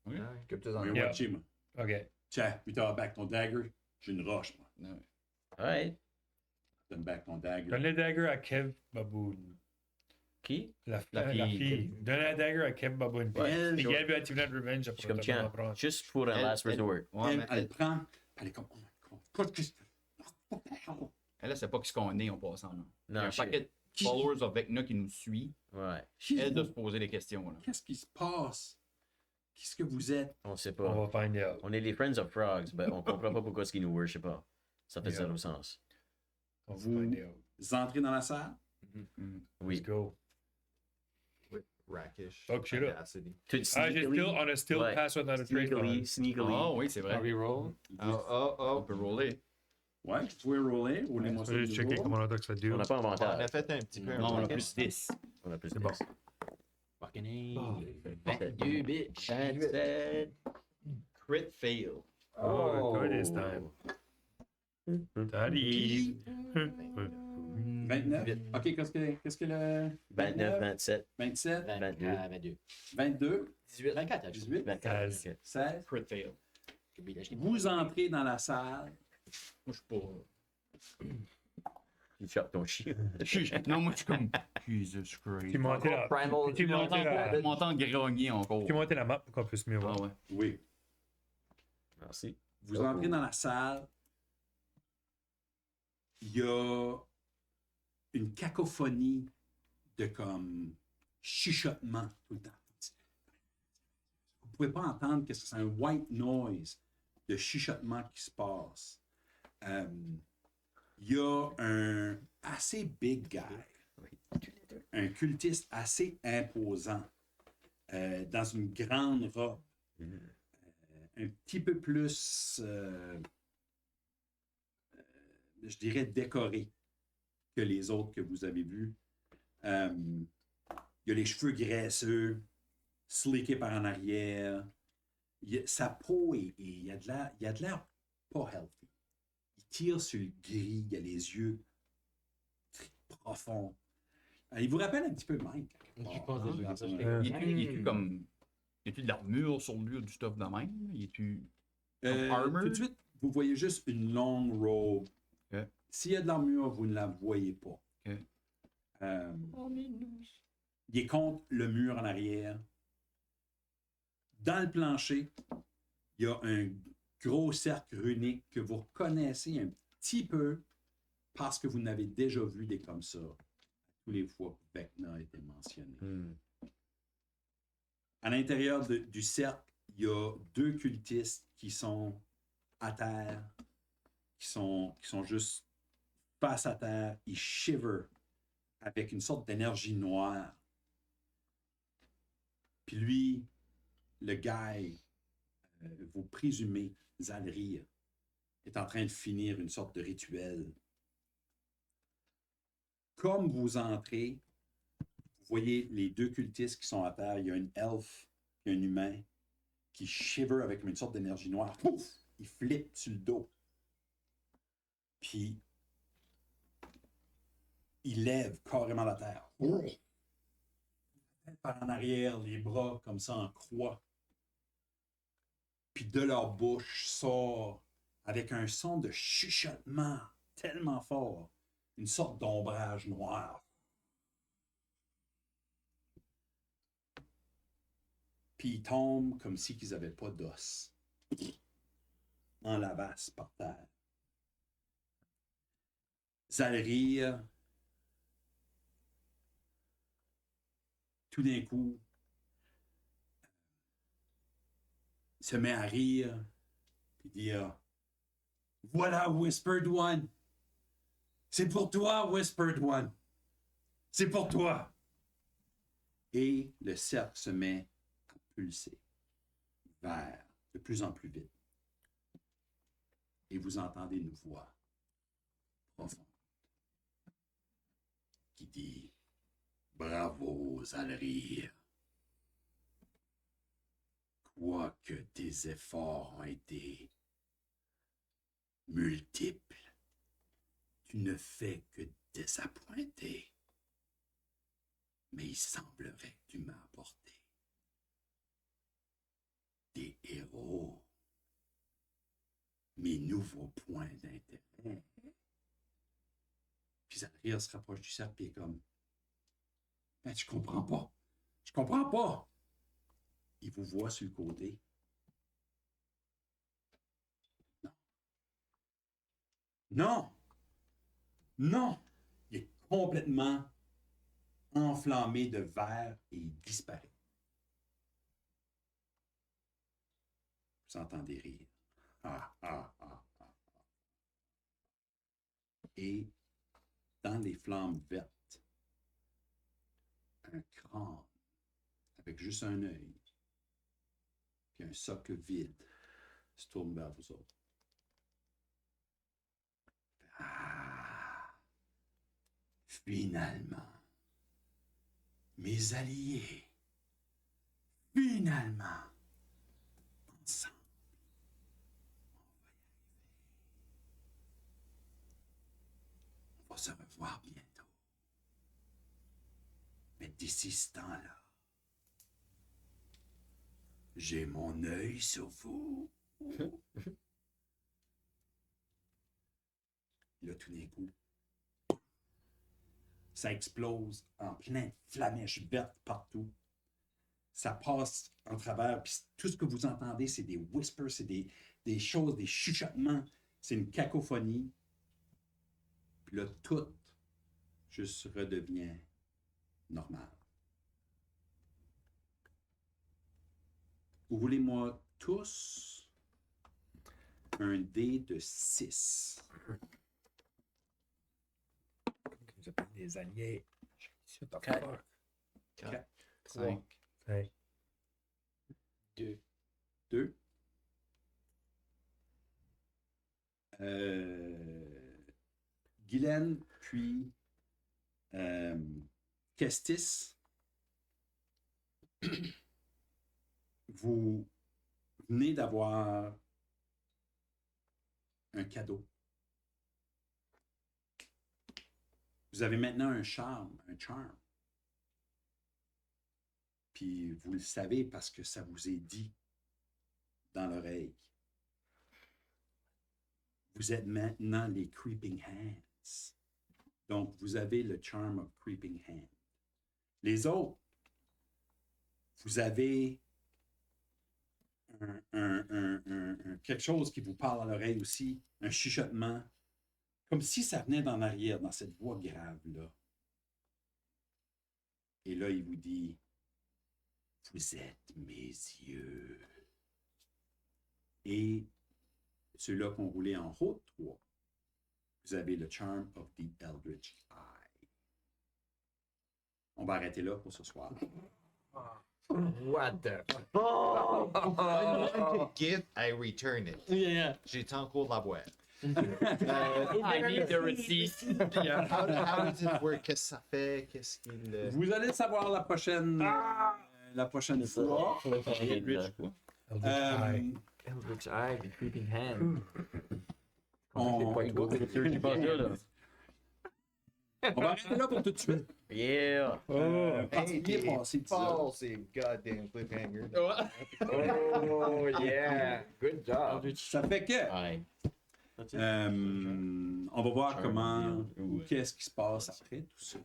Oui.
Occupe-toi
Moi
en
les
Yeah.
watcher, moi.
Ok.
Tiens, puis t'as back ton dagger, j'ai une roche, moi.
Ouais.
Alright.
Donne back ton dagger.
Donne le dagger à Kev Baboon.
Qui?
La
fille.
fille. Donne la dagger à Kev Baboon.
Ouais,
Et
je-
Gaël veut activer notre revenge
Je
après
suis comme,
t'en
tiens,
apprendre.
juste pour un
Elle-
last
elle-
resort.
Ouais, mais
Elle prend, elle est comme, oh my god,
elle, c'est pas qui ce qu'on est en passant. Là. Il y a
Non,
un
je-
paquet de followers of Vecna qui nous suit.
Ouais.
Elle doit se poser des questions. Là.
Qu'est-ce qui se passe? Qu'est-ce que vous êtes?
On sait
On
pas.
va find out.
On est les Friends of Frogs, mais on comprend pas pourquoi ce qu'ils nous worship pas. Ça fait
Yeah.
zéro sens.
On va
Vous-
find out.
Vous entrez dans la salle?
Mm.
Oui.
Let's go.
Rakish.
Fuck shit up.
Audacity.
Tout
Ah,
sneakily.
on a still
Ouais.
pass without a trace.
Sneakily, sneakily.
Ah oui, c'est vrai.
On reroll.
On peut roller.
Ouais, vous pouvez roller. Roulez-moi ça
Je
de
vais checker
nouveau.
comment ça
On
dure.
n'a pas
On
avantage.
a fait un petit peu un
Non, on a
bracket.
plus 10.
On a plus
C'est
de
bon.
Fucking
Oh,
22, bitch.
That's it.
Crit fail.
Oh, good this time. Daddy.
29. OK, qu'est-ce que le...
29, 27,
27,
22.
22.
22,
18, 24.
18,
24.
16.
ok.
16.
Crit fail.
Vous entrez dans la salle.
Moi, je suis pas.
Tu chopes ton chien.
Non, moi, je suis comme. Jesus Christ.
Tu montes la...
Primal.
Tu montes la...
On m'entend grogner encore.
Tu montes la map pour qu'on puisse mieux voir.
Ah ouais.
Oui.
Merci.
Vous entrez dans la salle. Il y a une cacophonie de comme chuchotement tout le temps. Vous ne pouvez pas entendre que c'est un white noise de chuchotement qui se passe. Il y a un assez big guy, un cultiste assez imposant, dans une grande robe, un petit peu plus, je dirais, décoré que les autres que vous avez vus. Il y a les cheveux graisseux, slickés par en arrière. Sa peau, il y a de l'air pas healthy. Il tire sur le gris, il a les yeux très profonds. Il vous rappelle un petit peu Mike.
Je pense
Ah,
déjà.
dans son-
Il est-tu comme. Y a-tu de l'armure sur lui ou du stuff de même? Y a-tu. Armor?
Tout de suite, vous voyez juste une longue robe.
Ok.
S'il y a de l'armure, vous ne la voyez pas.
Ok.
Il est contre le mur en arrière. Dans le plancher, il y a un gros cercle runique que vous reconnaissez un petit peu parce que vous n'avez déjà vu des comme ça tous les fois que Vecna a été mentionné. À l'intérieur du cercle, il y a deux cultistes qui sont à terre, qui sont juste face à terre. Ils shiver avec une sorte d'énergie noire. Puis lui, le guy, vous présumez, Zalrir, est en train de finir une sorte de rituel. Comme vous entrez, vous voyez les deux cultistes qui sont à terre. Il y a un elfe et un humain qui shiver avec une sorte d'énergie noire. Pouf! Il flippe sur le dos. Puis, il lève carrément la terre. Par en arrière, les bras comme ça en croix. Puis de leur bouche sort, avec un son de chuchotement tellement fort, une sorte d'ombrage noir. Puis ils tombent comme si ils n'avaient pas d'os. En lavasse par terre. Zalrir, tout d'un coup, se met à rire et dire voilà, Whispered One. C'est pour toi, Whispered One. C'est pour toi. Et le cercle se met à pulser vers de plus en plus vite. Et vous entendez une voix profonde qui dit bravo, Zalrir. Quoique tes efforts ont été multiples. Tu ne fais que désappointer. Mais il semblerait que tu m'as apporté des héros. Mes nouveaux points d'intérêt. Puis Zalriel se rapproche du cercle et est comme ben, je comprends pas. Je comprends pas. Il vous voit sur le côté. Non. Non. Non. Il est complètement enflammé de verre et il disparaît. Vous entendez rire. Ah, ah, ah, ah. Et dans les flammes vertes, un crâne avec juste un œil, puis un socle vide se tourne vers vous autres. Ah! Finalement, mes alliés, finalement, ensemble. On va se revoir bientôt. Mais d'ici ce temps-là, j'ai mon œil sur vous. Là, tout d'un coup, ça explose en plein flamèche verte partout. Ça passe en travers, puis tout ce que vous entendez, c'est des whispers, c'est des choses, des chuchotements. C'est une cacophonie. Puis là, tout juste redevient normal. Vous voulez, moi, tous un dé de 6.
Vous appelez des alliés. What the
4.
fuck?
4,
5.
2. 2. Guylaine, puis Kestis, vous venez d'avoir un cadeau. Vous avez maintenant un charme. Puis vous le savez parce que ça vous est dit dans l'oreille. Vous êtes maintenant les Creeping Hands. Donc, vous avez le charm of Creeping Hand. Les autres, vous avez quelque chose qui vous parle à l'oreille aussi, un chuchotement, comme si ça venait d'en arrière, dans cette voix grave-là. Et là, il vous dit, vous êtes mes yeux. Et ceux-là qu'on roulait en haut de 3, vous avez le charm of the Eldritch Eye. On va arrêter là pour ce soir.
What the
Get, I return it.
Yeah.
J'ai encore de la boîte.
I need the receipt.
How does it work? Qu'est-ce que ça fait? Qu'est-ce qu'il...
Vous allez le savoir la prochaine fois.
Eldritch Eye.
Eldritch Eye, the Creeping Hand.
On va arrêter là pour tout de suite.
Yeah!
Particulier passé,
Paul, c'est goddamn cliffhanger.
Oh yeah, good job.
ça fait que
Aye.
on va voir comment ou qu'est-ce qui se passe après tout ça.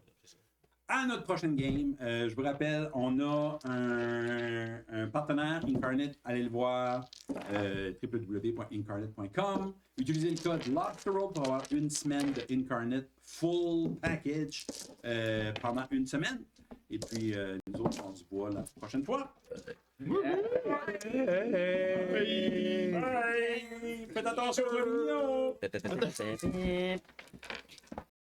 À notre prochaine game, je vous rappelle, on a un partenaire, Incarnate. Allez le voir, www.incarnate.com. Utilisez le code LOBSTERROLL pour avoir une semaine de Incarnate full package pendant une semaine. Et puis, nous autres, on se voit la prochaine fois. Faites attention aux mignons!